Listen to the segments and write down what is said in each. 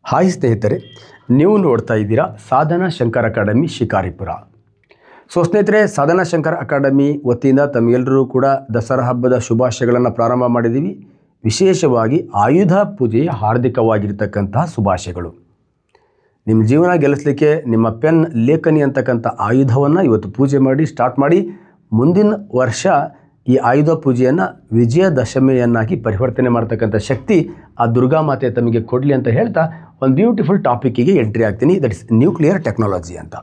Hi ಸ್ನೇಹಿತರೆ, ನೀವು ನೋಡ್ತಾ ಇದ್ದೀರಾ ಸಾಧನಾ ಶಂಕರ್ ಅಕಾಡೆಮಿ ಶಿಕಾರಿಪುರ. ಸ್ನೇಹಿತರೆ, ಸಾಧನಾ ಶಂಕರ್ ಅಕಾಡೆಮಿ ವತಿಯಿಂದ ತಮಗೆಲ್ಲರೂ ಕೂಡ ದಸರಾ ಹಬ್ಬದ ಶುಭಾಶಯಗಳನ್ನು ಪ್ರಾರಂಭ ಮಾಡಿದ್ದೀವಿ. ವಿಶೇಷವಾಗಿ ಆಯುಧ ಪೂಜೆಯ ಹಾರ್ದಿಕವಾಗಿರ್ತಕ್ಕಂತಹ ಶುಭಾಶಯಗಳು. ನಿಮ್ಮ ಜೀವನ ಗೆಲ್ಲಿಸಲಿಕ್ಕೆ ನಿಮ್ಮ ಪೆನ್ ಲೇಖನಿ ಅಂತಕ್ಕಂಥ ಆಯುಧವನ್ನು ಇವತ್ತು ಪೂಜೆ ಮಾಡಿ ಸ್ಟಾರ್ಟ್ ಮಾಡಿ ಮುಂದಿನ ವರ್ಷ ಈ ಆಯುಧ ಪೂಜೆಯನ್ನು ವಿಜಯದಶಮಿಯನ್ನಾಗಿ ಪರಿವರ್ತನೆ ಮಾಡ್ತಕ್ಕಂಥ ಶಕ್ತಿ ಆ ದುರ್ಗಾಮಾತೆ ತಮಗೆ ಕೊಡಲಿ ಅಂತ ಹೇಳ್ತಾ ಒಂದು ಬ್ಯೂಟಿಫುಲ್ ಟಾಪಿಕ್ಕಿಗೆ ಎಂಟ್ರಿ ಆಗ್ತೀನಿ. ದಟ್ ಇಸ್ ನ್ಯೂಕ್ಲಿಯರ್ ಟೆಕ್ನಾಲಜಿ ಅಂತ.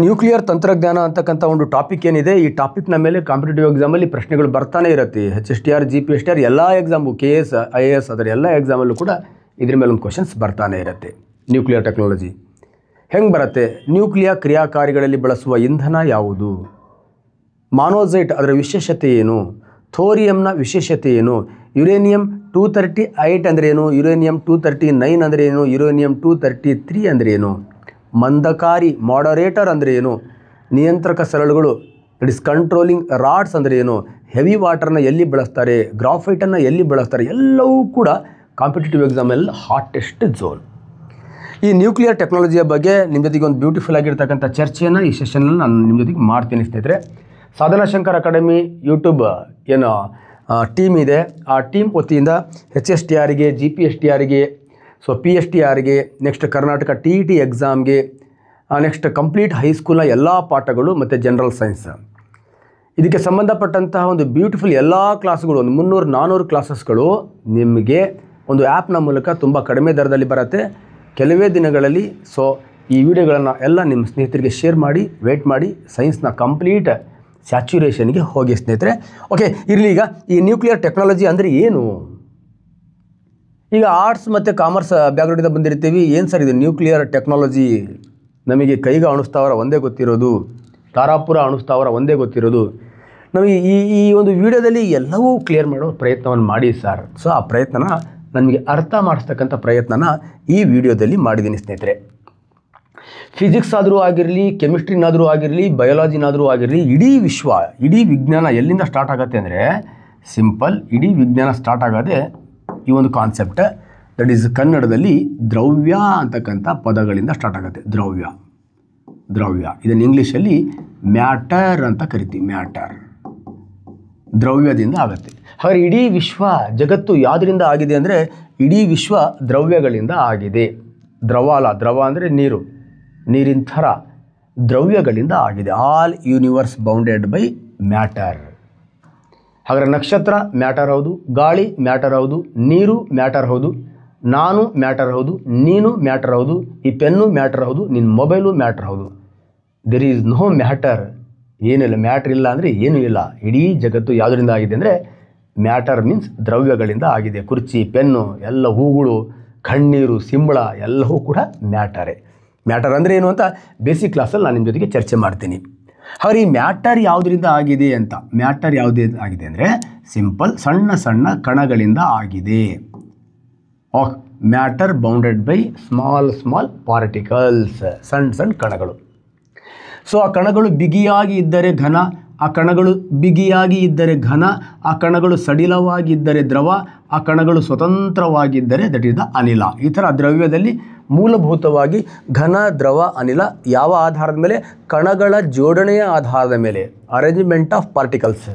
ನ್ಯೂಕ್ಲಿಯರ್ ತಂತ್ರಜ್ಞಾನ ಅಂತಕ್ಕಂಥ ಒಂದು ಟಾಪಿಕ್ ಏನಿದೆ, ಈ ಟಾಪಿಕ್ನ ಮೇಲೆ ಕಾಂಪಿಟೇಟಿವ್ ಎಕ್ಸಾಮಲ್ಲಿ ಪ್ರಶ್ನೆಗಳು ಬರ್ತಾನೆ ಇರುತ್ತೆ. HSTR, GPSTR ಎಲ್ಲ ಎಕ್ಸಾಮು, KS, IAS ಅದರ ಎಲ್ಲ ಎಕ್ಸಾಮಲ್ಲೂ ಕೂಡ ಇದ್ರ ಮೇಲೆ ಒಂದು ಕ್ವಶನ್ಸ್ ಬರ್ತಾನೆ ಇರುತ್ತೆ. ನ್ಯೂಕ್ಲಿಯರ್ ಟೆಕ್ನಾಲಜಿ ಹೆಂಗೆ ಬರುತ್ತೆ? ನ್ಯೂಕ್ಲಿಯರ್ ಕ್ರಿಯಾಕಾರಿಗಳಲ್ಲಿ ಬಳಸುವ ಇಂಧನ ಯಾವುದು? ಮಾನೋಸೈಟ್ ಅದರ ವಿಶೇಷತೆ ಏನು? ಥೋರಿಯಂನ ವಿಶೇಷತೆ ಏನು? ಯುರೇನಿಯಂ 238 ಅಂದರೆ ಏನು? ಯುರೇನಿಯಂ 239 ಅಂದರೆ ಏನು? ಯುರೇನಿಯಂ 233 ಅಂದರೆ ಏನು? ಮಂದಕಾರಿ ಮಾಡರೇಟರ್ ಅಂದರೆ ಏನು? ನಿಯಂತ್ರಕ ಸರಳುಗಳು ದಟ್ ಇಸ್ ಕಂಟ್ರೋಲಿಂಗ್ ರಾಡ್ಸ್ ಅಂದರೆ ಏನು? ಹೆವಿ ವಾಟರ್ನ ಎಲ್ಲಿ ಬಳಸ್ತಾರೆ? ಗ್ರಾಫೈಟನ್ನು ಎಲ್ಲಿ ಬಳಸ್ತಾರೆ? ಎಲ್ಲವೂ ಕೂಡ ಕಾಂಪಿಟೇಟಿವ್ ಎಕ್ಸಾಮಲ್ಲಿ ಹಾಟೆಸ್ಟ್ ಝೋನ್. ಈ ನ್ಯೂಕ್ಲಿಯರ್ ಟೆಕ್ನಾಲಜಿಯ ಬಗ್ಗೆ ನಿಮ್ಮ ಜೊತೆಗೆ ಒಂದು ಬ್ಯೂಟಿಫುಲ್ ಆಗಿರ್ತಕ್ಕಂಥ ಚರ್ಚೆಯನ್ನು ಈ ಸೆಷನ್ನಲ್ಲಿ ನಾನು ನಿಮ್ಮ ಜೊತೆಗೆ ಮಾಡ್ತೀನಿ ಸ್ನೇಹಿತರೆ. ಸಾಧನಾ ಶಂಕರ್ ಅಕಾಡೆಮಿ ಯೂಟ್ಯೂಬ್ ಏನು ಟೀಮ್ ಇದೆ, ಆ ಟೀಮ್ ವತಿಯಿಂದ HSTRಗೆ, GPSTRಗೆ, PSTRಗೆ, ನೆಕ್ಸ್ಟ್ ಕರ್ನಾಟಕ TET ಎಕ್ಸಾಮ್ಗೆ, ನೆಕ್ಸ್ಟ್ ಕಂಪ್ಲೀಟ್ ಹೈಸ್ಕೂಲ್ನ ಎಲ್ಲ ಪಾಠಗಳು ಮತ್ತು ಜನರಲ್ ಸೈನ್ಸ್ ಇದಕ್ಕೆ ಸಂಬಂಧಪಟ್ಟಂತಹ ಒಂದು ಬ್ಯೂಟಿಫುಲ್ ಎಲ್ಲ ಕ್ಲಾಸ್ಗಳು, ಒಂದು 300-400 ಕ್ಲಾಸಸ್ಗಳು ನಿಮಗೆ ಒಂದು ಆ್ಯಪ್ನ ಮೂಲಕ ತುಂಬ ಕಡಿಮೆ ದರದಲ್ಲಿ ಬರುತ್ತೆ. ಕೆಲವೇ ದಿನಗಳಲ್ಲಿ ಈ ವಿಡಿಯೋಗಳನ್ನು ಎಲ್ಲ ನಿಮ್ಮ ಸ್ನೇಹಿತರಿಗೆ ಶೇರ್ ಮಾಡಿ, ವೇಟ್ ಮಾಡಿ, ಸೈನ್ಸ್ನ ಕಂಪ್ಲೀಟ್ ಸ್ಯಾಚುರೇಷನ್ಗೆ ಹೋಗಿ ಸ್ನೇಹಿತರೆ. ಓಕೆ, ಇರಲಿ. ಈಗ ಈ ನ್ಯೂಕ್ಲಿಯರ್ ಟೆಕ್ನಾಲಜಿ ಅಂದರೆ ಏನು? ಈಗ ಆರ್ಟ್ಸ್ ಮತ್ತು ಕಾಮರ್ಸ್ ಬ್ಯಾಕ್ಗ್ರೌಂಡಿಂದ ಬಂದಿರ್ತೀವಿ. ಏನು ಸರ್ ಇದು ನ್ಯೂಕ್ಲಿಯರ್ ಟೆಕ್ನಾಲಜಿ? ನಮಗೆ ಕೈಗಾ ಅಣುಸ್ಥಾವರ ಒಂದೇ ಗೊತ್ತಿರೋದು, ತಾರಾಪುರ ಅಣುಸ್ಥಾವರ ಒಂದೇ ಗೊತ್ತಿರೋದು. ನಮಗೆ ಈ ಒಂದು ವಿಡಿಯೋದಲ್ಲಿ ಎಲ್ಲವೂ ಕ್ಲಿಯರ್ ಮಾಡೋ ಪ್ರಯತ್ನವನ್ನು ಮಾಡಿ ಸರ್. ಆ ಪ್ರಯತ್ನನ ನಮಗೆ ಅರ್ಥ ಮಾಡಿಸ್ತಕ್ಕಂಥ ಪ್ರಯತ್ನನ ಈ ವಿಡಿಯೋದಲ್ಲಿ ಮಾಡಿದ್ದೀನಿ ಸ್ನೇಹಿತರೆ. ಫಿಸಿಕ್ಸ್ ಆದರೂ ಆಗಿರಲಿ, ಕೆಮಿಸ್ಟ್ರಿನಾದರೂ ಆಗಿರಲಿ, ಬಯಾಲಜಿನಾದರೂ ಆಗಿರಲಿ, ಇಡೀ ವಿಶ್ವ, ಇಡೀ ವಿಜ್ಞಾನ ಎಲ್ಲಿಂದ ಸ್ಟಾರ್ಟ್ ಆಗುತ್ತೆ ಅಂದರೆ ಸಿಂಪಲ್. ಇಡೀ ವಿಜ್ಞಾನ ಸ್ಟಾರ್ಟ್ ಆಗೋದೇ ಈ ಒಂದು ಕಾನ್ಸೆಪ್ಟ್, ದಟ್ ಈಸ್ ಕನ್ನಡದಲ್ಲಿ ದ್ರವ್ಯ ಅಂತಕ್ಕಂಥ ಪದಗಳಿಂದ ಸ್ಟಾರ್ಟ್ ಆಗುತ್ತೆ. ದ್ರವ್ಯ ಇದನ್ನು ಇಂಗ್ಲೀಷಲ್ಲಿ ಮ್ಯಾಟರ್ ಅಂತ ಕರಿತೀವಿ. ಮ್ಯಾಟರ್ ದ್ರವ್ಯದಿಂದ ಆಗುತ್ತೆ. ಹಾಗೆ ಇಡೀ ವಿಶ್ವ, ಜಗತ್ತು ಯಾವುದರಿಂದ ಆಗಿದೆ ಅಂದರೆ ಇಡೀ ವಿಶ್ವ ದ್ರವ್ಯಗಳಿಂದ ಆಗಿದೆ. ದ್ರವ ಅಲ್ಲ, ದ್ರವ ಅಂದರೆ ನೀರು, ನೀರಿನ ಥರ ದ್ರವ್ಯಗಳಿಂದ ಆಗಿದೆ. All universe bounded by matter. ಹಾಗಾದರೆ ನಕ್ಷತ್ರ ಮ್ಯಾಟರ್ ಹೌದು, ಗಾಳಿ ಮ್ಯಾಟರ್ ಹೌದು, ನೀರು ಮ್ಯಾಟರ್ ಹೌದು, ನಾನು ಮ್ಯಾಟರ್ ಹೌದು, ನೀನು ಮ್ಯಾಟರ್ ಹೌದು, ಈ ಪೆನ್ನು ಮ್ಯಾಟರ್ ಹೌದು, ನಿನ್ನ ಮೊಬೈಲು ಮ್ಯಾಟರ್ ಹೌದು. There is no matter. ಏನಿಲ್ಲ, ಮ್ಯಾಟ್ರ್ ಇಲ್ಲ ಅಂದರೆ ಏನೂ ಇಲ್ಲ. ಇಡೀ ಜಗತ್ತು ಯಾವುದರಿಂದ ಆಗಿದೆ ಅಂದರೆ ಮ್ಯಾಟರ್ ಮೀನ್ಸ್ ದ್ರವ್ಯಗಳಿಂದ ಆಗಿದೆ. ಕುರ್ಚಿ, ಪೆನ್ನು, ಎಲ್ಲ ಹೂಗಳು, ಕಣ್ಣೀರು, ಸಿಂಬಳ ಎಲ್ಲವೂ ಕೂಡ ಮ್ಯಾಟರೇ. ಮ್ಯಾಟರ್ ಅಂದರೆ ಏನು ಅಂತ ಬೇಸಿಕ್ ಕ್ಲಾಸಲ್ಲಿ ನಾನು ನಿಮ್ಮ ಜೊತೆಗೆ ಚರ್ಚೆ ಮಾಡ್ತೀನಿ. ಹಾಗೆ ಈ ಮ್ಯಾಟರ್ ಯಾವುದರಿಂದ ಆಗಿದೆ ಅಂತ, ಮ್ಯಾಟರ್ ಯಾವುದೇ ಆಗಿದೆ ಅಂದರೆ ಸಿಂಪಲ್ ಸಣ್ಣ ಸಣ್ಣ ಕಣಗಳಿಂದ ಆಗಿದೆ. Matter bounded by small particles, ಸಣ್ಣ ಕಣಗಳು. ಆ ಕಣಗಳು ಬಿಗಿಯಾಗಿ ಇದ್ದರೆ ಘನ, ಆ ಕಣಗಳು ಬಿಗಿಯಾಗಿ ಇದ್ದರೆ ಘನ, ಆ ಕಣಗಳು ಸಡಿಲವಾಗಿದ್ದರೆ ದ್ರವ, ಆ ಕಣಗಳು ಸ್ವತಂತ್ರವಾಗಿದ್ದರೆ ದಟ್ ಇಸ್ ದ ಅನಿಲ. ಈ ಥರ ದ್ರವ್ಯದಲ್ಲಿ ಮೂಲಭೂತವಾಗಿ ಘನ, ದ್ರವ, ಅನಿಲ ಯಾವ ಆಧಾರದ ಮೇಲೆ? ಕಣಗಳ ಜೋಡಣೆಯ ಆಧಾರದ ಮೇಲೆ, ಅರೇಂಜ್ಮೆಂಟ್ ಆಫ್ ಪಾರ್ಟಿಕಲ್ಸ್.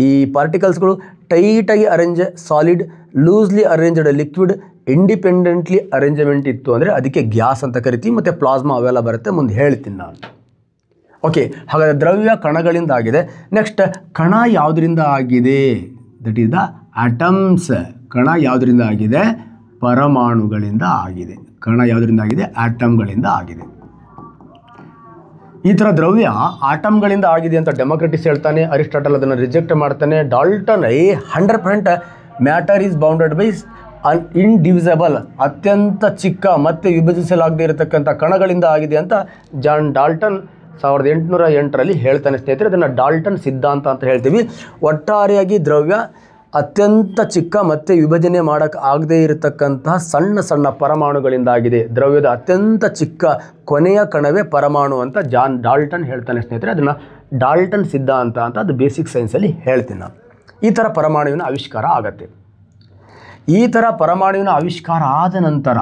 ಈ ಪಾರ್ಟಿಕಲ್ಸ್ಗಳು ಟೈಟಾಗಿ arrange solid, loosely arranged liquid, independently arrangement ಇತ್ತು ಅಂದರೆ ಅದಕ್ಕೆ ಗ್ಯಾಸ್ ಅಂತ ಕರಿತೀವಿ. ಮತ್ತು ಪ್ಲಾಸ್ಮಾ ಅವೆಲ್ಲ ಬರುತ್ತೆ, ಮುಂದೆ ಹೇಳ್ತೀನಿ ನಾನು. ಓಕೆ, ಹಾಗಾದರೆ ದ್ರವ್ಯ ಕಣಗಳಿಂದ ಆಗಿದೆ. ನೆಕ್ಸ್ಟ್, ಕಣ ಯಾವುದರಿಂದ ಆಗಿದೆ? That is the atoms. ಕಣ ಯಾವುದರಿಂದ ಆಗಿದೆ? ಪರಮಾಣುಗಳಿಂದ ಆಗಿದೆ. ಕಣ ಯಾವುದರಿಂದ ಆಗಿದೆ? ಆಟಮ್ಗಳಿಂದ ಆಗಿದೆ. ಈ ಥರ ದ್ರವ್ಯ ಆಟಮ್ಗಳಿಂದ ಆಗಿದೆ ಅಂತ ಡೆಮೋಕ್ರಟಿಸ್ ಹೇಳ್ತಾನೆ, ಅರಿಸ್ಟಾಟಲ್ ಅದನ್ನು ರಿಜೆಕ್ಟ್ ಮಾಡ್ತಾನೆ. Dalton 100% matter is bounded by indivisible, ಅತ್ಯಂತ ಚಿಕ್ಕ ಮತ್ತೆ ವಿಭಜಿಸಲಾಗದೇ ಇರತಕ್ಕಂಥ ಕಣಗಳಿಂದ ಆಗಿದೆ ಅಂತ ಜಾನ್ ಡಾಲ್ಟನ್ 1808ರಲ್ಲಿ ಹೇಳ್ತಾನೆ ಸ್ನೇಹಿತರೆ. ಅದನ್ನು ಡಾಲ್ಟನ್ ಸಿದ್ಧಾಂತ ಅಂತ ಹೇಳ್ತೀವಿ. ಒಟ್ಟಾರೆಯಾಗಿ ದ್ರವ್ಯ ಅತ್ಯಂತ ಚಿಕ್ಕ ಮತ್ತು ವಿಭಜನೆ ಮಾಡೋಕ್ಕೆ ಆಗದೇ ಇರತಕ್ಕಂತಹ ಸಣ್ಣ ಪರಮಾಣುಗಳಿಂದ ಆಗಿದೆ. ದ್ರವ್ಯದ ಅತ್ಯಂತ ಚಿಕ್ಕ ಕೊನೆಯ ಕಣವೇ ಪರಮಾಣು ಅಂತ ಜಾನ್ ಡಾಲ್ಟನ್ ಹೇಳ್ತಾನೆ ಸ್ನೇಹಿತರೆ. ಅದನ್ನು ಡಾಲ್ಟನ್ ಸಿದ್ಧಾಂತ ಅಂತ ಅದು ಬೇಸಿಕ್ ಸೈನ್ಸಲ್ಲಿ ಹೇಳ್ತೀನಿ ನಾನು. ಈ ಥರ ಪರಮಾಣುವಿನ ಆವಿಷ್ಕಾರ ಆಗತ್ತೆ. ಈ ಥರ ಪರಮಾಣುವಿನ ಆವಿಷ್ಕಾರ ಆದ ನಂತರ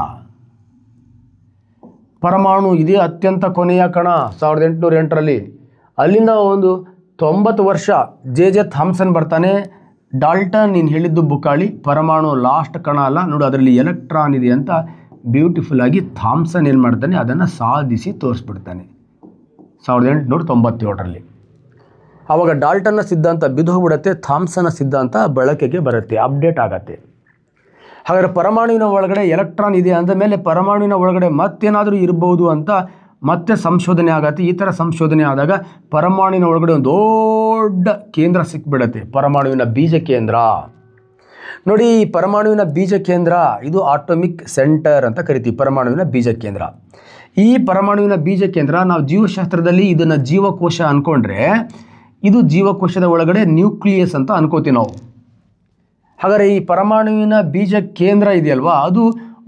ಪರಮಾಣು ಇದೇ ಅತ್ಯಂತ ಕೊನೆಯ ಕಣ 1808ರಲ್ಲಿ, ಅಲ್ಲಿಂದ ಒಂದು 90 ವರ್ಷ ಜೆ ಥಾಮ್ಸನ್ ಬರ್ತಾನೆ. ಡಾಲ್ಟನ್ ನೀನು ಹೇಳಿದ್ದು ಬುಕ್ಕಾಳಿ, ಪರಮಾಣು ಲಾಸ್ಟ್ ಕಣ ಅಲ್ಲ ನೋಡು, ಅದರಲ್ಲಿ ಎಲೆಕ್ಟ್ರಾನ್ ಇದೆ ಅಂತ ಬ್ಯೂಟಿಫುಲ್ ಆಗಿ ಥಾಮ್ಸನ್ ಏನು ಮಾಡ್ತಾನೆ, ಅದನ್ನು ಸಾಧಿಸಿ ತೋರಿಸ್ಬಿಡ್ತಾನೆ 1897ರಲ್ಲಿ. ಆವಾಗ ಡಾಲ್ಟನ್ನ ಸಿದ್ಧಾಂತ ಬಿದ್ದು ಹೋಗ್ಬಿಡುತ್ತೆ, ಥಾಮ್ಸನ್ನ ಸಿದ್ಧಾಂತ ಬಳಕೆಗೆ ಬರುತ್ತೆ, ಅಪ್ಡೇಟ್ ಆಗತ್ತೆ. ಹಾಗಾದರೆ ಪರಮಾಣುವಿನ ಒಳಗಡೆ ಎಲೆಕ್ಟ್ರಾನ್ ಇದೆ ಅಂದ ಮೇಲೆ ಪರಮಾಣುವಿನ ಒಳಗಡೆ ಮತ್ತೇನಾದರೂ ಇರ್ಬೋದು ಅಂತ ಮತ್ತೆ ಸಂಶೋಧನೆ ಆಗತ್ತೆ. ಈ ಥರ ಸಂಶೋಧನೆ ಆದಾಗ ಪರಮಾಣುವಿನ ಒಳಗಡೆ ಒಂದು ದೊಡ್ಡ ಕೇಂದ್ರ ಸಿಕ್ಬಿಡತ್ತೆ, ಪರಮಾಣುವಿನ ಬೀಜ ಕೇಂದ್ರ. ನೋಡಿ, ಈ ಪರಮಾಣುವಿನ ಬೀಜ ಕೇಂದ್ರ ಇದು ಆಟೋಮಿಕ್ ಸೆಂಟರ್ ಅಂತ ಕರಿತೀವಿ, ಪರಮಾಣುವಿನ ಬೀಜ ಕೇಂದ್ರ. ಈ ಪರಮಾಣುವಿನ ಬೀಜ ಕೇಂದ್ರ ನಾವು ಜೀವಶಾಸ್ತ್ರದಲ್ಲಿ ಇದನ್ನು ಜೀವಕೋಶ ಅಂದ್ಕೊಂಡ್ರೆ ಇದು ಜೀವಕೋಶದ ಒಳಗಡೆ ನ್ಯೂಕ್ಲಿಯಸ್ ಅಂತ ಅನ್ಕೋತೀವಿ ನಾವು. ಹಾಗಾದರೆ ಈ ಪರಮಾಣುವಿನ ಬೀಜ ಕೇಂದ್ರ ಇದೆಯಲ್ವಾ, ಅದು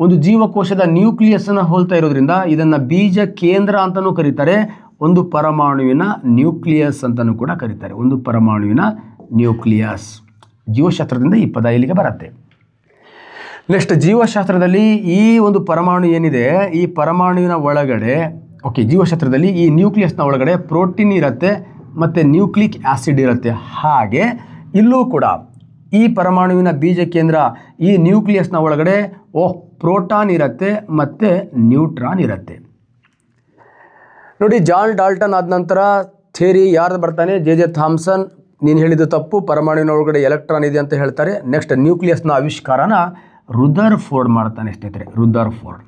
ಒಂದು ಜೀವಕೋಶದ ನ್ಯೂಕ್ಲಿಯಸ್ಸನ್ನು ಹೋಲ್ತಾ ಇರೋದ್ರಿಂದ ಇದನ್ನು ಬೀಜ ಕೇಂದ್ರ ಅಂತಲೂ ಕರೀತಾರೆ, ಒಂದು ಪರಮಾಣುವಿನ ನ್ಯೂಕ್ಲಿಯಸ್ ಅಂತಲೂ ಕೂಡ ಕರೀತಾರೆ, ಒಂದು ಪರಮಾಣುವಿನ ನ್ಯೂಕ್ಲಿಯಸ್. ಜೀವಶಾಸ್ತ್ರದಿಂದ ಈ ಪದ ಇಲ್ಲಿಗೆ ಬರುತ್ತೆ. ನೆಕ್ಸ್ಟ್, ಜೀವಶಾಸ್ತ್ರದಲ್ಲಿ ಈ ಒಂದು ಪರಮಾಣು ಏನಿದೆ, ಈ ಪರಮಾಣುವಿನ ಒಳಗಡೆ ಜೀವಶಾಸ್ತ್ರದಲ್ಲಿ ಈ ನ್ಯೂಕ್ಲಿಯಸ್ನ ಒಳಗಡೆ ಪ್ರೋಟೀನ್ ಇರುತ್ತೆ ಮತ್ತು ನ್ಯೂಕ್ಲಿಕ್ ಆ್ಯಸಿಡ್ ಇರುತ್ತೆ. ಹಾಗೆ ಇಲ್ಲೂ ಕೂಡ ಈ ಪರಮಾಣುವಿನ ಬೀಜ ಕೇಂದ್ರ ಈ ನ್ಯೂಕ್ಲಿಯಸ್ನ ಒಳಗಡೆ ಪ್ರೋಟಾನ್ ಇರುತ್ತೆ ಮತ್ತು ನ್ಯೂಟ್ರಾನ್ ಇರುತ್ತೆ. ನೋಡಿ, ಜಾನ್ ಡಾಲ್ಟನ್ ಆದ ನಂತರ ಥಿಯರಿ ಯಾರ್ದು ಬರ್ತಾನೆ, ಜೆ ಥಾಮ್ಸನ್. ನೀನು ಹೇಳಿದ್ದು ತಪ್ಪು, ಪರಮಾಣುವಿನ ಒಳಗಡೆ ಎಲೆಕ್ಟ್ರಾನ್ ಇದೆ ಅಂತ ಹೇಳ್ತಾರೆ. ನೆಕ್ಸ್ಟ್, ನ್ಯೂಕ್ಲಿಯಸ್ನ ಆವಿಷ್ಕಾರನ ರುದರ್ಫೋರ್ಡ್ ಮಾಡ್ತಾನೆ ಸ್ನೇಹಿತರೆ. ರುದರ್ಫೋರ್ಡ್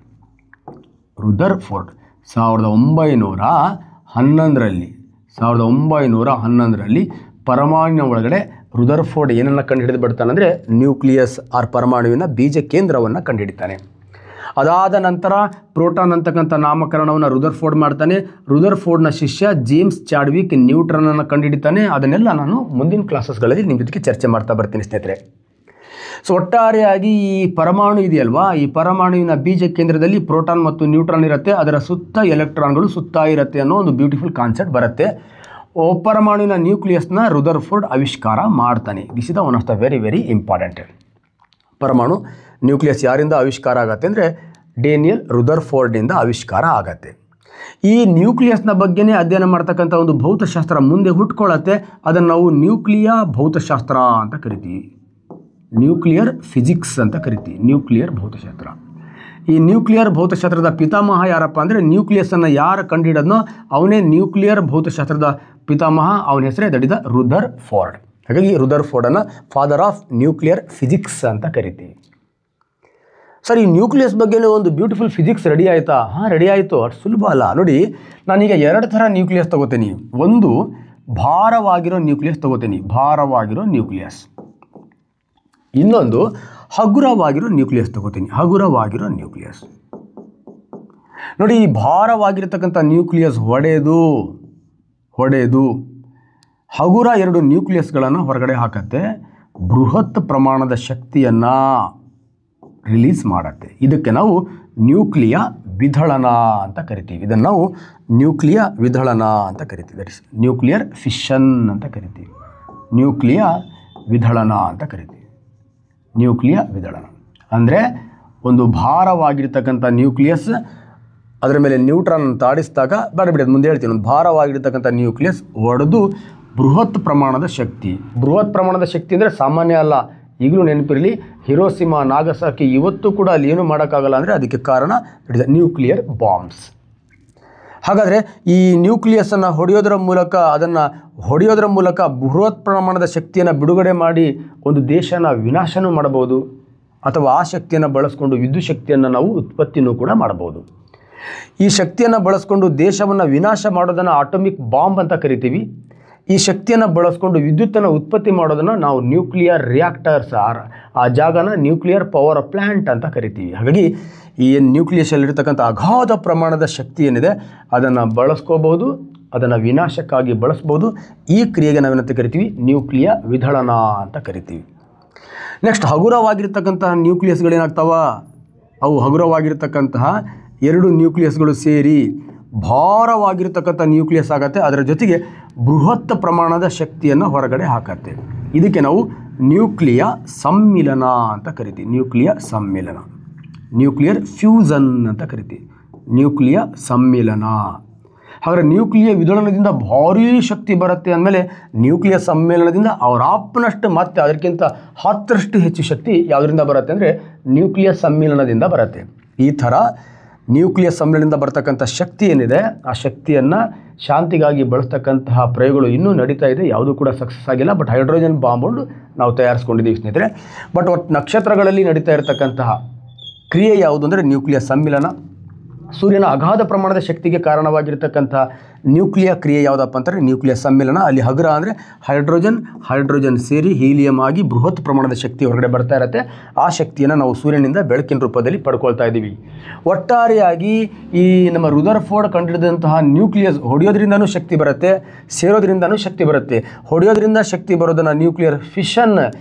1911ರಲ್ಲಿ ಪರಮಾಣುವಿನ ಒಳಗಡೆ ರುದರ್ಫೋರ್ಡ್ ಏನನ್ನು ಕಂಡುಹಿಡಿದು ಬಿಡ್ತಾನೆ ಅಂದರೆ ನ್ಯೂಕ್ಲಿಯಸ್ ಆರ್ ಪರಮಾಣುವಿನ ಬೀಜ ಕೇಂದ್ರವನ್ನು ಕಂಡುಹಿಡಿತಾನೆ. ಅದಾದ ನಂತರ ಪ್ರೋಟಾನ್ ಅಂತಕ್ಕಂಥ ನಾಮಕರಣವನ್ನು ರುದರ್ಫೋರ್ಡ್ ಮಾಡ್ತಾನೆ. ರುದರ್ಫೋರ್ಡ್ನ ಶಿಷ್ಯ ಜೇಮ್ಸ್ ಚಾಡ್ವಿಕ್ ನ್ಯೂಟ್ರಾನನ್ನು ಕಂಡುಹಿಡಿತಾನೆ. ಅದನ್ನೆಲ್ಲ ನಾನು ಮುಂದಿನ ಕ್ಲಾಸಸ್ಗಳಲ್ಲಿ ನಿಮ್ಮ ಜೊತೆಗೆ ಚರ್ಚೆ ಮಾಡ್ತಾ ಬರ್ತೀನಿ ಸ್ನೇಹಿತರೆ. ಸೊ ಒಟ್ಟಾರೆಯಾಗಿ ಈ ಪರಮಾಣು ಇದೆಯಲ್ವಾ, ಈ ಪರಮಾಣುವಿನ ಬೀಜ ಕೇಂದ್ರದಲ್ಲಿ ಪ್ರೋಟಾನ್ ಮತ್ತು ನ್ಯೂಟ್ರಾನ್ ಇರುತ್ತೆ, ಅದರ ಸುತ್ತ ಎಲೆಕ್ಟ್ರಾನ್ಗಳು ಸುತ್ತಾ ಇರುತ್ತೆ ಅನ್ನೋ ಒಂದು ಬ್ಯೂಟಿಫುಲ್ ಕಾನ್ಸೆಪ್ಟ್ ಬರುತ್ತೆ. ಪರಮಾಣುವಿನ ನ್ಯೂಕ್ಲಿಯಸ್ನ ರುದರ್ಫೋರ್ಡ್ ಆವಿಷ್ಕಾರ ಮಾಡ್ತಾನೆ. This is the one of the very very important. ಪರಮಾಣು ನ್ಯೂಕ್ಲಿಯಸ್ ಯಾರಿಂದ ಆವಿಷ್ಕಾರ ಆಗತ್ತೆ ಅಂದರೆ ಡೇನಿಯಲ್ ರುದರ್ಫೋರ್ಡ್ನಿಂದ ಆವಿಷ್ಕಾರ ಆಗತ್ತೆ. ಈ ನ್ಯೂಕ್ಲಿಯಸ್ನ ಬಗ್ಗೆನೇ ಅಧ್ಯಯನ ಮಾಡ್ತಕ್ಕಂಥ ಒಂದು ಭೌತಶಾಸ್ತ್ರ ಮುಂದೆ ಹುಟ್ಕೊಳ್ಳುತ್ತೆ. ಅದನ್ನು ನಾವು ನ್ಯೂಕ್ಲಿಯ ಭೌತಶಾಸ್ತ್ರ ಅಂತ ಕರಿತೀವಿ, ನ್ಯೂಕ್ಲಿಯರ್ ಫಿಸಿಕ್ಸ್ ಅಂತ ಕರಿತೀವಿ, ನ್ಯೂಕ್ಲಿಯರ್ ಭೌತಶಾಸ್ತ್ರ. ಈ ನ್ಯೂಕ್ಲಿಯರ್ ಭೌತಶಾಸ್ತ್ರದ ಪಿತಾಮಹ ಯಾರಪ್ಪ ಅಂದರೆ ನ್ಯೂಕ್ಲಿಯಸ್ಸನ್ನು ಯಾರು ಕಂಡುಹಿಡಿದ್ನೋ ಅವನೇ ನ್ಯೂಕ್ಲಿಯರ್ ಭೌತಶಾಸ್ತ್ರದ ಪಿತಾಮಹ. ಅವನ ಹೆಸರೇ ದಡಿದ ರುದರ್ಫೋರ್ಡ್. ಹಾಗಾಗಿ ರುದರ್ಫೋರ್ಡನ್ನು ಫಾದರ್ ಆಫ್ ನ್ಯೂಕ್ಲಿಯರ್ ಫಿಸಿಕ್ಸ್ ಅಂತ ಕರಿತೀವಿ. ಸರ್, ಈ ನ್ಯೂಕ್ಲಿಯಸ್ ಬಗ್ಗೆ ಒಂದು ಬ್ಯೂಟಿಫುಲ್ ಫಿಸಿಕ್ಸ್ ರೆಡಿ ಆಯಿತಾ? ರೆಡಿ ಆಯಿತು. ಅಷ್ಟು ಸುಲಭ ಅಲ್ಲ. ನೋಡಿ, ನಾನೀಗ 2 ಥರ ನ್ಯೂಕ್ಲಿಯಸ್ ತೊಗೋತೀನಿ. ಒಂದು ಭಾರವಾಗಿರೋ ನ್ಯೂಕ್ಲಿಯಸ್ ತೊಗೋತೀನಿ, ಭಾರವಾಗಿರೋ ನ್ಯೂಕ್ಲಿಯಸ್. ಇನ್ನೊಂದು ಹಗುರವಾಗಿರೋ ನ್ಯೂಕ್ಲಿಯಸ್ ತೊಗೋತೀನಿ, ಹಗುರವಾಗಿರೋ ನ್ಯೂಕ್ಲಿಯಸ್. ನೋಡಿ, ಈ ಭಾರವಾಗಿರ್ತಕ್ಕಂಥ ನ್ಯೂಕ್ಲಿಯಸ್ ಹೊಡೆದು ಹಗುರ 2 ನ್ಯೂಕ್ಲಿಯಸ್ಗಳನ್ನು ಹೊರಗಡೆ ಹಾಕತ್ತೆ, ಬೃಹತ್ ಪ್ರಮಾಣದ ಶಕ್ತಿಯನ್ನು ರಿಲೀಸ್ ಮಾಡುತ್ತೆ. ಇದಕ್ಕೆ ನಾವು ನ್ಯೂಕ್ಲಿಯ ವಿದಳನ ಅಂತ ಕರಿತೀವಿ. ಇದನ್ನು ನಾವು ನ್ಯೂಕ್ಲಿಯ ವಿದಳನ ಅಂತ ಕರಿತೀವಿ. ದಟ್ ಇಸ್ ನ್ಯೂಕ್ಲಿಯರ್ ಫಿಷನ್ ಅಂತ ಕರಿತೀವಿ, ನ್ಯೂಕ್ಲಿಯ ವಿದಳನ ಅಂತ ಕರಿತೀವಿ. ನ್ಯೂಕ್ಲಿಯ ವಿದಳನ ಅಂದರೆ ಒಂದು ಭಾರವಾಗಿರ್ತಕ್ಕಂಥ ನ್ಯೂಕ್ಲಿಯಸ್ ಅದರ ಮೇಲೆ ನ್ಯೂಟ್ರಾನ್ ತಾಡಿಸಿದಾಗ ಬೇಡಬಿಡೋದು ಮುಂದೆ ಹೇಳ್ತೀನಿ. ಒಂದು ಭಾರವಾಗಿರ್ತಕ್ಕಂಥ ನ್ಯೂಕ್ಲಿಯಸ್ ಒಡೆದು ಬೃಹತ್ ಪ್ರಮಾಣದ ಶಕ್ತಿ. ಬೃಹತ್ ಪ್ರಮಾಣದ ಶಕ್ತಿ ಅಂದರೆ ಸಾಮಾನ್ಯ ಅಲ್ಲ. ಈಗಲೂ ನೆನಪಿರಲಿ, ಹಿರೋಸಿಮಾ ನಾಗಸಾಕಿ ಇವತ್ತು ಕೂಡ ಅಲ್ಲಿ ಏನೂ ಮಾಡೋಕ್ಕಾಗಲ್ಲ ಅಂದರೆ ಅದಕ್ಕೆ ಕಾರಣ ನ್ಯೂಕ್ಲಿಯರ್ ಬಾಂಬ್ಸ್. ಹಾಗಾದರೆ ಈ ನ್ಯೂಕ್ಲಿಯಸ್ಸನ್ನು ಹೊಡೆಯೋದರ ಮೂಲಕ ಬೃಹತ್ ಪ್ರಮಾಣದ ಶಕ್ತಿಯನ್ನು ಬಿಡುಗಡೆ ಮಾಡಿ ಒಂದು ದೇಶನ ವಿನಾಶನೂ ಮಾಡಬಹುದು, ಅಥವಾ ಆ ಶಕ್ತಿಯನ್ನು ಬಳಸ್ಕೊಂಡು ವಿದ್ಯುತ್ ಶಕ್ತಿಯನ್ನು ನಾವು ಉತ್ಪತ್ತಿನೂ ಕೂಡ ಮಾಡಬಹುದು. ಈ ಶಕ್ತಿಯನ್ನು ಬಳಸ್ಕೊಂಡು ದೇಶವನ್ನು ವಿನಾಶ ಮಾಡೋದನ್ನು ಆಟೋಮಿಕ್ ಬಾಂಬ್ ಅಂತ ಕರಿತೀವಿ. ಈ ಶಕ್ತಿಯನ್ನು ಬಳಸ್ಕೊಂಡು ವಿದ್ಯುತ್ತನ್ನು ಉತ್ಪತ್ತಿ ಮಾಡೋದನ್ನು ನಾವು ನ್ಯೂಕ್ಲಿಯರ್ ರಿಯಾಕ್ಟರ್ಸ್, ಆ ಜಾಗನ ನ್ಯೂಕ್ಲಿಯರ್ ಪವರ್ ಪ್ಲ್ಯಾಂಟ್ ಅಂತ ಕರಿತೀವಿ. ಹಾಗಾಗಿ ಈ ನ್ಯೂಕ್ಲಿಯಸ್ಸಲ್ಲಿರ್ತಕ್ಕಂಥ ಅಗಾಧ ಪ್ರಮಾಣದ ಶಕ್ತಿ ಏನಿದೆ ಅದನ್ನು ಬಳಸ್ಕೋಬಹುದು, ಅದನ್ನು ವಿನಾಶಕ್ಕಾಗಿ ಬಳಸ್ಬೋದು. ಈ ಕ್ರಿಯೆಗೆ ನಾವೇನಂತ ಕರಿತೀವಿ? ನ್ಯೂಕ್ಲಿಯ ವಿದಳನ ಅಂತ ಕರಿತೀವಿ. ನೆಕ್ಸ್ಟ್, ಹಗುರವಾಗಿರ್ತಕ್ಕಂತಹ ನ್ಯೂಕ್ಲಿಯಸ್ಗಳೇನಾಗ್ತಾವ? ಅವು ಹಗುರವಾಗಿರ್ತಕ್ಕಂತಹ 2 ನ್ಯೂಕ್ಲಿಯಸ್ಗಳು ಸೇರಿ ಭಾರವಾಗಿರ್ತಕ್ಕಂಥ ನ್ಯೂಕ್ಲಿಯಸ್ ಆಗುತ್ತೆ. ಅದರ ಜೊತೆಗೆ ಬೃಹತ್ ಪ್ರಮಾಣದ ಶಕ್ತಿಯನ್ನು ಹೊರಗಡೆ ಹಾಕತ್ತೆ. ಇದಕ್ಕೆ ನಾವು ನ್ಯೂಕ್ಲಿಯ ಸಮ್ಮಿಲನ ಅಂತ ಕರಿತೀವಿ. ನ್ಯೂಕ್ಲಿಯ ಸಮ್ಮಿಲನ, ನ್ಯೂಕ್ಲಿಯರ್ ಫ್ಯೂಸನ್ ಅಂತ ಕರಿತೀವಿ. ನ್ಯೂಕ್ಲಿಯ ಸಮ್ಮಿಲನ. ಹಾಗಾದರೆ ನ್ಯೂಕ್ಲಿಯ ವಿದಳನದಿಂದ ಭಾರೀ ಶಕ್ತಿ ಬರುತ್ತೆ ಅಂದಮೇಲೆ ನ್ಯೂಕ್ಲಿಯ ಸಮ್ಮಿಲನದಿಂದ ಅವರಾಪ್ನಷ್ಟು ಮತ್ತೆ ಅದಕ್ಕಿಂತ 10ರಷ್ಟು ಹೆಚ್ಚು ಶಕ್ತಿ ಯಾವುದರಿಂದ ಬರುತ್ತೆ ಅಂದರೆ ನ್ಯೂಕ್ಲಿಯ ಸಮ್ಮಿಲನದಿಂದ ಬರುತ್ತೆ. ಈ ಥರ ನ್ಯೂಕ್ಲಿಯ ಸಮ್ಮಿಲನದಿಂದ ಬರ್ತಕ್ಕಂಥ ಶಕ್ತಿ ಏನಿದೆ ಆ ಶಕ್ತಿಯನ್ನು ಶಾಂತಿಗಾಗಿ ಬಳಸ್ತಕ್ಕಂತಹ ಪ್ರಯೋಗಗಳು ಇನ್ನೂ ನಡೀತಾ ಇದೆ. ಯಾವುದೂ ಕೂಡ ಸಕ್ಸಸ್ ಆಗಿಲ್ಲ. ಬಟ್ ಹೈಡ್ರೋಜನ್ ಬಾಂಬ್ ನಾವು ತಯಾರಿಸ್ಕೊಂಡಿದ್ದೀವಿ ಸ್ನೇಹಿತರೆ. ಬಟ್ ಒಟ್ಟು ನಕ್ಷತ್ರಗಳಲ್ಲಿ ನಡೀತಾ ಇರತಕ್ಕಂತಹ ಕ್ರಿಯೆ ಯಾವುದು ಅಂದರೆ ನ್ಯೂಕ್ಲಿಯ ಸಮ್ಮಿಲನ. ಸೂರ್ಯನ ಅಗಾಧ ಪ್ರಮಾಣದ ಶಕ್ತಿಗೆ ಕಾರಣವಾಗಿರ್ತಕ್ಕಂಥ ನ್ಯೂಕ್ಲಿಯ ಕ್ರಿಯೆ ಯಾವುದಪ್ಪ ಅಂತಾರೆ ನ್ಯೂಕ್ಲಿಯ ಸಮ್ಮಿಲನ. ಅಲ್ಲಿ ಹಗುರ ಅಂದರೆ ಹೈಡ್ರೋಜನ್ ಸೇರಿ ಹೀಲಿಯಂ ಆಗಿ ಬೃಹತ್ ಪ್ರಮಾಣದ ಶಕ್ತಿ ಹೊರಗಡೆ ಬರ್ತಾ ಇರುತ್ತೆ. ಆ ಶಕ್ತಿಯನ್ನು ನಾವು ಸೂರ್ಯನಿಂದ ಬೆಳಕಿನ ರೂಪದಲ್ಲಿ ಪಡ್ಕೊಳ್ತಾ ಇದ್ದೀವಿ. ಒಟ್ಟಾರೆಯಾಗಿ ಈ ನಮ್ಮ ರುದರ್ಫೋರ್ಡ್ ಕಂಡುಹಿಡಿದಂತಹ ನ್ಯೂಕ್ಲಿಯಸ್ ಹೊಡೆಯೋದ್ರಿಂದನೂ ಶಕ್ತಿ ಬರುತ್ತೆ, ಸೇರೋದ್ರಿಂದನೂ ಶಕ್ತಿ ಬರುತ್ತೆ. ಹೊಡೆಯೋದ್ರಿಂದ ಶಕ್ತಿ ಬರೋದನ್ನು ನ್ಯೂಕ್ಲಿಯರ್ ಫಿಷನ್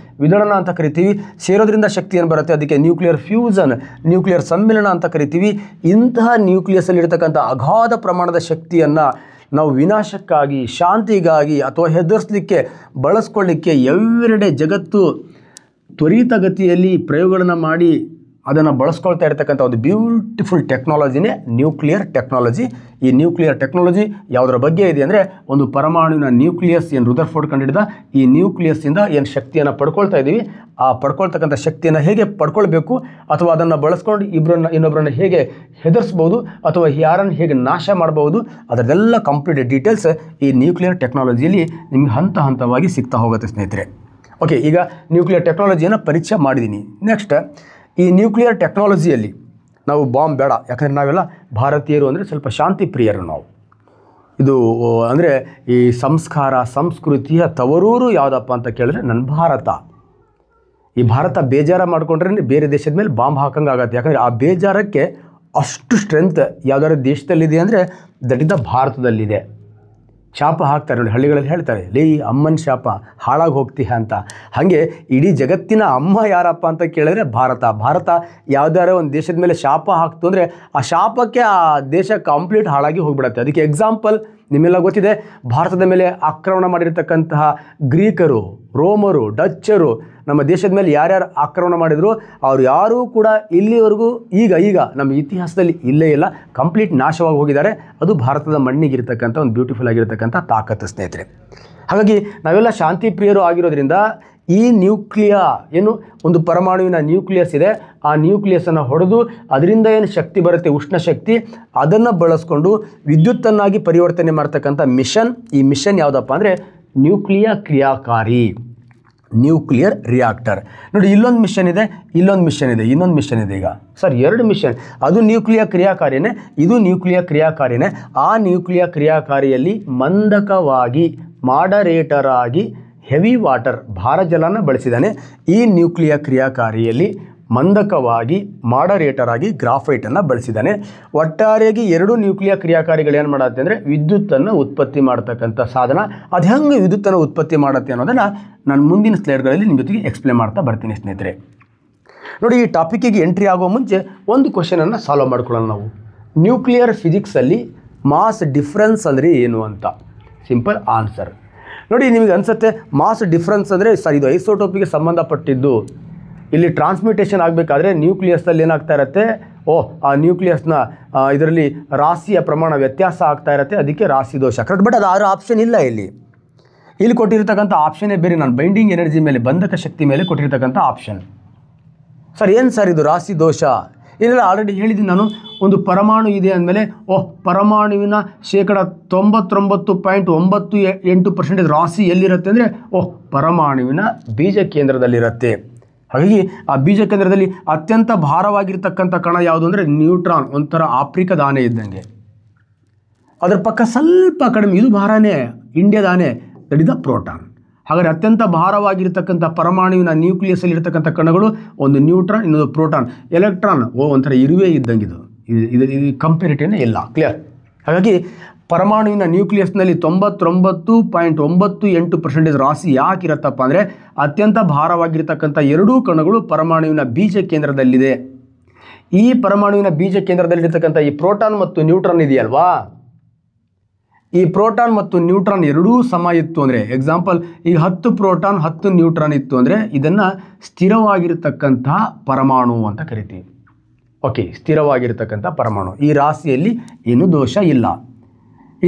ವಿದಳನ ಅಂತ ಕರಿತೀವಿ. ಸೇರೋದ್ರಿಂದ ಶಕ್ತಿ ಏನು ಬರುತ್ತೆ ಅದಕ್ಕೆ ನ್ಯೂಕ್ಲಿಯರ್ ಫ್ಯೂಸನ್, ನ್ಯೂಕ್ಲಿಯರ್ ಸಮ್ಮಿಲನ ಅಂತ ಕರಿತೀವಿ. ಇಂತಹ ನ್ಯೂಕ್ಲಿಯಸ್ಸಲ್ಲಿರ್ತಕ್ಕಂಥ ಅಗಾಧ ಪ್ರಮಾಣದ ಶಕ್ತಿಯನ್ನು ನಾವು ವಿನಾಶಕ್ಕಾಗಿ, ಶಾಂತಿಗಾಗಿ ಅಥವಾ ಹೆದರಿಸಲಿಕ್ಕೆ, ಬಳಸ್ಕೊಳ್ಳಿಕ್ಕೆ ಎವ್ರಿಡೆ ಜಗತ್ತು ತ್ವರಿತಗತಿಯಲ್ಲಿ ಪ್ರಯೋಗಗಳನ್ನು ಮಾಡಿ ಅದನ್ನು ಬಳಸ್ಕೊಳ್ತಾ ಇರತಕ್ಕಂಥ ಒಂದು ಬ್ಯೂಟಿಫುಲ್ ಟೆಕ್ನಾಲಜಿನೇ ನ್ಯೂಕ್ಲಿಯರ್ ಟೆಕ್ನಾಲಜಿ. ಈ ನ್ಯೂಕ್ಲಿಯರ್ ಟೆಕ್ನಾಲಜಿ ಯಾವುದರ ಬಗ್ಗೆ ಇದೆ ಅಂದರೆ ಒಂದು ಪರಮಾಣುವಿನ ನ್ಯೂಕ್ಲಿಯಸ್ ಏನು ರುದರ್ಫೋರ್ಡ್ ಕಂಡುಹಿಡಿದ ಈ ನ್ಯೂಕ್ಲಿಯಸ್ಸಿಂದ ಏನು ಶಕ್ತಿಯನ್ನು ಪಡ್ಕೊಳ್ತಾ ಇದ್ದೀವಿ, ಆ ಪಡ್ಕೊಳ್ತಕ್ಕಂಥ ಶಕ್ತಿಯನ್ನು ಹೇಗೆ ಪಡ್ಕೊಳ್ಬೇಕು ಅಥವಾ ಅದನ್ನು ಬಳಸ್ಕೊಂಡು ಇನ್ನೊಬ್ಬರನ್ನು ಹೇಗೆ ಹೆದರಿಸ್ಬೋದು ಅಥವಾ ಯಾರನ್ನು ಹೇಗೆ ನಾಶ ಮಾಡ್ಬೋದು ಅದರದೆಲ್ಲ ಕಂಪ್ಲೀಟ್ ಡೀಟೇಲ್ಸ್ ಈ ನ್ಯೂಕ್ಲಿಯರ್ ಟೆಕ್ನಾಲಜಿಯಲ್ಲಿ ನಿಮಗೆ ಹಂತ ಹಂತವಾಗಿ ಸಿಗ್ತಾ ಹೋಗುತ್ತೆ ಸ್ನೇಹಿತರೆ. ಓಕೆ, ಈಗ ನ್ಯೂಕ್ಲಿಯರ್ ಟೆಕ್ನಾಲಜಿಯನ್ನು ಪರಿಚಯ ಮಾಡಿದ್ದೀನಿ. ನೆಕ್ಸ್ಟ್, ಈ ನ್ಯೂಕ್ಲಿಯರ್ ಟೆಕ್ನಾಲಜಿಯಲ್ಲಿ ನಾವು ಬಾಂಬ್ ಬೇಡ, ಯಾಕಂದರೆ ನಾವೆಲ್ಲ ಭಾರತೀಯರು ಅಂದರೆ ಸ್ವಲ್ಪ ಶಾಂತಿ ಪ್ರಿಯರು ನಾವು. ಇದು ಅಂದರೆ ಈ ಸಂಸ್ಕಾರ ಸಂಸ್ಕೃತಿಯ ತವರೂರು ಯಾವುದಪ್ಪ ಅಂತ ಕೇಳಿದ್ರೆ ನನ್ನ ಭಾರತ. ಈ ಭಾರತ ಬೇಜಾರ ಮಾಡಿಕೊಂಡ್ರೆ ಬೇರೆ ದೇಶದ ಮೇಲೆ ಬಾಂಬ್ ಹಾಕಂಗೆ ಆಗುತ್ತೆ. ಯಾಕಂದರೆ ಆ ಬೇಜಾರಕ್ಕೆ ಅಷ್ಟು ಸ್ಟ್ರೆಂತ್ ಯಾವುದಾದ್ರು ದೇಶದಲ್ಲಿದೆ ಅಂದರೆ ದಟ್ ಇಸ್ ದ ಭಾರತದಲ್ಲಿದೆ. ಶಾಪ ಹಾಕ್ತಾರೆ ನೋಡಿ, ಹಳ್ಳಿಗಳಲ್ಲಿ ಹೇಳ್ತಾರೆ, ಲೇ ಅಮ್ಮನ ಶಾಪ ಹಾಳಾಗಿ ಹೋಗ್ತೀಯ ಅಂತ. ಹಾಗೆ ಇಡೀ ಜಗತ್ತಿನ ಅಮ್ಮ ಯಾರಪ್ಪ ಅಂತ ಕೇಳಿದ್ರೆ ಭಾರತ ಯಾವುದಾದ್ರು ಒಂದು ದೇಶದ ಮೇಲೆ ಶಾಪ ಹಾಕ್ತು ಅಂದರೆ ಆ ಶಾಪಕ್ಕೆ ಆ ದೇಶ ಕಂಪ್ಲೀಟ್ ಹಾಳಾಗಿ ಹೋಗಿಬಿಡುತ್ತೆ. ಅದಕ್ಕೆ ಎಕ್ಸಾಂಪಲ್ ನಿಮ್ಮೆಲ್ಲ ಗೊತ್ತಿದೆ, ಭಾರತದ ಮೇಲೆ ಆಕ್ರಮಣ ಮಾಡಿರ್ತಕ್ಕಂತಹ ಗ್ರೀಕರು, ರೋಮರು, ಡಚ್ಚರು ನಮ್ಮ ದೇಶದ ಮೇಲೆ ಯಾರ್ಯಾರು ಆಕ್ರಮಣ ಮಾಡಿದ್ರು ಅವ್ರು ಯಾರೂ ಕೂಡ ಇಲ್ಲಿವರೆಗೂ ಈಗ ನಮ್ಮ ಇತಿಹಾಸದಲ್ಲಿ ಇಲ್ಲೇ ಇಲ್ಲ, ಕಂಪ್ಲೀಟ್ ನಾಶವಾಗಿ ಹೋಗಿದ್ದಾರೆ. ಅದು ಭಾರತದ ಮಣ್ಣಿಗಿರ್ತಕ್ಕಂಥ ಒಂದು ಬ್ಯೂಟಿಫುಲ್ ಆಗಿರ್ತಕ್ಕಂಥ ತಾಕತ್ತು ಸ್ನೇಹಿತರೆ. ಹಾಗಾಗಿ ನಾವೆಲ್ಲ ಶಾಂತಿ ಪ್ರಿಯರು ಆಗಿರೋದ್ರಿಂದ ಈ ನ್ಯೂಕ್ಲಿಯ ಏನು ಒಂದು ಪರಮಾಣುವಿನ ನ್ಯೂಕ್ಲಿಯಸ್ ಇದೆ, ಆ ನ್ಯೂಕ್ಲಿಯಸನ್ನು ಹೊಡೆದು ಅದರಿಂದ ಏನು ಶಕ್ತಿ ಬರುತ್ತೆ ಉಷ್ಣ ಶಕ್ತಿ, ಅದನ್ನು ಬಳಸ್ಕೊಂಡು ವಿದ್ಯುತ್ತನ್ನಾಗಿ ಪರಿವರ್ತನೆ ಮಾಡ್ತಕ್ಕಂಥ ಮಿಷನ್. ಈ ಮಿಷನ್ ಯಾವುದಪ್ಪ ಅಂದರೆ ನ್ಯೂಕ್ಲಿಯ ಕ್ರಿಯಾಕಾರಿ, ನ್ಯೂಕ್ಲಿಯರ್ ರಿಯಾಕ್ಟರ್. ನೋಡಿ, ಇಲ್ಲೊಂದು ಮಿಷನ್ ಇದೆ, ಇನ್ನೊಂದು ಮಿಷನ್ ಇದೆ. ಈಗ ಸರ್ 2 ಮಿಷನ್, ಅದು ನ್ಯೂಕ್ಲಿಯರ್ ಕ್ರಿಯಾಕಾರಿಯೇ, ಇದು ನ್ಯೂಕ್ಲಿಯರ್ ಕ್ರಿಯಾಕಾರಿಯೇ. ಆ ನ್ಯೂಕ್ಲಿಯರ್ ಕ್ರಿಯಾಕಾರಿಯಲ್ಲಿ ಮಂದಕವಾಗಿ ಮಾಡರೇಟರ್ ಆಗಿ ಹೆವಿ ವಾಟರ್ ಭಾರ ಜಲನ ಬಳಸಿದ್ದಾನೆ. ಈ ನ್ಯೂಕ್ಲಿಯರ್ ಕ್ರಿಯಾಕಾರಿಯಲ್ಲಿ ಮಂದಕವಾಗಿ ಮಾಡರೇಟರ್ ಆಗಿ ಗ್ರಾಫೈಟನ್ನು ಬಳಸಿದ್ದಾನೆ. ಒಟ್ಟಾರೆಯಾಗಿ 2 ನ್ಯೂಕ್ಲಿಯರ್ ಕ್ರಿಯಾಕಾರಿಗಳು ಏನು ಮಾಡುತ್ತೆ ಅಂದರೆ ವಿದ್ಯುತ್ತನ್ನು ಉತ್ಪತ್ತಿ ಮಾಡ್ತಕ್ಕಂಥ ಸಾಧನ. ಅದು ಹೆಂಗೆ ವಿದ್ಯುತ್ತನ್ನು ಉತ್ಪತ್ತಿ ಮಾಡುತ್ತೆ ಅನ್ನೋದನ್ನು ನಾನು ಮುಂದಿನ ಸ್ಲೈಡ್ಗಳಲ್ಲಿ ನಿಮ್ಮ ಜೊತೆಗೆ ಎಕ್ಸ್ಪ್ಲೇನ್ ಮಾಡ್ತಾ ಬರ್ತೀನಿ ಸ್ನೇಹಿತರೆ. ನೋಡಿ, ಈ ಟಾಪಿಕ್ಕಿಗೆ ಎಂಟ್ರಿ ಆಗೋ ಮುಂಚೆ ಒಂದು ಕ್ವಶನನ್ನು ಸಾಲ್ವ್ ಮಾಡ್ಕೊಳ್ಳೋಣ ನಾವು. ನ್ಯೂಕ್ಲಿಯರ್ ಫಿಸಿಕ್ಸಲ್ಲಿ ಮಾಸ್ ಡಿಫ್ರೆನ್ಸ್ ಅಂದರೆ ಏನು ಅಂತ ಸಿಂಪಲ್ ಆನ್ಸರ್. ನೋಡಿ, ನಿಮಗೆ ಅನಿಸುತ್ತೆ ಮಾಸ್ ಡಿಫ್ರೆನ್ಸ್ ಅಂದರೆ ಸರ್ ಇದು ಐಸೋಟೋಪಿಗೆ ಸಂಬಂಧಪಟ್ಟಿದ್ದು. ಇಲ್ಲಿ ಟ್ರಾನ್ಸ್ಮಿಟೇಷನ್ ಆಗಬೇಕಾದ್ರೆ ನ್ಯೂಕ್ಲಿಯಸ್ನಲ್ಲಿ ಏನಾಗ್ತಾ ಇರುತ್ತೆ, ಆ ನ್ಯೂಕ್ಲಿಯಸ್ನ ಇದರಲ್ಲಿ ರಾಶಿಯ ಪ್ರಮಾಣ ವ್ಯತ್ಯಾಸ ಆಗ್ತಾ ಇರುತ್ತೆ, ಅದಕ್ಕೆ ರಾಶಿ ದೋಷ. ಕರೆಕ್ಟ್, ಬಟ್ ಅದು 6 ಆಪ್ಷನ್ ಇಲ್ಲ ಇಲ್ಲಿ ಕೊಟ್ಟಿರ್ತಕ್ಕಂಥ ಆಪ್ಷನ್ನೇ ಬೇರೆ. ನಾನು ಬೈಂಡಿಂಗ್ ಎನರ್ಜಿ ಮೇಲೆ, ಬಂಧಕ ಶಕ್ತಿ ಮೇಲೆ ಕೊಟ್ಟಿರ್ತಕ್ಕಂಥ ಆಪ್ಷನ್. ಸರ್ ಏನು ಸರ್ ಇದು ರಾಶಿ ದೋಷ? ಇದೆಲ್ಲ ಆಲ್ರೆಡಿ ಹೇಳಿದ್ದೀನಿ ನಾನು. ಒಂದು ಪರಮಾಣು ಇದೆ ಅಂದಮೇಲೆ ಪರಮಾಣುವಿನ 99.98% ರಾಶಿ ಎಲ್ಲಿರುತ್ತೆ ಅಂದರೆ ಪರಮಾಣುವಿನ ಬೀಜ ಕೇಂದ್ರದಲ್ಲಿರುತ್ತೆ. ಹಾಗಾಗಿ ಆ ಬೀಜ ಕೇಂದ್ರದಲ್ಲಿ ಅತ್ಯಂತ ಭಾರವಾಗಿರ್ತಕ್ಕಂಥ ಕಣ ಯಾವುದು ಅಂದರೆ ನ್ಯೂಟ್ರಾನ್, ಒಂಥರ ಆಫ್ರಿಕಾದ ಆನೆ ಇದ್ದಂಗೆ. ಅದರ ಪಕ್ಕ ಸ್ವಲ್ಪ ಕಡಿಮೆ, ಇದು ಭಾರನೇ, ಇಂಡಿಯಾದ ಆನೆ, ದಟ್ ಇಸ್ ದ ಪ್ರೋಟಾನ್. ಹಾಗಾದರೆ ಅತ್ಯಂತ ಭಾರವಾಗಿರ್ತಕ್ಕಂಥ ಪರಮಾಣುವಿನ ನ್ಯೂಕ್ಲಿಯಸ್ಸಲ್ಲಿ ಇರ್ತಕ್ಕಂಥ ಕಣಗಳು ಒಂದು ನ್ಯೂಟ್ರಾನ್, ಇನ್ನೊಂದು ಪ್ರೋಟಾನ್. ಎಲೆಕ್ಟ್ರಾನ್ ಒಂಥರ ಇರುವೆ ಇದ್ದಂಗೆ, ಇದು ಕಂಪೇರಿಟಿವ್ನೇ ಇಲ್ಲ. ಕ್ಲಿಯರ್? ಹಾಗಾಗಿ ಪರಮಾಣುವಿನ ನ್ಯೂಕ್ಲಿಯಸ್ನಲ್ಲಿ 99.98% ರಾಶಿ ಯಾಕಿರುತ್ತಪ್ಪ ಅಂದರೆ ಅತ್ಯಂತ ಭಾರವಾಗಿರ್ತಕ್ಕಂಥ 2 ಕಣಗಳು ಪರಮಾಣುವಿನ ಬೀಜ ಕೇಂದ್ರದಲ್ಲಿದೆ. ಈ ಪರಮಾಣುವಿನ ಬೀಜ ಕೇಂದ್ರದಲ್ಲಿರ್ತಕ್ಕಂಥ ಈ ಪ್ರೋಟಾನ್ ಮತ್ತು ನ್ಯೂಟ್ರಾನ್ ಇದೆಯಲ್ವಾ, ಈ ಪ್ರೋಟಾನ್ ಮತ್ತು ನ್ಯೂಟ್ರಾನ್ ಎರಡೂ ಸಮ ಇತ್ತು ಅಂದರೆ, ಎಕ್ಸಾಂಪಲ್ ಈಗ 10 ಪ್ರೋಟಾನ್ 10 ನ್ಯೂಟ್ರಾನ್ ಇತ್ತು ಅಂದರೆ ಇದನ್ನು ಸ್ಥಿರವಾಗಿರತಕ್ಕಂತಹ ಪರಮಾಣು ಅಂತ ಕರಿತೀವಿ. ಓಕೆ, ಸ್ಥಿರವಾಗಿರತಕ್ಕಂಥ ಪರಮಾಣು. ಈ ರಾಶಿಯಲ್ಲಿ ಏನೂ ದೋಷ ಇಲ್ಲ.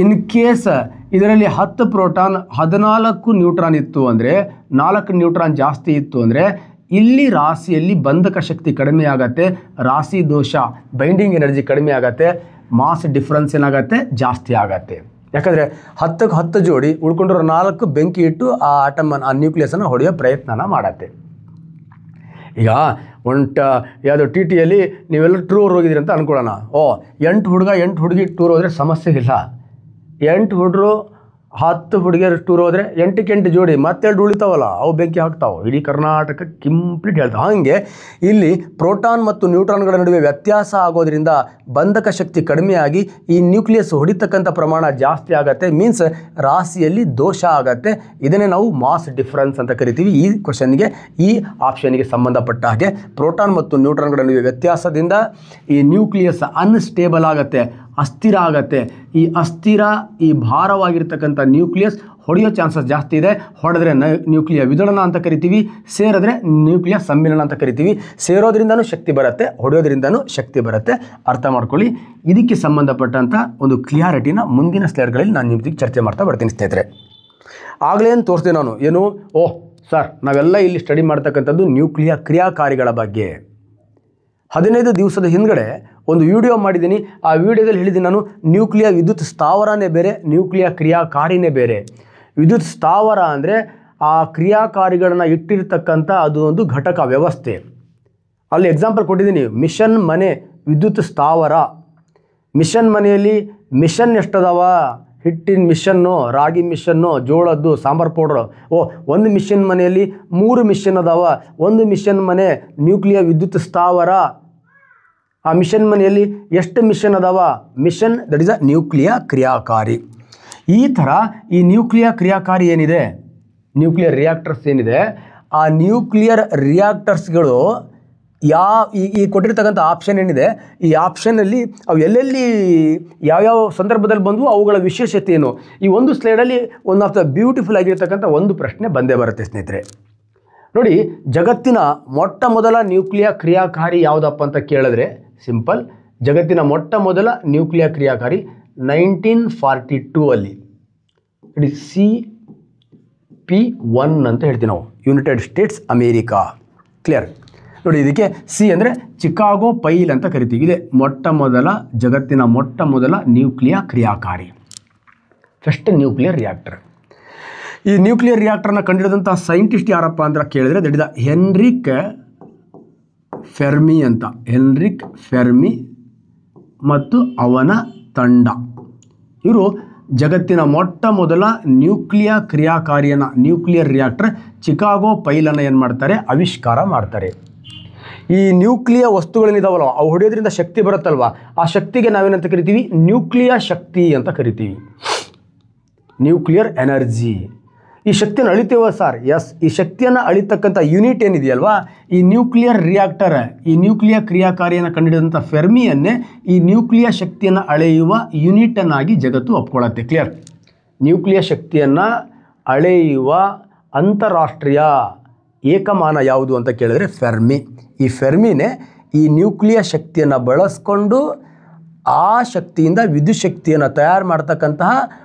ಇನ್ ಕೇಸ್ ಇದರಲ್ಲಿ 10 ಪ್ರೋಟಾನ್ 14 ನ್ಯೂಟ್ರಾನ್ ಇತ್ತು ಅಂದರೆ, 4 ನ್ಯೂಟ್ರಾನ್ ಜಾಸ್ತಿ ಇತ್ತು ಅಂದರೆ ಇಲ್ಲಿ ರಾಶಿಯಲ್ಲಿ ಬಂಧಕ ಶಕ್ತಿ ಕಡಿಮೆ ಆಗತ್ತೆ, ರಾಶಿ ದೋಷ ಬೈಂಡಿಂಗ್ ಎನರ್ಜಿ ಕಡಿಮೆ ಆಗತ್ತೆ, ಮಾಸ್ ಡಿಫ್ರೆನ್ಸ್ ಏನಾಗತ್ತೆ, ಜಾಸ್ತಿ ಆಗತ್ತೆ. ಯಾಕಂದರೆ 10ಕ್ಕೆ 10 ಜೋಡಿ ಉಳ್ಕೊಂಡಿರೋ 4 ಬೆಂಕಿ ಇಟ್ಟು ಆ ಆಟಮನ್ನು, ಆ ನ್ಯೂಕ್ಲಿಯಸನ್ನು ಹೊಡೆಯೋ ಪ್ರಯತ್ನನ ಮಾಡತ್ತೆ. ಈಗ ಯಾವುದೋ ಟಿ ಟಿಯಲ್ಲಿ ನೀವೆಲ್ಲ ಟೂರ್ ಹೋಗಿದ್ದೀರಿ ಅಂತ ಅಂದ್ಕೊಳ್ಳೋಣ. 8 ಹುಡುಗ 8 ಹುಡುಗಿ ಟೂರ್ ಹೋದರೆ ಸಮಸ್ಯೆ ಇಲ್ಲ. 8 ಹುಡುಗರು 10 ಹುಡುಗಿಯರು ಟೂರ್ ಹೋದರೆ 8ಕ್ಕೆ 8 ಜೋಡಿ ಮತ್ತೆರಡು ಉಳಿತಾವಲ್ಲ, ಅವು ಬೆಂಕಿ ಹಾಕ್ತಾವೆ, ಇಡೀ ಕರ್ನಾಟಕ ಕಂಪ್ಲೀಟ್ ಹೇಳ್ತಾವೆ. ಹಾಗೆ ಇಲ್ಲಿ ಪ್ರೋಟಾನ್ ಮತ್ತು ನ್ಯೂಟ್ರಾನ್ಗಳ ನಡುವೆ ವ್ಯತ್ಯಾಸ ಆಗೋದ್ರಿಂದ ಬಂಧಕ ಶಕ್ತಿ ಕಡಿಮೆಯಾಗಿ ಈ ನ್ಯೂಕ್ಲಿಯಸ್ ಹೊಡಿತಕ್ಕಂಥ ಪ್ರಮಾಣ ಜಾಸ್ತಿ ಆಗತ್ತೆ, ಮೀನ್ಸ್ ರಾಶಿಯಲ್ಲಿ ದೋಷ ಆಗತ್ತೆ. ಇದನ್ನೇ ನಾವು ಮಾಸ್ ಡಿಫ್ರೆನ್ಸ್ ಅಂತ ಕರಿತೀವಿ. ಈ ಕ್ವಶನ್ಗೆ, ಈ ಆಪ್ಷನ್ಗೆ ಸಂಬಂಧಪಟ್ಟ ಹಾಗೆ ಪ್ರೋಟಾನ್ ಮತ್ತು ನ್ಯೂಟ್ರಾನ್ಗಳ ನಡುವೆ ವ್ಯತ್ಯಾಸದಿಂದ ಈ ನ್ಯೂಕ್ಲಿಯಸ್ ಅನ್ಸ್ಟೇಬಲ್ ಆಗತ್ತೆ, ಅಸ್ಥಿರ ಆಗತ್ತೆ. ಈ ಭಾರವಾಗಿರ್ತಕ್ಕಂಥ ನ್ಯೂಕ್ಲಿಯಸ್ ಹೊಡೆಯೋ ಚಾನ್ಸಸ್ ಜಾಸ್ತಿ ಇದೆ. ಹೊಡೆದ್ರೆ ನ್ಯೂಕ್ಲಿಯ ವಿದಳನ ಅಂತ ಕರಿತೀವಿ, ಸೇರಿದ್ರೆ ನ್ಯೂಕ್ಲಿಯ ಸಮ್ಮಿಲನ ಅಂತ ಕರಿತೀವಿ. ಸೇರೋದ್ರಿಂದನೂ ಶಕ್ತಿ ಬರುತ್ತೆ, ಹೊಡೆಯೋದ್ರಿಂದನೂ ಶಕ್ತಿ ಬರುತ್ತೆ. ಅರ್ಥ ಮಾಡ್ಕೊಳ್ಳಿ. ಇದಕ್ಕೆ ಸಂಬಂಧಪಟ್ಟಂಥ ಒಂದು ಕ್ಲಿಯಾರಿಟಿನ ಮುಂದಿನ ಸ್ಲೈಡ್ಗಳಲ್ಲಿ ನಾನು ನಿಮಗೆ ಚರ್ಚೆ ಮಾಡ್ತಾ ಬರ್ತೀನಿ ಸ್ನೇಹಿತರೆ. ಆಗಲೇ ಏನು ತೋರಿಸ್ದೆ ನಾನು, ಏನು ಸರ್ ನಾವೆಲ್ಲ ಇಲ್ಲಿ ಸ್ಟಡಿ ಮಾಡ್ತಕ್ಕಂಥದ್ದು ನ್ಯೂಕ್ಲಿಯ ಕ್ರಿಯಾಕಾರಿಗಳ ಬಗ್ಗೆ. 15 ದಿವಸದ ಹಿಂದ್ಗಡೆ ಒಂದು ವಿಡಿಯೋ ಮಾಡಿದ್ದೀನಿ. ಆ ವಿಡಿಯೋದಲ್ಲಿ ಹೇಳಿದ್ದೀನಿ ನಾನು, ನ್ಯೂಕ್ಲಿಯ ವಿದ್ಯುತ್ ಸ್ಥಾವರನೇ ಬೇರೆ, ನ್ಯೂಕ್ಲಿಯ ಕ್ರಿಯಾಕಾರಿನೇ ಬೇರೆ. ವಿದ್ಯುತ್ ಸ್ಥಾವರ ಅಂದರೆ ಆ ಕ್ರಿಯಾಕಾರಿಗಳನ್ನ ಇಟ್ಟಿರ್ತಕ್ಕಂಥ ಅದು ಒಂದು ಘಟಕ ವ್ಯವಸ್ಥೆ. ಅಲ್ಲಿ ಎಕ್ಸಾಂಪಲ್ ಕೊಟ್ಟಿದ್ದೀನಿ, ಮಿಷನ್ ಮನೆ ವಿದ್ಯುತ್ ಸ್ಥಾವರ. ಮಿಷನ್ ಮನೆಯಲ್ಲಿ ಮಿಷನ್ ಎಷ್ಟದಾವ? ಹಿಟ್ಟಿನ ಮಿಷನ್ನು, ರಾಗಿ ಮಿಷನ್ನು, ಜೋಳದ್ದು ಸಾಂಬಾರು ಪೌಡ್ರು. ಒಂದು ಮಿಷನ್ ಮನೆಯಲ್ಲಿ 3 ಮಿಷನ್ ಅದಾವ. ಒಂದು ಮಿಷನ್ ಮನೆ ನ್ಯೂಕ್ಲಿಯ ವಿದ್ಯುತ್ ಸ್ಥಾವರ. ಆ ಮಿಷನ್ ಮನೆಯಲ್ಲಿ ಎಷ್ಟು ಮಿಷನ್ ಅದಾವ? Mission, that is a nuclear ಕ್ರಿಯಾಕಾರಿ. ಈ ಥರ ಈ ನ್ಯೂಕ್ಲಿಯ ಕ್ರಿಯಾಕಾರಿ ಏನಿದೆ, ನ್ಯೂಕ್ಲಿಯರ್ ರಿಯಾಕ್ಟರ್ಸ್ ಏನಿದೆ, ಆ ನ್ಯೂಕ್ಲಿಯರ್ ರಿಯಾಕ್ಟರ್ಸ್ಗಳು ಈ ಕೊಟ್ಟಿರ್ತಕ್ಕಂಥ ಆಪ್ಷನ್ ಏನಿದೆ, ಈ ಆಪ್ಷನ್ನಲ್ಲಿ ಅವು ಎಲ್ಲೆಲ್ಲಿ ಯಾವ್ಯಾವ ಸಂದರ್ಭದಲ್ಲಿ ಬಂದವು, ಅವುಗಳ ವಿಶೇಷತೆ ಏನು, ಈ ಒಂದು ಸ್ಲೈಡಲ್ಲಿ ಒನ್ ಆಫ್ ದ ಬ್ಯೂಟಿಫುಲ್ ಆಗಿರ್ತಕ್ಕಂಥ ಒಂದು ಪ್ರಶ್ನೆ ಬಂದೇ ಬರುತ್ತೆ ಸ್ನೇಹಿತರೆ. ನೋಡಿ, ಜಗತ್ತಿನ ಮೊಟ್ಟ ಮೊದಲ ನ್ಯೂಕ್ಲಿಯ ಕ್ರಿಯಾಕಾರಿ ಯಾವುದಪ್ಪ ಅಂತ ಕೇಳಿದ್ರೆ ಸಿಂಪಲ್, ಜಗತ್ತಿನ ಮೊಟ್ಟ ಮೊದಲ ನ್ಯೂಕ್ಲಿಯ ಕ್ರಿಯಾಕಾರಿ 1942 ಅಲ್ಲಿ ಇಟ್ ಇಸ್ CP1 ಅಂತ ಹೇಳ್ತೀವಿ ನಾವು, ಯುನೈಟೆಡ್ ಸ್ಟೇಟ್ಸ್ ಅಮೇರಿಕಾ. ಕ್ಲಿಯರ್? ನೋಡಿ, ಇದಕ್ಕೆ ಸಿ ಅಂದರೆ ಚಿಕಾಗೋ ಪೈಲ್ ಅಂತ ಕರಿತೀವಿ. ಇದೆ ಜಗತ್ತಿನ ಮೊಟ್ಟ ಮೊದಲ ನ್ಯೂಕ್ಲಿಯ ಕ್ರಿಯಾಕಾರಿ, ಫಸ್ಟ್ ನ್ಯೂಕ್ಲಿಯರ್ ರಿಯಾಕ್ಟರ್. ಈ ನ್ಯೂಕ್ಲಿಯರ್ ರಿಯಾಕ್ಟರ್ನ ಕಂಡುಹಿಡಿದಂಥ ಸೈಂಟಿಸ್ಟ್ ಯಾರಪ್ಪ ಅಂತ ಕೇಳಿದ್ರೆ ದಟ್ ಇಸ್ ಹೆನ್ರಿಕ್ ಫೆರ್ಮಿ ಅಂತ. ಹೆನ್ರಿಕ್ ಫೆರ್ಮಿ ಮತ್ತು ಅವನ ತಂಡ, ಇವರು ಜಗತ್ತಿನ ಮೊಟ್ಟ ಮೊದಲ ನ್ಯೂಕ್ಲಿಯ ಕ್ರಿಯಾಕಾರಿಯನ್ನು, ನ್ಯೂಕ್ಲಿಯರ್ ರಿಯಾಕ್ಟರ್ ಚಿಕಾಗೋ ಪೈಲನ್ನು ಏನು ಮಾಡ್ತಾರೆ, ಆವಿಷ್ಕಾರ ಮಾಡ್ತಾರೆ. ಈ ನ್ಯೂಕ್ಲಿಯ ವಸ್ತುಗಳೇನಿದಾವಲ್ಲ ಅವು ಹೊಡೆಯೋದ್ರಿಂದ ಶಕ್ತಿ ಬರುತ್ತಲ್ವ, ಆ ಶಕ್ತಿಗೆ ನಾವೇನಂತ ಕರಿತೀವಿ, ನ್ಯೂಕ್ಲಿಯ ಶಕ್ತಿ ಅಂತ ಕರಿತೀವಿ, ನ್ಯೂಕ್ಲಿಯರ್ ಎನರ್ಜಿ. ಈ ಶಕ್ತಿಯನ್ನು ಅಳಿತೇವ ಸರ್? ಎಸ್. ಈ ಶಕ್ತಿಯನ್ನು ಅಳಿತಕ್ಕಂಥ ಯೂನಿಟ್ ಏನಿದೆಯಲ್ವಾ, ಈ ನ್ಯೂಕ್ಲಿಯರ್ ರಿಯಾಕ್ಟರ್, ಈ ನ್ಯೂಕ್ಲಿಯ ಕ್ರಿಯಾಕಾರಿಯನ್ನು ಕಂಡುಹಿಡಿದಂಥ ಫೆರ್ಮಿಯನ್ನೇ ಈ ನ್ಯೂಕ್ಲಿಯ ಶಕ್ತಿಯನ್ನು ಅಳೆಯುವ ಯೂನಿಟನ್ನಾಗಿ ಜಗತ್ತು ಒಪ್ಕೊಳ್ಳುತ್ತೆ. ಕ್ಲಿಯರ್? ನ್ಯೂಕ್ಲಿಯ ಶಕ್ತಿಯನ್ನು ಅಳೆಯುವ ಅಂತಾರಾಷ್ಟ್ರೀಯ ಏಕಮಾನ ಯಾವುದು ಅಂತ ಕೇಳಿದ್ರೆ ಫೆರ್ಮಿ. ಈ ಫೆರ್ಮಿನೇ ಈ ನ್ಯೂಕ್ಲಿಯ ಶಕ್ತಿಯನ್ನು ಬಳಸ್ಕೊಂಡು ಆ ಶಕ್ತಿಯಿಂದ ವಿದ್ಯುತ್ ಶಕ್ತಿಯನ್ನು ತಯಾರು ಮಾಡ್ತಕ್ಕಂತಹ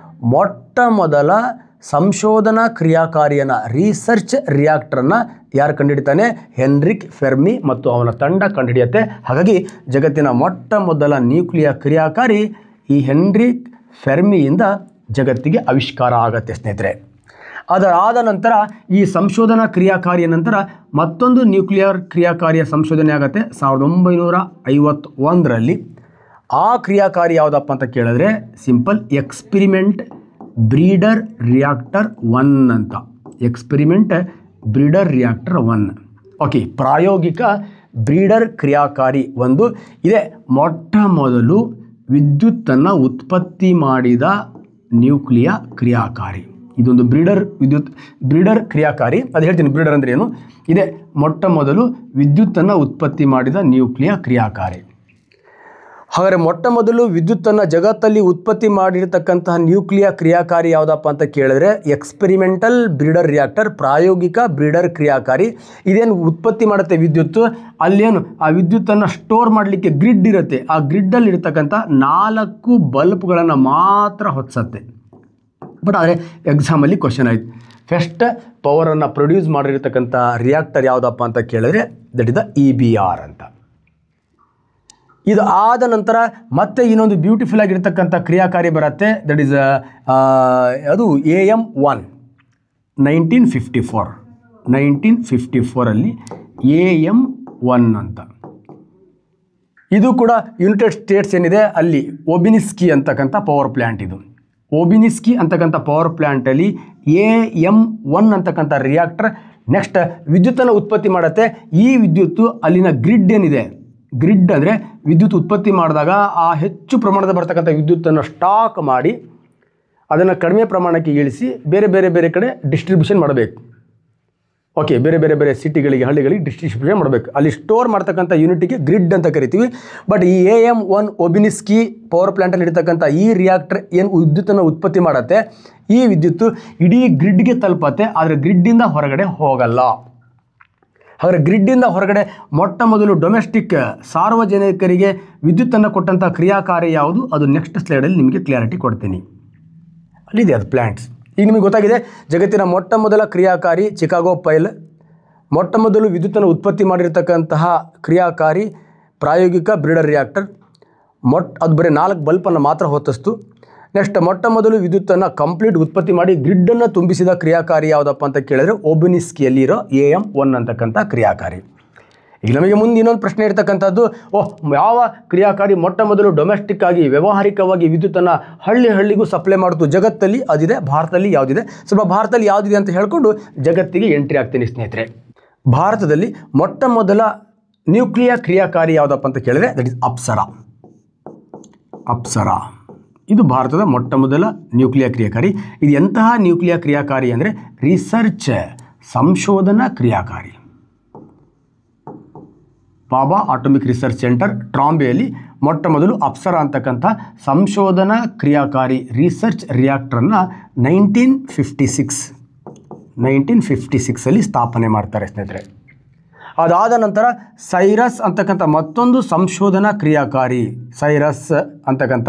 ಮೊಟ್ಟ ಮೊದಲ ಸಂಶೋಧನಾ ಕ್ರಿಯಾಕಾರಿಯನ್ನು, ರಿಸರ್ಚ್ ರಿಯಾಕ್ಟರನ್ನು ಯಾರು ಕಂಡುಹಿಡಿತಾನೆ? ಹೆನ್ರಿಕ್ ಫೆರ್ಮಿ ಮತ್ತು ಅವನ ತಂಡ ಕಂಡುಹಿಡಿಯುತ್ತೆ. ಹಾಗಾಗಿ ಜಗತ್ತಿನ ಮೊಟ್ಟ ಮೊದಲ ನ್ಯೂಕ್ಲಿಯ ಕ್ರಿಯಾಕಾರಿ ಈ ಹೆನ್ರಿಕ್ ಫೆರ್ಮಿಯಿಂದ ಜಗತ್ತಿಗೆ ಆವಿಷ್ಕಾರ ಆಗತ್ತೆ ಸ್ನೇಹಿತರೆ. ಅದರಾದ ನಂತರ ಈ ಸಂಶೋಧನಾ ಕ್ರಿಯಾಕಾರಿಯ ನಂತರ ಮತ್ತೊಂದು ನ್ಯೂಕ್ಲಿಯರ್ ಕ್ರಿಯಾಕಾರಿಯ ಸಂಶೋಧನೆ ಆಗುತ್ತೆ 1951ರಲ್ಲಿ. ಆ ಕ್ರಿಯಾಕಾರಿ ಯಾವುದಪ್ಪ ಅಂತ ಕೇಳಿದ್ರೆ ಸಿಂಪಲ್, ಎಕ್ಸ್ಪೆರಿಮೆಂಟ್ ಬ್ರೀಡರ್ ರಿಯಾಕ್ಟರ್ 1 ಅಂತ. Experiment breeder reactor 1. ಓಕೆ, ಪ್ರಾಯೋಗಿಕ ಬ್ರೀಡರ್ ಕ್ರಿಯಾಕಾರಿ ಒಂದು ಇದೆ. ಮೊಟ್ಟ ಮೊದಲು ವಿದ್ಯುತ್ತನ್ನು ಉತ್ಪತ್ತಿ ಮಾಡಿದ ನ್ಯೂಕ್ಲಿಯ ಕ್ರಿಯಾಕಾರಿ ಇದೊಂದು ಬ್ರೀಡರ್ ಕ್ರಿಯಾಕಾರಿ. ಅದು ಹೇಳ್ತೀನಿ, ಬ್ರೀಡರ್ ಅಂದರೆ ಏನು. ಇದೆ ಮೊಟ್ಟ ಮೊದಲು ವಿದ್ಯುತ್ತನ್ನು ಉತ್ಪತ್ತಿ ಮಾಡಿದ ನ್ಯೂಕ್ಲಿಯ ಕ್ರಿಯಾಕಾರಿ. ಹಾಗಾದರೆ ಮೊಟ್ಟ ಮೊದಲು ವಿದ್ಯುತ್ತನ್ನು ಜಗತ್ತಲ್ಲಿ ಉತ್ಪತ್ತಿ ಮಾಡಿರ್ತಕ್ಕಂತಹ ನ್ಯೂಕ್ಲಿಯರ್ ಕ್ರಿಯಾಕಾರಿ ಯಾವುದಪ್ಪ ಅಂತ ಕೇಳಿದ್ರೆ ಎಕ್ಸ್ಪೆರಿಮೆಂಟಲ್ ಬ್ರೀಡರ್ ರಿಯಾಕ್ಟರ್, ಪ್ರಾಯೋಗಿಕ ಬ್ರೀಡರ್ ಕ್ರಿಯಾಕಾರಿ. ಇದೇನು ಉತ್ಪತ್ತಿ ಮಾಡುತ್ತೆ ವಿದ್ಯುತ್ತು, ಅಲ್ಲೇನು ಆ ವಿದ್ಯುತ್ತನ್ನು ಸ್ಟೋರ್ ಮಾಡಲಿಕ್ಕೆ ಗ್ರಿಡ್ ಇರುತ್ತೆ. ಆ ಗ್ರಿಡ್ಡಲ್ಲಿ ಇರತಕ್ಕಂಥ 4 ಬಲ್ಬ್ಗಳನ್ನು ಮಾತ್ರ ಹೊತ್ಸತ್ತೆ. ಬಟ್ ಆದರೆ ಎಕ್ಸಾಮಲ್ಲಿ ಕ್ವಶನ್ ಆಯಿತು, ಫಸ್ಟ್ ಪವರನ್ನು ಪ್ರೊಡ್ಯೂಸ್ ಮಾಡಿರ್ತಕ್ಕಂಥ ರಿಯಾಕ್ಟರ್ ಯಾವುದಪ್ಪ ಅಂತ ಕೇಳಿದ್ರೆ ದಟ್ ಇಸ್ ದ EBR ಅಂತ. ಇದು ಆದ ನಂತರ ಮತ್ತೆ ಇನ್ನೊಂದು ಬ್ಯೂಟಿಫುಲ್ ಆಗಿರ್ತಕ್ಕಂಥ ಕ್ರಿಯಾಕಾರಿ ಬರುತ್ತೆ, ದಟ್ ಈಸ್ ಅದು AM1 1954 AM1 ಅಂತ. ಇದು ಕೂಡ ಯುನೈಟೆಡ್ ಸ್ಟೇಟ್ಸ್ ಏನಿದೆ ಅಲ್ಲಿ ಒಬಿನಿಸ್ಕಿ ಅಂತಕ್ಕಂಥ ಪವರ್ ಪ್ಲ್ಯಾಂಟ್. ಇದು ಒಬಿನಿಸ್ಕಿ ಅಂತಕ್ಕಂಥ ಪವರ್ ಪ್ಲ್ಯಾಂಟಲ್ಲಿ AM1 ಅಂತಕ್ಕಂಥ ರಿಯಾಕ್ಟರ್ ನೆಕ್ಸ್ಟ್ ವಿದ್ಯುತ್ತನ್ನು ಉತ್ಪತ್ತಿ ಮಾಡುತ್ತೆ. ಈ ವಿದ್ಯುತ್ತು ಅಲ್ಲಿನ ಗ್ರಿಡ್ ಏನಿದೆ, ಗ್ರಿಡ್ ಅಂದರೆ ವಿದ್ಯುತ್ ಉತ್ಪತ್ತಿ ಮಾಡಿದಾಗ ಆ ಹೆಚ್ಚು ಪ್ರಮಾಣದ ಬರ್ತಕ್ಕಂಥ ವಿದ್ಯುತ್ತನ್ನು ಸ್ಟಾಕ್ ಮಾಡಿ ಅದನ್ನು ಕಡಿಮೆ ಪ್ರಮಾಣಕ್ಕೆ ಇಳಿಸಿ ಬೇರೆ ಬೇರೆ ಬೇರೆ ಕಡೆ ಡಿಸ್ಟ್ರಿಬ್ಯೂಷನ್ ಮಾಡಬೇಕು. ಓಕೆ, ಬೇರೆ ಬೇರೆ ಬೇರೆ ಸಿಟಿಗಳಿಗೆ, ಹಳ್ಳಿಗಳಿಗೆ ಡಿಸ್ಟ್ರಿಬ್ಯೂಷನ್ ಮಾಡಬೇಕು. ಅಲ್ಲಿ ಸ್ಟೋರ್ ಮಾಡ್ತಕ್ಕಂಥ ಯೂನಿಟಿಗೆ ಗ್ರಿಡ್ ಅಂತ ಕರಿತೀವಿ. ಬಟ್ ಈ AM1 ಒಬಿನಿಸ್ಕಿ ಪವರ್ ಪ್ಲ್ಯಾಂಟಲ್ಲಿ ಇರ್ತಕ್ಕಂಥ ಈ ರಿಯಾಕ್ಟರ್ ಏನು ವಿದ್ಯುತ್ತನ್ನು ಉತ್ಪತ್ತಿ ಮಾಡುತ್ತೆ, ಈ ವಿದ್ಯುತ್ತು ಇಡೀ ಗ್ರಿಡ್ಗೆ ತಲುಪತ್ತೆ, ಆದರೆ ಗ್ರಿಡ್ಡಿಂದ ಹೊರಗಡೆ ಹೋಗಲ್ಲ. ಹಾಗಾದರೆ ಗ್ರಿಡ್ಡಿಂದ ಹೊರಗಡೆ ಮೊಟ್ಟ ಮೊದಲು ಡೊಮೆಸ್ಟಿಕ್ ಸಾರ್ವಜನಿಕರಿಗೆ ವಿದ್ಯುತ್ತನ್ನು ಕೊಟ್ಟಂಥ ಕ್ರಿಯಾಕಾರಿ ಯಾವುದು, ಅದು ನೆಕ್ಸ್ಟ್ ಸ್ಲೈಡಲ್ಲಿ ನಿಮಗೆ ಕ್ಲಿಯಾರಿಟಿ ಕೊಡ್ತೀನಿ. ಅಲ್ಲಿದೆ ಅದು ಪ್ಲ್ಯಾಂಟ್ಸ್. ಈಗ ನಿಮಗೆ ಗೊತ್ತಾಗಿದೆ ಜಗತ್ತಿನ ಮೊಟ್ಟ ಮೊದಲ ಕ್ರಿಯಾಕಾರಿ ಚಿಕಾಗೋ ಪೈಲ್, ಮೊಟ್ಟ ಮೊದಲು ವಿದ್ಯುತ್ತನ್ನು ಉತ್ಪತ್ತಿ ಮಾಡಿರ್ತಕ್ಕಂತಹ ಕ್ರಿಯಾಕಾರಿ ಪ್ರಾಯೋಗಿಕ ಬ್ರೀಡರ್ ರಿಯಾಕ್ಟರ್. ಅದು ಬರೀ 4 ಬಲ್ಪನ್ನು ಮಾತ್ರ ಹೊತ್ತಿಸ್ತು. ನೆಕ್ಸ್ಟ್ ಮೊಟ್ಟ ಮೊದಲು ವಿದ್ಯುತ್ತನ್ನು ಕಂಪ್ಲೀಟ್ ಉತ್ಪತ್ತಿ ಮಾಡಿ ಗ್ರಿಡ್ಡನ್ನು ತುಂಬಿಸಿದ ಕ್ರಿಯಾಕಾರಿ ಯಾವುದಪ್ಪ ಅಂತ ಕೇಳಿದ್ರೆ ಒಬಿನಿಸ್ಕಿಯಲ್ಲಿರೋ AM1 ಅಂತಕ್ಕಂಥ ಕ್ರಿಯಾಕಾರಿ. ಈಗ ನಮಗೆ ಮುಂದೆ ಇನ್ನೊಂದು ಪ್ರಶ್ನೆ ಇರ್ತಕ್ಕಂಥದ್ದು, ಯಾವ ಕ್ರಿಯಾಕಾರಿ ಮೊಟ್ಟ ಮೊದಲು ಡೊಮೆಸ್ಟಿಕ್ ಆಗಿ ವ್ಯಾವಹಾರಿಕವಾಗಿ ವಿದ್ಯುತ್ತನ್ನು ಹಳ್ಳಿಗೂ ಸಪ್ಲೈ ಮಾಡ್ತು ಜಗತ್ತಲ್ಲಿ, ಅದಿದೆ. ಭಾರತದಲ್ಲಿ ಯಾವುದಿದೆ, ಸ್ವಲ್ಪ ಭಾರತದಲ್ಲಿ ಯಾವುದಿದೆ ಅಂತ ಹೇಳ್ಕೊಂಡು ಜಗತ್ತಿಗೆ ಎಂಟ್ರಿ ಆಗ್ತೀನಿ ಸ್ನೇಹಿತರೆ. ಭಾರತದಲ್ಲಿ ಮೊಟ್ಟ ಮೊದಲ ನ್ಯೂಕ್ಲಿಯರ್ ಕ್ರಿಯಾಕಾರಿ ಯಾವುದಪ್ಪ ಅಂತ ಕೇಳಿದ್ರೆ ದಟ್ ಇಸ್ ಅಪ್ಸರಾ. ಇದು ಭಾರತದ ಮೊಟ್ಟ ಮೊದಲ ನ್ಯೂಕ್ಲಿಯರ್ ಕ್ರಿಯಾಕಾರಿ. ಇದು ಎಂತಹ ನ್ಯೂಕ್ಲಿಯರ್ ಕ್ರಿಯಾಕಾರಿ ಅಂದರೆ ರಿಸರ್ಚ್, ಸಂಶೋಧನಾ ಕ್ರಿಯಾಕಾರಿ. ಬಾಬಾ ಆಟೋಮಿಕ್ ರಿಸರ್ಚ್ ಸೆಂಟರ್ ಟ್ರಾಂಬೆಯಲ್ಲಿ ಮೊಟ್ಟ ಮೊದಲು ಅಪ್ಸರಾ ಅಂತಕ್ಕಂಥ ಸಂಶೋಧನಾ ಕ್ರಿಯಾಕಾರಿ ರಿಸರ್ಚ್ ರಿಯಾಕ್ಟರನ್ನು 1956 ಸ್ಥಾಪನೆ ಮಾಡ್ತಾರೆ ಸ್ನೇಹಿತರೆ. ಅದಾದ ನಂತರ ಸೈರಸ್ ಅಂತಕ್ಕಂಥ ಮತ್ತೊಂದು ಸಂಶೋಧನಾ ಕ್ರಿಯಾಕಾರಿ, ಸೈರಸ್ ಅಂತಕ್ಕಂಥ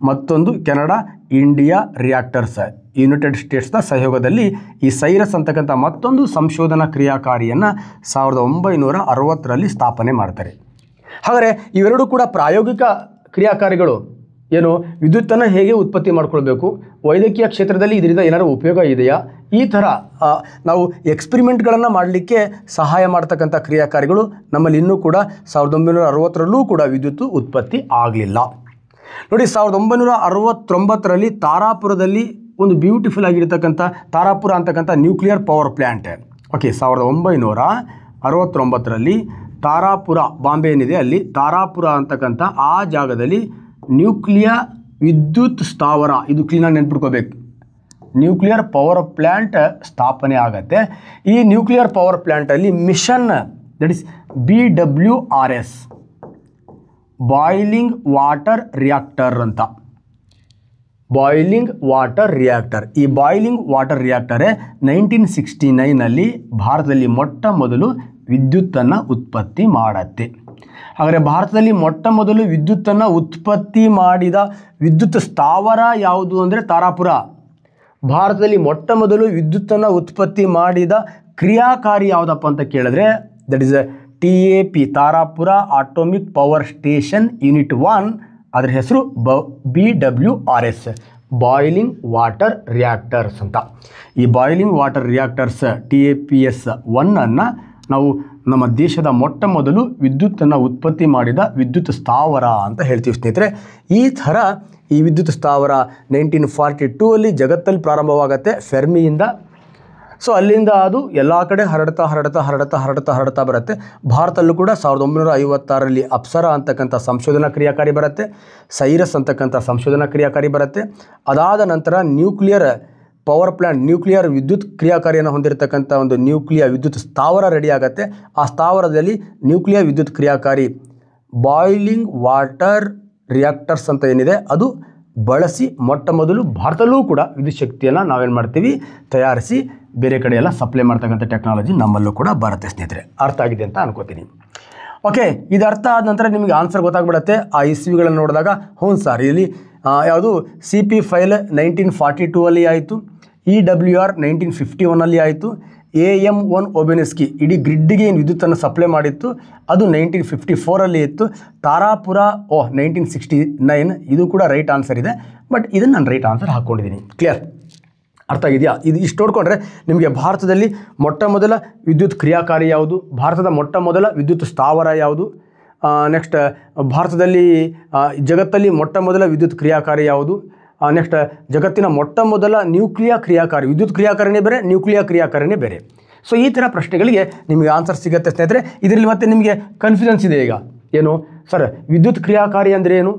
ಮತ್ತೊಂದು ಕೆನಡಾ ಇಂಡಿಯಾ ರಿಯಾಕ್ಟರ್ಸ್ ಯುನೈಟೆಡ್ ಸ್ಟೇಟ್ಸ್ನ ಸಹಯೋಗದಲ್ಲಿ ಈ ಸೈರಸ್ ಅಂತಕ್ಕಂಥ ಮತ್ತೊಂದು ಸಂಶೋಧನಾ ಕ್ರಿಯಾಕಾರಿಯನ್ನು 1960ರಲ್ಲಿ ಸ್ಥಾಪನೆ ಮಾಡ್ತಾರೆ. ಹಾಗಾದರೆ ಇವೆರಡೂ ಕೂಡ ಪ್ರಾಯೋಗಿಕ ಕ್ರಿಯಾಕಾರಿಗಳು. ಏನು, ವಿದ್ಯುತ್ತನ್ನು ಹೇಗೆ ಉತ್ಪತ್ತಿ ಮಾಡ್ಕೊಳ್ಬೇಕು, ವೈದ್ಯಕೀಯ ಕ್ಷೇತ್ರದಲ್ಲಿ ಇದರಿಂದ ಏನಾದರೂ ಉಪಯೋಗ ಇದೆಯಾ, ಈ ಥರ ನಾವು ಎಕ್ಸ್ಪೆರಿಮೆಂಟ್ಗಳನ್ನು ಮಾಡಲಿಕ್ಕೆ ಸಹಾಯ ಮಾಡ್ತಕ್ಕಂಥ ಕ್ರಿಯಾಕಾರಿಗಳು ನಮ್ಮಲ್ಲಿ ಇನ್ನೂ ಕೂಡ 1960ರಲ್ಲೂ ಕೂಡ ವಿದ್ಯುತ್ತು ಉತ್ಪತ್ತಿ ಆಗಲಿಲ್ಲ. ನೋಡಿ, 1969ರಲ್ಲಿ ತಾರಾಪುರದಲ್ಲಿ ಒಂದು ಬ್ಯೂಟಿಫುಲ್ ಆಗಿರ್ತಕ್ಕಂಥ ತಾರಾಪುರ ಅಂತಕ್ಕಂಥ ನ್ಯೂಕ್ಲಿಯರ್ ಪವರ್ ಪ್ಲ್ಯಾಂಟ್. ಓಕೆ, 1969ರಲ್ಲಿ ತಾರಾಪುರ, ಬಾಂಬೆ ಏನಿದೆ ಅಲ್ಲಿ ತಾರಾಪುರ ಅಂತಕ್ಕಂಥ ಆ ಜಾಗದಲ್ಲಿ ನ್ಯೂಕ್ಲಿಯರ್ ವಿದ್ಯುತ್ ಸ್ಥಾವರ, ಇದು ಕ್ಲೀನಾಗಿ ನೆನ್ಪಿಟ್ಕೋಬೇಕು, ನ್ಯೂಕ್ಲಿಯರ್ ಪವರ್ ಪ್ಲ್ಯಾಂಟ್ ಸ್ಥಾಪನೆ ಆಗುತ್ತೆ. ಈ ನ್ಯೂಕ್ಲಿಯರ್ ಪವರ್ ಪ್ಲ್ಯಾಂಟಲ್ಲಿ mission that is BWRS, boiling water reactor ಅಂತ. ಬಾಯ್ಲಿಂಗ್ ವಾಟರ್ ರಿಯಾಕ್ಟರ್, ಈ ಬಾಯ್ಲಿಂಗ್ ವಾಟರ್ ರಿಯಾಕ್ಟರೇ 1969ನಲ್ಲಿ ಭಾರತದಲ್ಲಿ ಮೊಟ್ಟ ಮೊದಲು ವಿದ್ಯುತ್ತನ್ನು ಉತ್ಪತ್ತಿ ಮಾಡುತ್ತೆ. ಹಾಗಾದರೆ ಭಾರತದಲ್ಲಿ ಮೊಟ್ಟ ಮೊದಲು ವಿದ್ಯುತ್ತನ್ನು ಉತ್ಪತ್ತಿ ಮಾಡಿದ ವಿದ್ಯುತ್ ಸ್ಥಾವರ ಯಾವುದು ಅಂದರೆ ತಾರಾಪುರ. ಭಾರತದಲ್ಲಿ ಮೊಟ್ಟ ಮೊದಲು ವಿದ್ಯುತ್ತನ್ನು ಉತ್ಪತ್ತಿ ಮಾಡಿದ ಕ್ರಿಯಾಕಾರಿ ಯಾವುದಪ್ಪ ಅಂತ ಕೇಳಿದ್ರೆ that is TAP, Tarapur atomic power station unit 1. ಅದರ ಹೆಸರು BWRS, ಬಾಯ್ಲಿಂಗ್ ವಾಟರ್ ರಿಯಾಕ್ಟರ್ಸ್ ಅಂತ. ಈ ಬಾಯ್ಲಿಂಗ್ ವಾಟರ್ ರಿಯಾಕ್ಟರ್ಸ್ TAPS 1ಅನ್ನು ನಾವು ನಮ್ಮ ದೇಶದ ಮೊಟ್ಟ ಮೊದಲು ವಿದ್ಯುತ್ತನ್ನು ಉತ್ಪತ್ತಿ ಮಾಡಿದ ವಿದ್ಯುತ್ ಸ್ಥಾವರ ಅಂತ ಹೇಳ್ತೀವಿ ಸ್ನೇಹಿತರೆ. ಈ ಥರ ಈ ವಿದ್ಯುತ್ ಸ್ಥಾವರ 1942ಅಲ್ಲಿ ಜಗತ್ತಲ್ಲಿ ಪ್ರಾರಂಭವಾಗುತ್ತೆ ಫೆರ್ಮಿಯಿಂದ. ಸೊ ಅಲ್ಲಿಂದ ಅದು ಎಲ್ಲ ಕಡೆ ಹರಡ್ತಾ ಬರುತ್ತೆ. ಭಾರತಲ್ಲೂ ಕೂಡ 1956ರಲ್ಲಿ ಅಪ್ಸರಾ ಅಂತಕ್ಕಂಥ ಸಂಶೋಧನಾ ಕ್ರಿಯಾಕಾರಿ ಬರುತ್ತೆ, ಸೈರಸ್ ಅಂತಕ್ಕಂಥ ಸಂಶೋಧನಾ ಕ್ರಿಯಾಕಾರಿ ಬರುತ್ತೆ. ಅದಾದ ನಂತರ ನ್ಯೂಕ್ಲಿಯರ್ ಪವರ್ ಪ್ಲ್ಯಾಂಟ್, ನ್ಯೂಕ್ಲಿಯರ್ ವಿದ್ಯುತ್ ಕ್ರಿಯಾಕಾರಿಯನ್ನು ಹೊಂದಿರತಕ್ಕಂಥ ಒಂದು ನ್ಯೂಕ್ಲಿಯರ್ ವಿದ್ಯುತ್ ಸ್ಥಾವರ ರೆಡಿ ಆಗುತ್ತೆ. ಆ ಸ್ಥಾವರದಲ್ಲಿ ನ್ಯೂಕ್ಲಿಯರ್ ವಿದ್ಯುತ್ ಕ್ರಿಯಾಕಾರಿ ಬಾಯ್ಲಿಂಗ್ ವಾಟರ್ ರಿಯಾಕ್ಟರ್ಸ್ ಅಂತ ಏನಿದೆ ಅದು ಬಳಸಿ ಮೊಟ್ಟ ಮೊದಲು ಭಾರತದಲ್ಲೂ ಕೂಡ ವಿದ್ಯುತ್ ಶಕ್ತಿಯನ್ನು ನಾವೇನು ಮಾಡ್ತೀವಿ ತಯಾರಿಸಿ ಬೇರೆ ಕಡೆ ಎಲ್ಲ ಸಪ್ಲೈ ಮಾಡ್ತಕ್ಕಂಥ ಟೆಕ್ನಾಲಜಿ ನಮ್ಮಲ್ಲೂ ಕೂಡ ಬರುತ್ತೆ ಸ್ನೇಹಿತರೆ. ಅರ್ಥ ಆಗಿದೆ ಅಂತ ಅನ್ಕೋತೀನಿ. ಓಕೆ, ಇದು ಅರ್ಥ ಆದ ನಂತರ ನಿಮಗೆ ಆನ್ಸರ್ ಗೊತ್ತಾಗ್ಬಿಡುತ್ತೆ. ಆ ಇಸ್ವಿಗಳನ್ನು ನೋಡಿದಾಗ ಹ್ಞೂ ಸರ್ ಇಲ್ಲಿ ಯಾವುದು CP ಫೈಲ್ 1942 ಆಯಿತು, EWR 1951 ಆಯಿತು, AM1 ಒಬೆನೆಸ್ಕಿ ಇಡೀ ಗ್ರಿಡ್ಗೆ ಏನು ವಿದ್ಯುತ್ತನ್ನು ಸಪ್ಲೈ ಮಾಡಿತ್ತು ಅದು 1954 ಇತ್ತು. ತಾರಾಪುರ 1969. ಇದು ಕೂಡ ರೈಟ್ ಆನ್ಸರ್ ಇದೆ, ಬಟ್ ಇದನ್ನು ನಾನು ರೈಟ್ ಆನ್ಸರ್ ಹಾಕ್ಕೊಂಡಿದ್ದೀನಿ. ಕ್ಲಿಯರ್, ಅರ್ಥ ಆಗಿದೆಯಾ? ಇದು ಇಷ್ಟು ನೋಡಿಕೊಂಡ್ರೆ ನಿಮಗೆ ಭಾರತದಲ್ಲಿ ಮೊಟ್ಟ ಮೊದಲ ವಿದ್ಯುತ್ ಕ್ರಿಯಾಕಾರಿ ಯಾವುದು, ಭಾರತದ ಮೊಟ್ಟ ಮೊದಲ ವಿದ್ಯುತ್ ಸ್ಥಾವರ ಯಾವುದು, ನೆಕ್ಸ್ಟ್ ಭಾರತದಲ್ಲಿ ಜಗತ್ತಲ್ಲಿ ಮೊಟ್ಟ ಮೊದಲ ವಿದ್ಯುತ್ ಕ್ರಿಯಾಕಾರಿ ಯಾವುದು, ನೆಕ್ಸ್ಟ್ ಜಗತ್ತಿನ ಮೊಟ್ಟ ಮೊದಲ ನ್ಯೂಕ್ಲಿಯರ್ ಕ್ರಿಯಾಕಾರಿ, ವಿದ್ಯುತ್ ಕ್ರಿಯಾಕಾರಿನೇ ಬೇರೆ, ನ್ಯೂಕ್ಲಿಯರ್ ಕ್ರಿಯಾಕಾರಿನೇ ಬೇರೆ. ಸೊ ಈ ಥರ ಪ್ರಶ್ನೆಗಳಿಗೆ ನಿಮಗೆ ಆನ್ಸರ್ ಸಿಗುತ್ತೆ ಸ್ನೇಹಿತರೆ. ಇದರಲ್ಲಿ ಮತ್ತೆ ನಿಮಗೆ ಕನ್ಫ್ಯೂಷನ್ಸ್ ಇದೆ. ಈಗ ಏನು ಸರ್ ವಿದ್ಯುತ್ ಕ್ರಿಯಾಕಾರಿ ಅಂದರೆ ಏನು,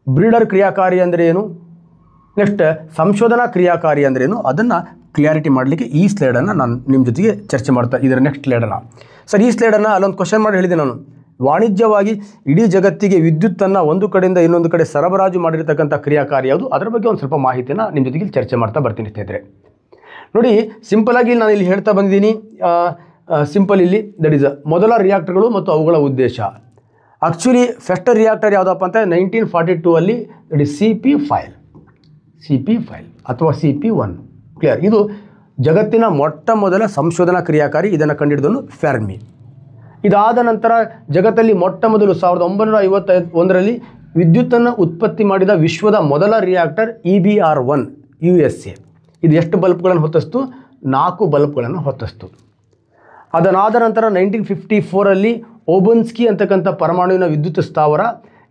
ಬ್ರೀಡರ್ ಕ್ರಿಯಾಕಾರಿ ಅಂದರೆ ಏನು, ನೆಕ್ಸ್ಟ್ ಸಂಶೋಧನಾ ಕ್ರಿಯಾಕಾರಿ ಅಂದ್ರೇನು, ಅದನ್ನು ಕ್ಲಿಯಾರಿಟಿ ಮಾಡಲಿಕ್ಕೆ ಈ ಸ್ಲೈಡನ್ನು ನಾನು ನಿಮ್ಮ ಜೊತೆಗೆ ಚರ್ಚೆ ಮಾಡ್ತಾ ಇದರ ನೆಕ್ಸ್ಟ್ ಸ್ಲೈಡನ್ನು. ಸರ್ ಈ ಸ್ಲೈಡನ್ನು ಅಲ್ಲೊಂದು ಕ್ವಶನ್ ಮಾಡಿ ಹೇಳಿದೆ ನಾನು. ವಾಣಿಜ್ಯವಾಗಿ ಇಡೀ ಜಗತ್ತಿಗೆ ವಿದ್ಯುತ್ತನ್ನು ಒಂದು ಕಡೆಯಿಂದ ಇನ್ನೊಂದು ಕಡೆ ಸರಬರಾಜು ಮಾಡಿರ್ತಕ್ಕಂಥ ಕ್ರಿಯಾಕಾರಿ ಯಾವುದು, ಅದರ ಬಗ್ಗೆ ಒಂದು ಸ್ವಲ್ಪ ಮಾಹಿತಿಯನ್ನು ನಿಮ್ಮ ಜೊತೆಗೆ ಚರ್ಚೆ ಮಾಡ್ತಾ ಬರ್ತೀನಿ ಸ್ನೇಹಿತರೆ. ನೋಡಿ, ಸಿಂಪಲಾಗಿ ನಾನು ಇಲ್ಲಿ ಹೇಳ್ತಾ ಬಂದಿದ್ದೀನಿ. ಸಿಂಪಲ್ ಇಲ್ಲಿ ದಟ್ ಈಸ್ ಮೊದಲ ರಿಯಾಕ್ಟರ್ಗಳು ಮತ್ತು ಅವುಗಳ ಉದ್ದೇಶ. ಆ್ಯಕ್ಚುಲಿ ಫಸ್ಟ್ ರಿಯಾಕ್ಟರ್ ಯಾವುದಪ್ಪ ಅಂತ 1942 ದಟ್ ಈಸ್ CP ಫೈಲ್ ಅಥವಾ CP1. ಕ್ಲಿಯರ್, ಇದು ಜಗತ್ತಿನ ಮೊಟ್ಟ ಮೊದಲ ಸಂಶೋಧನಾ ಕ್ರಿಯಾಕಾರಿ. ಇದನ್ನು ಕಂಡುಹಿಡಿದವನು ಫೆರ್ಮಿ. ಇದಾದ ನಂತರ ಜಗತ್ತಲ್ಲಿ ಮೊಟ್ಟ ಮೊದಲು 1951 ವಿದ್ಯುತ್ತನ್ನು ಉತ್ಪತ್ತಿ ಮಾಡಿದ ವಿಶ್ವದ ಮೊದಲ ರಿಯಾಕ್ಟರ್ EBR-1 USA. ಇದು ಎಷ್ಟು ಬಲ್ಬ್ಗಳನ್ನು ಹೊತ್ತಿಸ್ತು? 4 ಬಲ್ಬ್ಗಳನ್ನು ಹೊತ್ತಿಸ್ತು. ಅದನ್ನಾದ ನಂತರ 1954 ಓಬನ್ಸ್ಕಿ ಅಂತಕ್ಕಂಥ ಪರಮಾಣುವಿನ ವಿದ್ಯುತ್ ಸ್ಥಾವರ.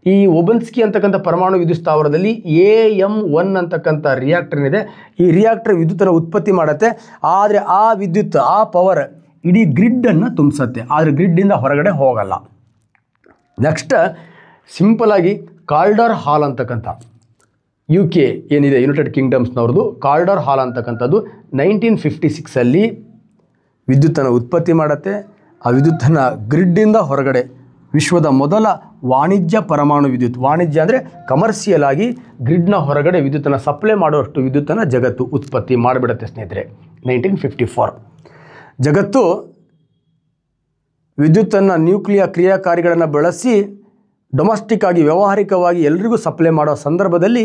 ಈ ಓಬನ್ಸ್ಕಿ ಅಂತಕ್ಕಂಥ ಪರಮಾಣು ವಿದ್ಯುತ್ ಸ್ಥಾವರದಲ್ಲಿ AM1 ಅಂತಕ್ಕಂಥ ರಿಯಾಕ್ಟರ್ ಇದೆ. ಈ ರಿಯಾಕ್ಟರ್ ವಿದ್ಯುತ್ತನ್ನು ಉತ್ಪತ್ತಿ ಮಾಡುತ್ತೆ. ಆದರೆ ಆ ವಿದ್ಯುತ್, ಆ ಪವರ್ ಇಡೀ ಗ್ರಿಡ್ಡನ್ನು ತುಂಬಿಸುತ್ತೆ, ಆದರೆ ಗ್ರಿಡ್ಡಿಂದ ಹೊರಗಡೆ ಹೋಗಲ್ಲ. ನೆಕ್ಸ್ಟ್ ಸಿಂಪಲಾಗಿ ಕಾಲ್ಡರ್ ಹಾಲ್ ಅಂತಕ್ಕಂಥ UK ಏನಿದೆ ಯುನೈಟೆಡ್ ಕಿಂಗ್ಡಮ್ಸ್ನವ್ರದ್ದು, ಕಾಲ್ಡರ್ ಹಾಲ್ ಅಂತಕ್ಕಂಥದ್ದು 1956 ವಿದ್ಯುತ್ತನ್ನು ಉತ್ಪತ್ತಿ ಮಾಡುತ್ತೆ. ಆ ವಿದ್ಯುತ್ತನ್ನು ಗ್ರಿಡ್ಡಿಂದ ಹೊರಗಡೆ ವಿಶ್ವದ ಮೊದಲ ವಾಣಿಜ್ಯ ಪರಮಾಣು ವಿದ್ಯುತ್, ವಾಣಿಜ್ಯ ಅಂದರೆ ಕಮರ್ಷಿಯಲ್ ಆಗಿ ಗ್ರಿಡ್ನ ಹೊರಗಡೆ ವಿದ್ಯುತ್ತನ್ನು ಸಪ್ಲೈ ಮಾಡುವಷ್ಟು ವಿದ್ಯುತ್ತನ್ನು ಜಗತ್ತು ಉತ್ಪತ್ತಿ ಮಾಡಿಬಿಡುತ್ತೆ ಸ್ನೇಹಿತರೆ. 1954 ಜಗತ್ತು ವಿದ್ಯುತ್ತನ್ನು ನ್ಯೂಕ್ಲಿಯರ್ ಕ್ರಿಯಾಕಾರಿಗಳನ್ನು ಬಳಸಿ ಡೊಮೆಸ್ಟಿಕ್ ಆಗಿ ವ್ಯಾವಹಾರಿಕವಾಗಿ ಎಲ್ರಿಗೂ ಸಪ್ಲೈ ಮಾಡೋ ಸಂದರ್ಭದಲ್ಲಿ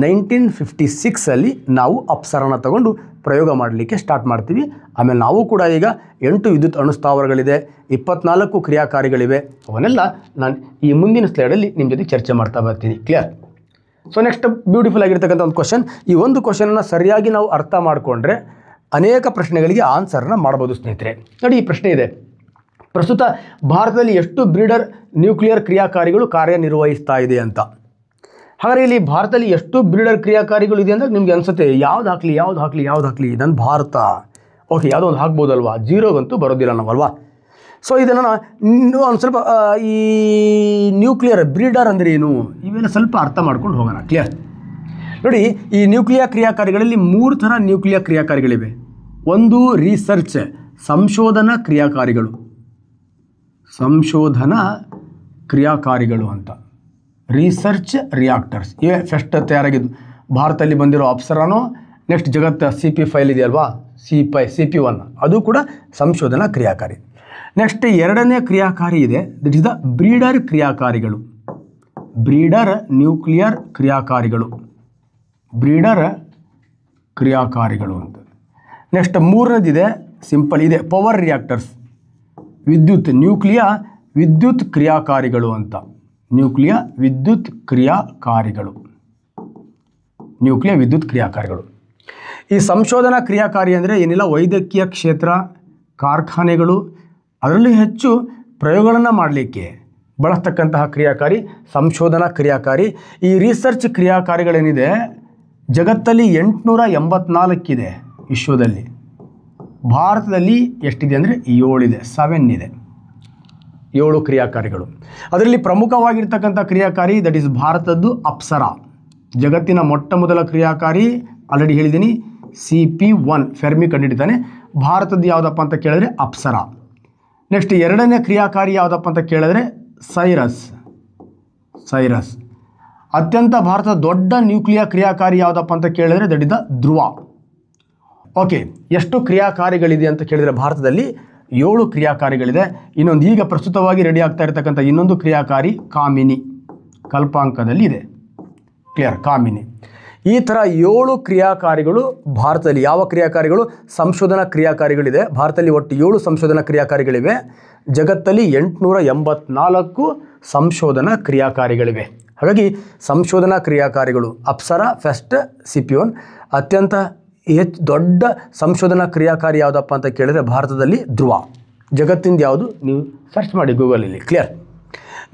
1956 ನಾವು ಅಪ್ಸರನ ತಗೊಂಡು ಪ್ರಯೋಗ ಮಾಡಲಿಕ್ಕೆ ಸ್ಟಾರ್ಟ್ ಮಾಡ್ತೀವಿ. ಆಮೇಲೆ ನಾವು ಕೂಡ ಈಗ 8 ವಿದ್ಯುತ್ ಅಣುಸ್ಥಾವರಗಳಿದೆ, 24 ಕ್ರಿಯಾಕಾರಿಗಳಿವೆ. ಅವನ್ನೆಲ್ಲ ನಾನು ಈ ಮುಂದಿನ ಸ್ಲೈಡಲ್ಲಿ ನಿಮ್ಮ ಜೊತೆ ಚರ್ಚೆ ಮಾಡ್ತಾ ಬರ್ತೀನಿ. ಕ್ಲಿಯರ್? ಸೊ ನೆಕ್ಸ್ಟ್ ಬ್ಯೂಟಿಫುಲ್ ಆಗಿರ್ತಕ್ಕಂಥ ಒಂದು ಕ್ವಶನ್. ಈ ಒಂದು ಕ್ವಶನನ್ನು ಸರಿಯಾಗಿ ನಾವು ಅರ್ಥ ಮಾಡಿಕೊಂಡ್ರೆ ಅನೇಕ ಪ್ರಶ್ನೆಗಳಿಗೆ ಆನ್ಸರ್ನ ಮಾಡ್ಬೋದು ಸ್ನೇಹಿತರೆ. ನೋಡಿ, ಈ ಪ್ರಶ್ನೆ ಇದೆ, ಪ್ರಸ್ತುತ ಭಾರತದಲ್ಲಿ ಎಷ್ಟು ಬ್ರೀಡರ್ ನ್ಯೂಕ್ಲಿಯರ್ ಕ್ರಿಯಾಕಾರಿಗಳು ಕಾರ್ಯನಿರ್ವಹಿಸ್ತಾ ಇದೆ ಅಂತ. ಹಾಗಾದರೆ ಇಲ್ಲಿ ಭಾರತದಲ್ಲಿ ಎಷ್ಟು ಬ್ರೀಡರ್ ಕ್ರಿಯಾಕಾರಿಗಳು ಇದೆ ಅಂದರೆ ನಿಮಗೆ ಅನಿಸುತ್ತೆ ಯಾವ್ದು ಹಾಕಲಿ ನನ್ನ ಭಾರತ. ಓಕೆ, ಯಾವುದೋ ಒಂದು ಹಾಕ್ಬೋದಲ್ವಾ, ಜೀರೋಗಂತೂ ಬರೋದಿಲ್ಲ ನಾವಲ್ವಾ. ಸೊ ಇದನ್ನು ಒಂದು ಸ್ವಲ್ಪ ಈ ನ್ಯೂಕ್ಲಿಯರ್ ಬ್ರೀಡರ್ ಅಂದರೆ ಏನು ಇವೆಲ್ಲ ಸ್ವಲ್ಪ ಅರ್ಥ ಮಾಡ್ಕೊಂಡು ಹೋಗೋಣ. ಕ್ಲಿಯರ್? ನೋಡಿ, ಈ ನ್ಯೂಕ್ಲಿಯರ್ ಕ್ರಿಯಾಕಾರಿಗಳಲ್ಲಿ 3 ಥರ ನ್ಯೂಕ್ಲಿಯರ್ ಕ್ರಿಯಾಕಾರಿಗಳಿವೆ. ಒಂದು ರಿಸರ್ಚ್, ಸಂಶೋಧನಾ ಕ್ರಿಯಾಕಾರಿಗಳು ಅಂತ, ರಿಸರ್ಚ್ ರಿಯಾಕ್ಟರ್ಸ್ ಇವೇ ಫಸ್ಟ್ ತಯಾರಾಗಿದ್ದು. ಭಾರತದಲ್ಲಿ ಬಂದಿರೋ ಅಪ್ಸರಾನೋ, ನೆಕ್ಸ್ಟ್ ಜಗತ್ತು CP ಫೈಲ್ ಇದೆಯಲ್ವಾ, CP1, ಅದು ಕೂಡ ಸಂಶೋಧನಾ ಕ್ರಿಯಾಕಾರಿ. ನೆಕ್ಸ್ಟ್ ಎರಡನೇ ಕ್ರಿಯಾಕಾರಿ ಇದೆ, ದಟ್ ಇಸ್ ದ ಬ್ರೀಡರ್ ಕ್ರಿಯಾಕಾರಿಗಳು, ಬ್ರೀಡರ್ ನ್ಯೂಕ್ಲಿಯರ್ ಕ್ರಿಯಾಕಾರಿಗಳು ಅಂತ. ನೆಕ್ಸ್ಟ್ ಮೂರನೇದಿದೆ, ಸಿಂಪಲ್ ಇದೆ, ಪವರ್ ರಿಯಾಕ್ಟರ್ಸ್, ನ್ಯೂಕ್ಲಿಯರ್ ವಿದ್ಯುತ್ ಕ್ರಿಯಾಕಾರಿಗಳು ಅಂತ. ನ್ಯೂಕ್ಲಿಯರ್ ವಿದ್ಯುತ್ ಕ್ರಿಯಾಕಾರಿಗಳು. ಈ ಸಂಶೋಧನಾ ಕ್ರಿಯಾಕಾರಿ ಅಂದರೆ ಏನಿಲ್ಲ, ವೈದ್ಯಕೀಯ ಕ್ಷೇತ್ರ, ಕಾರ್ಖಾನೆಗಳು, ಅದರಲ್ಲಿ ಹೆಚ್ಚು ಪ್ರಯೋಗಗಳನ್ನು ಮಾಡಲಿಕ್ಕೆ ಬಳಸ್ತಕ್ಕಂತಹ ಕ್ರಿಯಾಕಾರಿ ಸಂಶೋಧನಾ ಕ್ರಿಯಾಕಾರಿ. ಈ ರಿಸರ್ಚ್ ಕ್ರಿಯಾಕಾರಿಗಳೇನಿದೆ ಜಗತ್ತಲ್ಲಿ 884 ಇದೆ ವಿಶ್ವದಲ್ಲಿ. ಭಾರತದಲ್ಲಿ ಎಷ್ಟಿದೆ ಅಂದರೆ 7 ಇದೆ, 7 ಇದೆ, 7 ಕ್ರಿಯಾಕಾರಿಗಳು. ಅದರಲ್ಲಿ ಪ್ರಮುಖವಾಗಿರ್ತಕ್ಕಂಥ ಕ್ರಿಯಾಕಾರಿ ದಟ್ ಈಸ್ ಭಾರತದ್ದು ಅಪ್ಸರಾ. ಜಗತ್ತಿನ ಮೊಟ್ಟ ಮೊದಲ ಕ್ರಿಯಾಕಾರಿ ಆಲ್ರೆಡಿ ಹೇಳಿದ್ದೀನಿ, CP1 ಫೆರ್ಮಿ ಕಂಡುಹಿಡಿತಾನೆ. ಭಾರತದ್ದು ಯಾವುದಪ್ಪ ಅಂತ ಕೇಳಿದ್ರೆ ಅಪ್ಸರಾ. ನೆಕ್ಸ್ಟ್ ಎರಡನೇ ಕ್ರಿಯಾಕಾರಿ ಯಾವುದಪ್ಪ ಅಂತ ಕೇಳಿದ್ರೆ ಸೈರಸ್. ಅತ್ಯಂತ ಭಾರತದ ದೊಡ್ಡ ನ್ಯೂಕ್ಲಿಯರ್ ಕ್ರಿಯಾಕಾರಿ ಯಾವುದಪ್ಪ ಅಂತ ಕೇಳಿದರೆ that is the Dhruva. Okay, ಎಷ್ಟು ಕ್ರಿಯಾಕಾರಿಗಳಿದೆ ಅಂತ ಕೇಳಿದರೆ ಭಾರತದಲ್ಲಿ 7 ಕ್ರಿಯಾಕಾರಿಗಳಿದೆ. ಇನ್ನೊಂದು ಈಗ ಪ್ರಸ್ತುತವಾಗಿ ರೆಡಿ ಆಗ್ತಾ ಇರತಕ್ಕಂಥ ಇನ್ನೊಂದು ಕ್ರಿಯಾಕಾರಿ ಕಾಮಿನಿ, ಕಲ್ಪಾಂಕದಲ್ಲಿ ಇದೆ. ಕ್ಲಿಯರ್? ಕಾಮಿನಿ. ಈ ಥರ 7 ಕ್ರಿಯಾಕಾರಿಗಳು ಭಾರತದಲ್ಲಿ. ಯಾವ ಕ್ರಿಯಾಕಾರಿಗಳು? ಸಂಶೋಧನಾ ಕ್ರಿಯಾಕಾರಿಗಳಿದೆ. ಭಾರತದಲ್ಲಿ ಒಟ್ಟು 7 ಸಂಶೋಧನಾ ಕ್ರಿಯಾಕಾರಿಗಳಿವೆ. ಜಗತ್ತಲ್ಲಿ 884 ಸಂಶೋಧನಾ ಕ್ರಿಯಾಕಾರಿಗಳಿವೆ. ಹಾಗಾಗಿ ಸಂಶೋಧನಾ ಕ್ರಿಯಾಕಾರಿಗಳು ಅಪ್ಸರಾ, ಫೆಸ್ಟ್, ಸಿಪಿಯೋನ್. ಅತ್ಯಂತ ದೊಡ್ಡ ಸಂಶೋಧನಾ ಕ್ರಿಯಾಕಾರಿ ಯಾವುದಪ್ಪ ಅಂತ ಕೇಳಿದರೆ ಭಾರತದಲ್ಲಿ ಧ್ರುವ. ಜಗತ್ತಿಂದ ಯಾವುದು? ನೀವು ಸರ್ಚ್ ಮಾಡಿ ಗೂಗಲಲ್ಲಿ. ಕ್ಲಿಯರ್?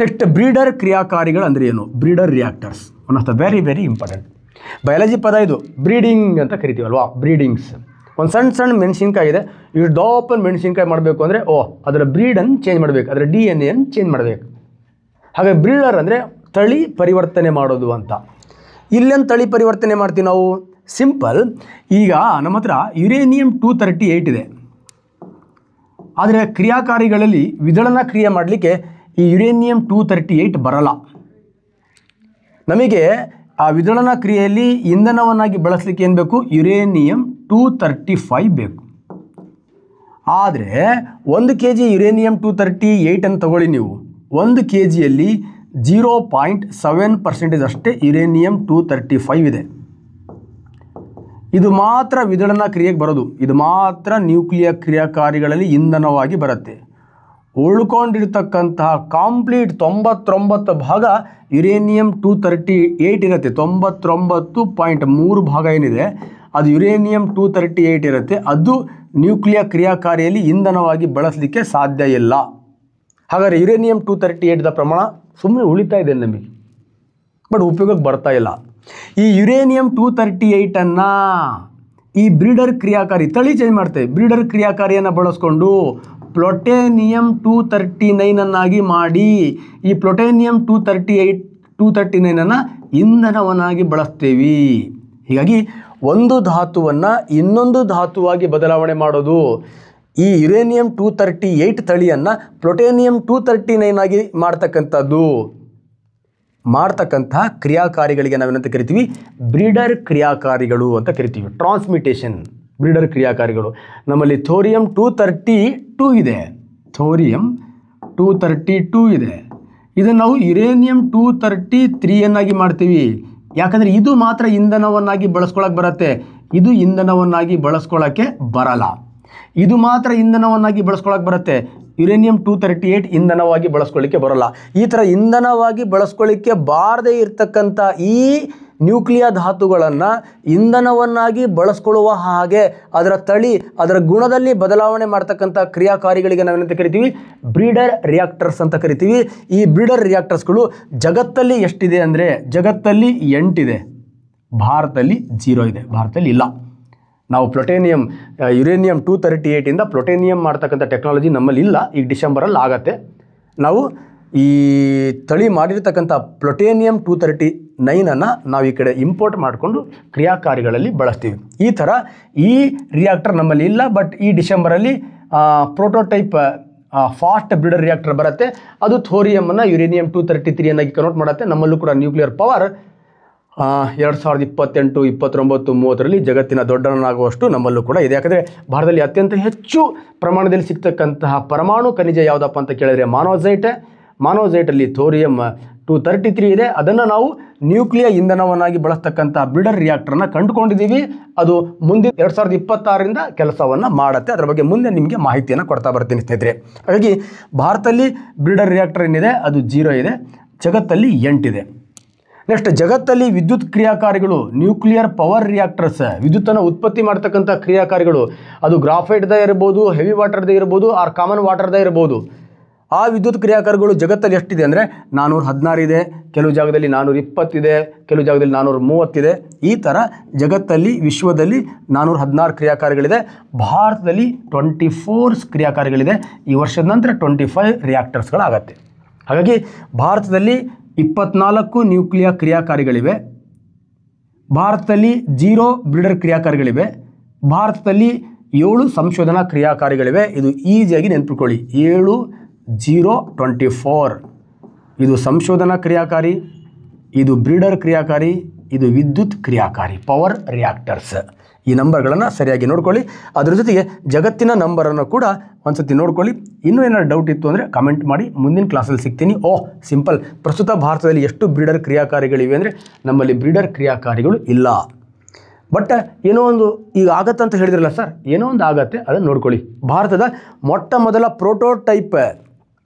ನೆಕ್ಸ್ಟ್, ಬ್ರೀಡರ್ ಕ್ರಿಯಾಕಾರಿಗಳು ಅಂದರೆ ಏನು? Breeder reactors one of the very very important. Biology ಪದ ಇದು. ಬ್ರೀಡಿಂಗ್ ಅಂತ ಕರಿತೀವಲ್ವಾ, ಬ್ರೀಡಿಂಗ್ಸ್. ಒಂದು ಸಣ್ಣ ಸಣ್ಣ ಮೆಣಸಿನ್ಕಾಯಿ ಇದೆ, ಇಷ್ಟು ದೋಪನ್ ಮೆಣಸಿನ್ಕಾಯಿ ಮಾಡಬೇಕು ಅಂದರೆ ಅದರ ಬ್ರೀಡನ್ನು ಚೇಂಜ್ ಮಾಡಬೇಕು, ಅದರ DNA ಚೇಂಜ್ ಮಾಡಬೇಕು. ಹಾಗೆ ಬ್ರೀಡರ್ ಅಂದರೆ ತಳಿ ಪರಿವರ್ತನೆ ಮಾಡೋದು ಅಂತ. ಇಲ್ಲೇನು ತಳಿ ಪರಿವರ್ತನೆ ಮಾಡ್ತೀವಿ ನಾವು? ಸಿಂಪಲ್. ಈಗ ನಮ್ಮ ಹತ್ರ ಯುರೇನಿಯಂ-238 ಇದೆ. ಆದರೆ ಕ್ರಿಯಾಕಾರಿಗಳಲ್ಲಿ ವಿದಳನ ಕ್ರಿಯೆ ಮಾಡಲಿಕ್ಕೆ ಈ ಯುರೇನಿಯಂ-238 ಬರಲ್ಲ. ನಮಗೆ ಆ ವಿದಳನ ಕ್ರಿಯೆಯಲ್ಲಿ ಇಂಧನವನ್ನಾಗಿ ಬಳಸಲಿಕ್ಕೆ ಏನು ಬೇಕು? ಯುರೇನಿಯಂ-235 ಬೇಕು. ಆದರೆ 1 kg ಯುರೇನಿಯಂ-238 ಅನ್ನು ತಗೊಳ್ಳಿ ನೀವು. 1 kgಯಲ್ಲಿ 0.7% ಅಷ್ಟೇ ಯುರೇನಿಯಂ-235 ಇದೆ. ಇದು ಮಾತ್ರ ವಿದಳನ ಕ್ರಿಯೆಗೆ ಬರೋದು. ಇದು ಮಾತ್ರ ನ್ಯೂಕ್ಲಿಯರ್ ಕ್ರಿಯಾಕಾರಿಗಳಲ್ಲಿ ಇಂಧನವಾಗಿ ಬರುತ್ತೆ. ಉಳ್ಕೊಂಡಿರ್ತಕ್ಕಂತಹ ಕಂಪ್ಲೀಟ್ 99 ಭಾಗ ಯುರೇನಿಯಂ-238 ಇರುತ್ತೆ. 99.3 ಭಾಗ ಏನಿದೆ ಅದು ಯುರೇನಿಯಂ-238 ಇರುತ್ತೆ. ಅದು ನ್ಯೂಕ್ಲಿಯರ್ ಕ್ರಿಯಾಕಾರಿಯಲ್ಲಿ ಇಂಧನವಾಗಿ ಬಳಸಲಿಕ್ಕೆ ಸಾಧ್ಯ ಇಲ್ಲ. ಹಾಗಾದರೆ ಯುರೇನಿಯಂ-238 ಪ್ರಮಾಣ ಸುಮ್ಮನೆ ಉಳಿತಾ ಇದೆ ನಮಗೆ, ಬಟ್ ಉಪಯೋಗಕ್ಕೆ ಬರ್ತಾ ಇಲ್ಲ. ಈ ಯುರೇನಿಯಂ-238 ಈ ಬ್ರೀಡರ್ ಕ್ರಿಯಾಕಾರಿ ತಳಿ ಚೇಂಜ್ ಮಾಡ್ತೇವೆ. ಬ್ರೀಡರ್ ಕ್ರಿಯಾಕಾರಿಯನ್ನು ಬಳಸ್ಕೊಂಡು ಪ್ಲುಟೋನಿಯಂ-239 ಮಾಡಿ ಈ ಪ್ಲುಟೋನಿಯಂ-239 ಇಂಧನವನ್ನಾಗಿ ಬಳಸ್ತೀವಿ. ಹೀಗಾಗಿ ಒಂದು ಧಾತುವನ್ನು ಇನ್ನೊಂದು ಧಾತುವಾಗಿ ಬದಲಾವಣೆ ಮಾಡೋದು. ಈ ಯುರೇನಿಯಂ-238 ತಳಿಯನ್ನು ಪ್ಲುಟೋನಿಯಂ-239 ಆಗಿ ಮಾಡ್ತಕ್ಕಂತಹ ಕ್ರಿಯಾಕಾರಿಗಳಿಗೆ ನಾವೇನಂತ ಕರಿತೀವಿ? ಬ್ರೀಡರ್ ಕ್ರಿಯಾಕಾರಿಗಳು ಅಂತ ಕರಿತೀವಿ. ಟ್ರಾನ್ಸ್ಮಿಟೇಷನ್ ಬ್ರೀಡರ್ ಕ್ರಿಯಾಕಾರಿಗಳು. ನಮ್ಮಲ್ಲಿ ಥೋರಿಯಂ-232 ಇದೆ, ಥೋರಿಯಂ-232 ಇದೆ. ಇದನ್ನು ನಾವು ಯುರೇನಿಯಂ-233 ಮಾಡ್ತೀವಿ. ಯಾಕಂದರೆ ಇದು ಮಾತ್ರ ಇಂಧನವನ್ನಾಗಿ ಬಳಸ್ಕೊಳ್ಳೋಕೆ ಬರುತ್ತೆ, ಇದು ಇಂಧನವನ್ನಾಗಿ ಬಳಸ್ಕೊಳ್ಳೋಕ್ಕೆ ಬರಲ್ಲ. ಇದು ಮಾತ್ರ ಇಂಧನವನ್ನಾಗಿ ಬಳಸ್ಕೊಳ್ಳೋಕೆ ಬರುತ್ತೆ, ಯುರೇನಿಯಂ-238 ಇಂಧನವಾಗಿ ಬಳಸ್ಕೊಳ್ಳಿಕ್ಕೆ ಬರೋಲ್ಲ. ಈ ಥರ ಇಂಧನವಾಗಿ ಬಳಸ್ಕೊಳ್ಳಿಕ್ಕೆ ಬಾರದೇ ಇರತಕ್ಕಂಥ ಈ ನ್ಯೂಕ್ಲಿಯರ್ ಧಾತುಗಳನ್ನು ಇಂಧನವನ್ನಾಗಿ ಬಳಸ್ಕೊಳ್ಳುವ ಹಾಗೆ ಅದರ ತಳಿ, ಅದರ ಗುಣದಲ್ಲಿ ಬದಲಾವಣೆ ಮಾಡ್ತಕ್ಕಂಥ ಕ್ರಿಯಾಕಾರಿಗಳಿಗೆ ನಾವೇನಂತ ಕರಿತೀವಿ? ಬ್ರೀಡರ್ ರಿಯಾಕ್ಟರ್ಸ್ ಅಂತ ಕರಿತೀವಿ. ಈ ಬ್ರೀಡರ್ ರಿಯಾಕ್ಟರ್ಸ್ಗಳು ಜಗತ್ತಲ್ಲಿ ಎಷ್ಟಿದೆ ಅಂದರೆ ಜಗತ್ತಲ್ಲಿ 8 ಇದೆ, ಭಾರತದಲ್ಲಿ 0 ಇದೆ. ಭಾರತದಲ್ಲಿ ಇಲ್ಲ. ನಾವು ಪ್ಲುಟೋನಿಯಂ ಯುರೇನಿಯಂ-238 ಪ್ಲುಟೋನಿಯಂ ಮಾಡ್ತಕ್ಕಂಥ ಟೆಕ್ನಾಲಜಿ ನಮ್ಮಲ್ಲಿ ಇಲ್ಲ. ಈಗ ಡಿಸೆಂಬರಲ್ಲಿ ಆಗತ್ತೆ. ನಾವು ಈ ತಳಿ ಮಾಡಿರ್ತಕ್ಕಂಥ ಪ್ಲುಟೋನಿಯಂ-239 ನಾವು ಈ ಕಡೆ ಇಂಪೋರ್ಟ್ ಮಾಡಿಕೊಂಡು ಕ್ರಿಯಾಕಾರಿಗಳಲ್ಲಿ ಬಳಸ್ತೀವಿ. ಈ ಥರ ಈ ರಿಯಾಕ್ಟರ್ ನಮ್ಮಲ್ಲಿ ಇಲ್ಲ. ಬಟ್ ಈ ಡಿಸೆಂಬರಲ್ಲಿ ಪ್ರೋಟೋಟೈಪ್ ಫಾಸ್ಟ್ ಬ್ರೀಡರ್ ರಿಯಾಕ್ಟರ್ ಬರುತ್ತೆ. ಅದು ಥೋರಿಯಮನ್ನು ಯುರೇನಿಯಂ-233 ಕನ್ವರ್ಟ್ ಮಾಡುತ್ತೆ. ನಮ್ಮಲ್ಲೂ ಕೂಡ ನ್ಯೂಕ್ಲಿಯರ್ ಪವರ್ 2028, 29, 30ರಲ್ಲಿ ಜಗತ್ತಿನ ದೊಡ್ಡವನಾಗುವಷ್ಟು ನಮ್ಮಲ್ಲೂ ಕೂಡ ಇದೆ. ಯಾಕಂದರೆ ಭಾರತದಲ್ಲಿ ಅತ್ಯಂತ ಹೆಚ್ಚು ಪ್ರಮಾಣದಲ್ಲಿ ಸಿಗ್ತಕ್ಕಂತಹ ಪರಮಾಣು ಖನಿಜ ಯಾವುದಪ್ಪ ಅಂತ ಕೇಳಿದರೆ ಮಾನೋಸೈಟಲ್ಲಿ ಥೋರಿಯಂ-233 ಇದೆ. ಅದನ್ನು ನಾವು ನ್ಯೂಕ್ಲಿಯರ್ ಇಂಧನವನ್ನಾಗಿ ಬಳಸ್ತಕ್ಕಂಥ ಬ್ರೀಡರ್ ರಿಯಾಕ್ಟರ್ನ ಕಂಡುಕೊಂಡಿದ್ದೀವಿ. ಅದು ಮುಂದೆ 2026ರಿಂದ ಕೆಲಸವನ್ನು ಮಾಡುತ್ತೆ. ಅದರ ಬಗ್ಗೆ ಮುಂದೆ ನಿಮಗೆ ಮಾಹಿತಿಯನ್ನು ಕೊಡ್ತಾ ಬರ್ತೀನಿ ಸ್ನೇಹಿತರೆ. ಹಾಗಾಗಿ ಭಾರತದಲ್ಲಿ ಬ್ರೀಡರ್ ರಿಯಾಕ್ಟರ್ ಏನಿದೆ ಅದು 0 ಇದೆ, ಜಗತ್ತಲ್ಲಿ 8 ಇದೆ. ನೆಕ್ಸ್ಟ್, ಜಗತ್ತಲ್ಲಿ ವಿದ್ಯುತ್ ಕ್ರಿಯಾಕಾರಿಗಳು, ನ್ಯೂಕ್ಲಿಯರ್ ಪವರ್ ರಿಯಾಕ್ಟರ್ಸ್, ವಿದ್ಯುತ್ತನ್ನು ಉತ್ಪತ್ತಿ ಮಾಡ್ತಕ್ಕಂಥ ಕ್ರಿಯಾಕಾರಿಗಳು, ಅದು ಗ್ರಾಫೈಟ್ದ ಇರ್ಬೋದು, ಹೆವಿ ವಾಟರ್ದೇ ಇರ್ಬೋದು, ಆರ್ ಕಾಮನ್ ವಾಟರ್ದೇ ಇರ್ಬೋದು. ಆ ವಿದ್ಯುತ್ ಕ್ರಿಯಾಕಾರಿಗಳು ಜಗತ್ತಲ್ಲಿ ಎಷ್ಟಿದೆ ಅಂದರೆ 416 ಇದೆ, ಕೆಲವು ಜಾಗದಲ್ಲಿ 420 ಇದೆ, ಕೆಲವು ಜಾಗದಲ್ಲಿ 430 ಇದೆ. ಈ ಥರ ಜಗತ್ತಲ್ಲಿ ವಿಶ್ವದಲ್ಲಿ 416 ಕ್ರಿಯಾಕಾರಿಗಳಿದೆ. ಭಾರತದಲ್ಲಿ 24 ಕ್ರಿಯಾಕಾರಿಗಳಿದೆ. ಈ ವರ್ಷದ ನಂತರ 25 ರಿಯಾಕ್ಟರ್ಸ್ಗಳಾಗತ್ತೆ. ಹಾಗಾಗಿ ಭಾರತದಲ್ಲಿ 24 ನ್ಯೂಕ್ಲಿಯರ್ ಕ್ರಿಯಾಕಾರಿಗಳಿವೆ. ಭಾರತದಲ್ಲಿ 0 ಬ್ರೀಡರ್ ಕ್ರಿಯಾಕಾರಿಗಳಿವೆ. ಭಾರತದಲ್ಲಿ 7 ಸಂಶೋಧನಾ ಕ್ರಿಯಾಕಾರಿಗಳಿವೆ. ಇದು ಈಸಿಯಾಗಿ ನೆನಪಿಟ್ಕೊಳ್ಳಿ. 7, 0, 24 ಇದು ಸಂಶೋಧನಾ ಕ್ರಿಯಾಕಾರಿ. ಇದು ಬ್ರೀಡರ್ ಕ್ರಿಯಾಕಾರಿ, ಇದು ವಿದ್ಯುತ್ ಕ್ರಿಯಾಕಾರಿ, ಪವರ್ ರಿಯಾಕ್ಟರ್ಸ್. ಈ ನಂಬರ್ಗಳನ್ನು ಸರಿಯಾಗಿ ನೋಡ್ಕೊಳ್ಳಿ. ಅದ್ರ ಜೊತೆಗೆ ಜಗತ್ತಿನ ನಂಬರನ್ನು ಕೂಡ ಒಂದ್ಸತಿ ನೋಡ್ಕೊಳ್ಳಿ. ಇನ್ನೂ ಏನಾದ್ರು ಡೌಟ್ ಇತ್ತು ಅಂದರೆ ಕಮೆಂಟ್ ಮಾಡಿ, ಮುಂದಿನ ಕ್ಲಾಸಲ್ಲಿ ಸಿಗ್ತೀನಿ. ಸಿಂಪಲ್. ಪ್ರಸ್ತುತ ಭಾರತದಲ್ಲಿ ಎಷ್ಟು ಬ್ರೀಡರ್ ಕ್ರಿಯಾಕಾರಿಗಳಿವೆ ಅಂದರೆ ನಮ್ಮಲ್ಲಿ ಬ್ರೀಡರ್ ಕ್ರಿಯಾಕಾರಿಗಳು ಇಲ್ಲ. ಬಟ್ ಏನೋ ಒಂದು ಈಗ ಆಗತ್ತಂತ ಹೇಳಿದ್ರಲ್ಲ ಸರ್, ಏನೋ ಒಂದು ಆಗತ್ತೆ, ಅದನ್ನು ನೋಡ್ಕೊಳ್ಳಿ. ಭಾರತದ ಮೊಟ್ಟ ಮೊದಲ ಪ್ರೋಟೋಟೈಪ್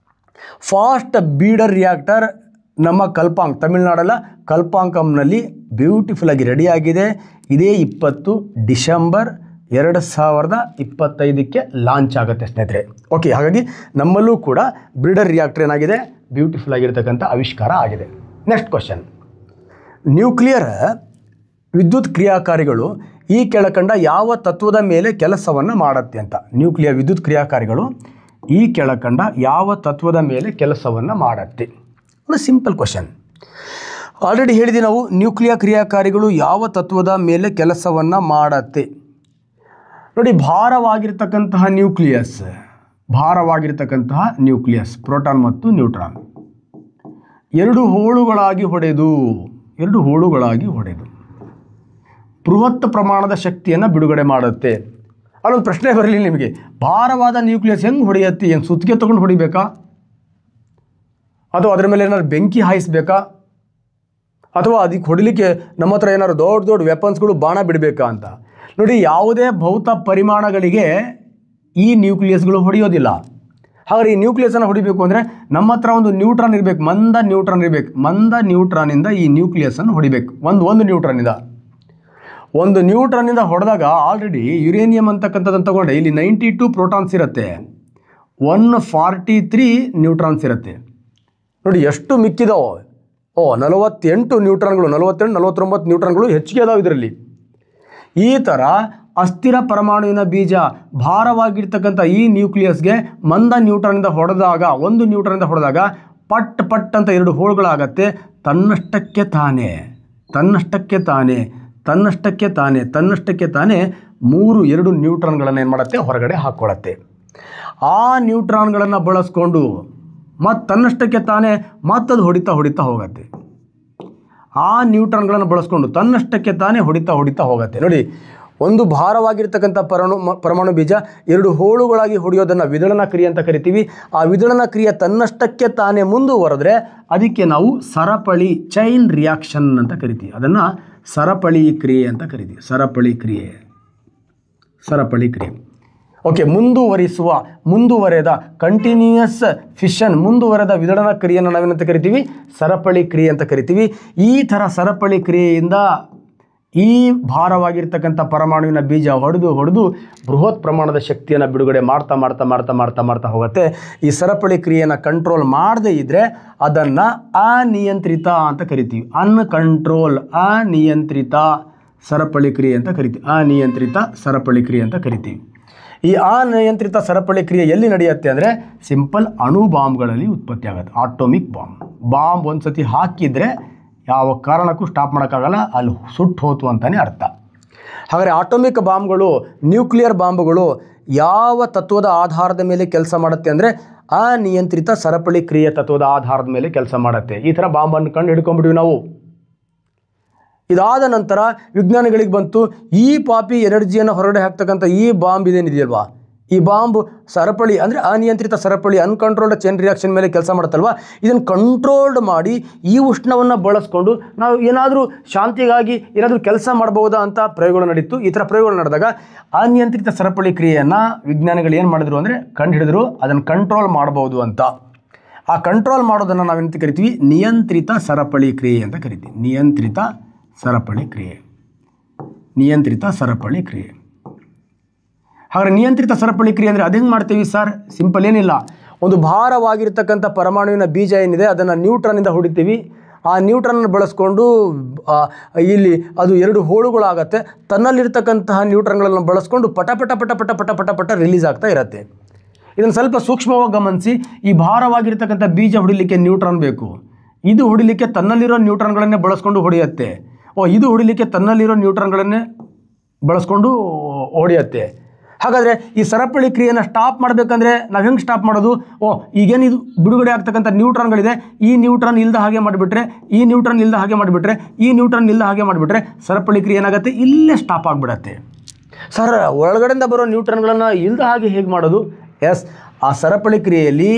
ಫಾಸ್ಟ್ ಬ್ರೀಡರ್ ರಿಯಾಕ್ಟರ್ ನಮ್ಮ ಕಲ್ಪಾಂಕ್, ತಮಿಳುನಾಡಲ್ಲ ಕಲ್ಪಾಂಕಂನಲ್ಲಿ ಬ್ಯೂಟಿಫುಲ್ಲಾಗಿ ರೆಡಿಯಾಗಿದೆ. ಇದೇ 20 ಡಿಸೆಂಬರ್ 2025 ಲಾಂಚ್ ಆಗುತ್ತೆ ಸ್ನೇಹಿತರೆ. ಓಕೆ, ಹಾಗಾಗಿ ನಮ್ಮಲ್ಲೂ ಕೂಡ ಬ್ರೀಡರ್ ರಿಯಾಕ್ಟರ್ ಏನಾಗಿದೆ, ಬ್ಯೂಟಿಫುಲ್ ಆಗಿರ್ತಕ್ಕಂಥ ಆವಿಷ್ಕಾರ ಆಗಿದೆ. ನೆಕ್ಸ್ಟ್ ಕ್ವಶನ್, ನ್ಯೂಕ್ಲಿಯರ್ ವಿದ್ಯುತ್ ಕ್ರಿಯಾಕಾರಿಗಳು ಈ ಕೆಳಕಂಡ ಯಾವ ತತ್ವದ ಮೇಲೆ ಕೆಲಸವನ್ನು ಮಾಡುತ್ತೆ ಅಂತ. ನ್ಯೂಕ್ಲಿಯರ್ ವಿದ್ಯುತ್ ಕ್ರಿಯಾಕಾರಿಗಳು ಈ ಕೆಳಕಂಡ ಯಾವ ತತ್ವದ ಮೇಲೆ ಕೆಲಸವನ್ನು ಮಾಡುತ್ತೆ? ಒಂದು ಸಿಂಪಲ್ ಕ್ವಶನ್. ಆಲ್ರೆಡಿ ಹೇಳಿದ್ವಿ ನಾವು, ನ್ಯೂಕ್ಲಿಯರ್ ಕ್ರಿಯಾಕಾರಿಗಳು ಯಾವ ತತ್ವದ ಮೇಲೆ ಕೆಲಸವನ್ನು ಮಾಡುತ್ತೆ. ನೋಡಿ, ಭಾರವಾಗಿರ್ತಕ್ಕಂತಹ ನ್ಯೂಕ್ಲಿಯಸ್ ಪ್ರೋಟಾನ್ ಮತ್ತು ನ್ಯೂಟ್ರಾನ್ ಎರಡು ಹೋಳುಗಳಾಗಿ ಹೊಡೆದು ಬೃಹತ್ ಪ್ರಮಾಣದ ಶಕ್ತಿಯನ್ನು ಬಿಡುಗಡೆ ಮಾಡುತ್ತೆ. ಅಲ್ಲೊಂದು ಪ್ರಶ್ನೆ ಬರಲಿ ನಿಮಗೆ, ಭಾರವಾದ ನ್ಯೂಕ್ಲಿಯಸ್ ಹೆಂಗೆ ಹೊಡೆಯುತ್ತೆ? ಏನು ಸುತ್ತಿಗೆ ತೊಗೊಂಡು ಹೊಡಿಬೇಕಾ, ಅಥವಾ ಅದರ ಮೇಲೆ ಏನಾದ್ರು ಬೆಂಕಿ ಹಾಯಿಸ್ಬೇಕಾ, ಅಥವಾ ಅದಕ್ಕೆ ಹೊಡಿಲಿಕ್ಕೆ ನಮ್ಮ ಹತ್ರ ಏನಾದ್ರು ದೊಡ್ಡ ವೆಪನ್ಸ್ಗಳು ಬಾಣ ಬಿಡಬೇಕಾ ಅಂತ. ನೋಡಿ, ಯಾವುದೇ ಭೌತ ಪರಿಮಾಣಗಳಿಗೆ ಈ ನ್ಯೂಕ್ಲಿಯಸ್ಗಳು ಹೊಡೆಯೋದಿಲ್ಲ. ಹಾಗಾದ್ರೆ ಈ ನ್ಯೂಕ್ಲಿಯಸನ್ನು ಹೊಡಿಬೇಕು ಅಂದರೆ ನಮ್ಮ ಹತ್ರ ಒಂದು ನ್ಯೂಟ್ರಾನ್ ಇರಬೇಕು, ಮಂದ ನ್ಯೂಟ್ರಾನಿಂದ ಈ ನ್ಯೂಕ್ಲಿಯಸನ್ನು ಹೊಡಿಬೇಕು. ಒಂದು ನ್ಯೂಟ್ರಾನಿಂದ ಹೊಡೆದಾಗ ಆಲ್ರೆಡಿ ಯುರೇನಿಯಂ ಅಂತಕ್ಕಂಥದ್ದನ್ನು ತಗೊಂಡೆ, ಇಲ್ಲಿ 92 ಪ್ರೋಟಾನ್ಸ್ ಇರುತ್ತೆ, 143 ನ್ಯೂಟ್ರಾನ್ಸ್ ಇರುತ್ತೆ. ನೋಡಿ ಎಷ್ಟು ಮಿಕ್ಕಿದಾವೆ, 48 ನ್ಯೂಟ್ರಾನ್ಗಳು, 49 ನ್ಯೂಟ್ರಾನ್ಗಳು ಹೆಚ್ಚಿಗೆ ಅದಾವೆ ಇದರಲ್ಲಿ. ಈ ಥರ ಅಸ್ಥಿರ ಪರಮಾಣುವಿನ ಬೀಜ ಭಾರವಾಗಿರ್ತಕ್ಕಂಥ ಈ ನ್ಯೂಕ್ಲಿಯಸ್ಗೆ ಮಂದ ನ್ಯೂಟ್ರಾನಿಂದ ಹೊಡೆದಾಗ, ಒಂದು ನ್ಯೂಟ್ರಾನಿಂದ ಹೊಡೆದಾಗ ಪಟ್ ಅಂತ 2 ಹೋಳುಗಳಾಗತ್ತೆ. ತನ್ನಷ್ಟಕ್ಕೆ ತಾನೇ 2 ನ್ಯೂಟ್ರಾನ್ಗಳನ್ನು ಏನು ಮಾಡುತ್ತೆ, ಹೊರಗಡೆ ಹಾಕ್ಕೊಳ್ಳುತ್ತೆ. ಆ ನ್ಯೂಟ್ರಾನ್ಗಳನ್ನು ಬಳಸ್ಕೊಂಡು ತನ್ನಷ್ಟಕ್ಕೆ ತಾನೇ ಮತ್ತದು ಹೊಡಿತಾ ಹೋಗುತ್ತೆ. ಆ ನ್ಯೂಟ್ರಾನ್ಗಳನ್ನು ಬಳಸ್ಕೊಂಡು ತನ್ನಷ್ಟಕ್ಕೆ ತಾನೇ ಹೊಡಿತಾ ಹೋಗುತ್ತೆ. ನೋಡಿ, ಒಂದು ಭಾರವಾಗಿರ್ತಕ್ಕಂಥ ಪರಮಾಣು ಬೀಜ 2 ಹೋಳುಗಳಾಗಿ ಹೊಡೆಯೋದನ್ನು ವಿದಳನ ಕ್ರಿಯೆ ಅಂತ ಕರಿತೀವಿ. ಆ ವಿದಳನ ಕ್ರಿಯೆ ತನ್ನಷ್ಟಕ್ಕೆ ತಾನೇ ಮುಂದುವರೆದ್ರೆ ಅದಕ್ಕೆ ನಾವು ಸರಪಳಿ ಚೈನ್ ರಿಯಾಕ್ಷನ್ ಅಂತ ಕರಿತೀವಿ. ಅದನ್ನು ಸರಪಳಿ ಕ್ರಿಯೆ ಅಂತ ಕರಿತೀವಿ. ಸರಪಳಿ ಕ್ರಿಯೆ. ಓಕೆ, ಮುಂದುವರೆದ ಕಂಟಿನ್ಯೂಯಸ್ ಫಿಷನ್, ಮುಂದುವರೆದ ವಿದಳನ ಕ್ರಿಯೆಯನ್ನು ನಾವೇನಂತ ಕರಿತೀವಿ, ಸರಪಳಿ ಕ್ರಿಯೆ ಅಂತ ಕರಿತೀವಿ. ಈ ಥರ ಸರಪಳಿ ಕ್ರಿಯೆಯಿಂದ ಈ ಭಾರವಾಗಿರ್ತಕ್ಕಂಥ ಪರಮಾಣುವಿನ ಬೀಜ ಹೊಡೆದು ಬೃಹತ್ ಪ್ರಮಾಣದ ಶಕ್ತಿಯನ್ನು ಬಿಡುಗಡೆ ಮಾಡ್ತಾ ಹೋಗುತ್ತೆ. ಈ ಸರಪಳಿ ಕ್ರಿಯೆಯನ್ನು ಕಂಟ್ರೋಲ್ ಮಾಡದೇ ಇದ್ದರೆ ಅದನ್ನು ಅನಿಯಂತ್ರಿತ ಅಂತ ಕರಿತೀವಿ. ಅನಿಯಂತ್ರಿತ ಸರಪಳಿ ಕ್ರಿಯೆ ಅಂತ ಕರಿತೀವಿ. ಈ ಅನಿಯಂತ್ರಿತ ಸರಪಳಿ ಕ್ರಿಯೆ ಎಲ್ಲಿ ನಡೆಯುತ್ತೆ ಅಂದರೆ ಸಿಂಪಲ್ ಅಣು ಬಾಂಬ್ಗಳಲ್ಲಿ ಉತ್ಪತ್ತಿ ಆಗುತ್ತೆ. ಆಟೋಮಿಕ್ ಬಾಂಬ್ ಒಂದು ಸತಿ ಹಾಕಿದರೆ ಯಾವ ಕಾರಣಕ್ಕೂ ಸ್ಟಾಪ್ ಮಾಡೋಕ್ಕಾಗಲ್ಲ, ಅಲ್ಲಿ ಸುಟ್ಟು ಹೋತು ಅಂತಲೇ ಅರ್ಥ. ಹಾಗಾದರೆ ಆಟೋಮಿಕ್ ಬಾಂಬ್ಗಳು, ನ್ಯೂಕ್ಲಿಯರ್ ಬಾಂಬ್ಗಳು ಯಾವ ತತ್ವದ ಆಧಾರದ ಮೇಲೆ ಕೆಲಸ ಮಾಡುತ್ತೆ ಅಂದರೆ ಅನಿಯಂತ್ರಿತ ಸರಪಳಿ ಕ್ರಿಯೆ ತತ್ವದ ಆಧಾರದ ಮೇಲೆ ಕೆಲಸ ಮಾಡುತ್ತೆ. ಈ ಥರ ಬಾಂಬನ್ನು ಕಂಡು ಹಿಡ್ಕೊಂಡ್ಬಿಟ್ವಿ ನಾವು. ಇದಾದ ನಂತರ ವಿಜ್ಞಾನಿಗಳಿಗೆ ಬಂತು, ಈ ಪಾಪಿ ಎನರ್ಜಿಯನ್ನು ಹೊರಗಡೆ ಹಾಕ್ತಕ್ಕಂಥ ಈ ಬಾಂಬ್ ಇದೇನಿದೆಯಲ್ವಾ, ಈ ಬಾಂಬ್ ಸರಪಳಿ ಅಂದರೆ ಅನಿಯಂತ್ರಿತ ಸರಪಳಿ, ಅನ್ಕಂಟ್ರೋಲ್ಡ್ ಚೈನ್ ರಿಯಾಕ್ಷನ್ ಮೇಲೆ ಕೆಲಸ ಮಾಡುತ್ತಲ್ವ, ಇದನ್ನು ಕಂಟ್ರೋಲ್ಡ್ ಮಾಡಿ ಈ ಉಷ್ಣವನ್ನು ಬಳಸ್ಕೊಂಡು ನಾವು ಏನಾದರೂ ಶಾಂತಿಗಾಗಿ ಏನಾದರೂ ಕೆಲಸ ಮಾಡ್ಬೋದಾ ಅಂತ ಪ್ರಯೋಗಗಳು ನಡೀತು. ಈ ಥರ ಪ್ರಯೋಗಗಳು ನಡೆದಾಗ ಅನಿಯಂತ್ರಿತ ಸರಪಳಿ ಕ್ರಿಯೆಯನ್ನು ವಿಜ್ಞಾನಿಗಳು ಏನು ಮಾಡಿದ್ರು ಅಂದರೆ ಕಂಡುಹಿಡಿದ್ರು, ಅದನ್ನು ಕಂಟ್ರೋಲ್ ಮಾಡ್ಬೋದು ಅಂತ. ಆ ಕಂಟ್ರೋಲ್ ಮಾಡೋದನ್ನು ನಾವೇನಂತ ಕರಿತೀವಿ, ನಿಯಂತ್ರಿತ ಸರಪಳಿ ಕ್ರಿಯೆ ಅಂತ ಕರಿತೀವಿ. ನಿಯಂತ್ರಿತ ಸರಪಳಿ ಕ್ರಿಯೆ. ಹಾಗಾದರೆ ನಿಯಂತ್ರಿತ ಸರಪಳಿ ಕ್ರಿಯೆ ಅಂದರೆ ಅದು ಹೆಂಗೆ ಮಾಡ್ತೀವಿ ಸರ್? ಸಿಂಪಲ್, ಏನಿಲ್ಲ, ಒಂದು ಭಾರವಾಗಿರ್ತಕ್ಕಂಥ ಪರಮಾಣುವಿನ ಬೀಜ ಏನಿದೆ ಅದನ್ನು ನ್ಯೂಟ್ರಾನಿಂದ ಹೊಡಿತೀವಿ. ಆ ನ್ಯೂಟ್ರಾನನ್ನು ಬಳಸ್ಕೊಂಡು ಇಲ್ಲಿ ಅದು 2 ಹೋಳುಗಳಾಗತ್ತೆ. ತನ್ನಲ್ಲಿರ್ತಕ್ಕಂತಹ ನ್ಯೂಟ್ರಾನ್ಗಳನ್ನು ಬಳಸ್ಕೊಂಡು ಪಟ ರಿಲೀಸ್ ಆಗ್ತಾ ಇರುತ್ತೆ. ಇದನ್ನು ಸ್ವಲ್ಪ ಸೂಕ್ಷ್ಮವಾಗಿ ಗಮನಿಸಿ. ಈ ಭಾರವಾಗಿರ್ತಕ್ಕಂಥ ಬೀಜ ಹೊಡಿಲಿಕ್ಕೆ ನ್ಯೂಟ್ರಾನ್ ಬೇಕು, ಇದು ಹೊಡಿಲಿಕ್ಕೆ ತನ್ನಲ್ಲಿರೋ ನ್ಯೂಟ್ರಾನ್ಗಳನ್ನೇ ಬಳಸ್ಕೊಂಡು ಹೊಡೆಯುತ್ತೆ. ಇದು ಹೊಡಿಲಿಕ್ಕೆ ತನ್ನಲ್ಲಿರೋ ನ್ಯೂಟ್ರಾನ್ಗಳನ್ನೇ ಬಳಸ್ಕೊಂಡು ಹೊಡೆಯುತ್ತೆ. ಹಾಗಾದರೆ ಈ ಸರಪಳಿ ಕ್ರಿಯೆಯನ್ನು ಸ್ಟಾಪ್ ಮಾಡಬೇಕಂದ್ರೆ ನಾವು ಹೆಂಗೆ ಸ್ಟಾಪ್ ಮಾಡೋದು? ಈಗೇನು ಇದು ಬಿಡುಗಡೆ ಆಗ್ತಕ್ಕಂಥ ನ್ಯೂಟ್ರಾನ್ಗಳಿದೆ, ಈ ನ್ಯೂಟ್ರಾನ್ ಇಲ್ಲದ ಹಾಗೆ ಮಾಡಿಬಿಟ್ರೆ, ಈ ನ್ಯೂಟ್ರಾನ್ ಇಲ್ಲದ ಹಾಗೆ ಮಾಡಿಬಿಟ್ರೆ, ಈ ನ್ಯೂಟ್ರಾನ್ ಇಲ್ಲದ ಹಾಗೆ ಮಾಡಿಬಿಟ್ರೆ ಸರಪಳಿ ಕ್ರಿಯೆ ಏನಾಗುತ್ತೆ? ಇಲ್ಲೇ ಸ್ಟಾಪ್ ಆಗಿಬಿಡತ್ತೆ. ಸರ್, ಒಳಗಡೆಯಿಂದ ಬರೋ ನ್ಯೂಟ್ರಾನ್ಗಳನ್ನು ಇಲ್ಲದ ಹಾಗೆ ಹೇಗೆ ಮಾಡೋದು? ಎಸ್, ಆ ಸರಪಳಿ ಕ್ರಿಯೆಯಲ್ಲಿ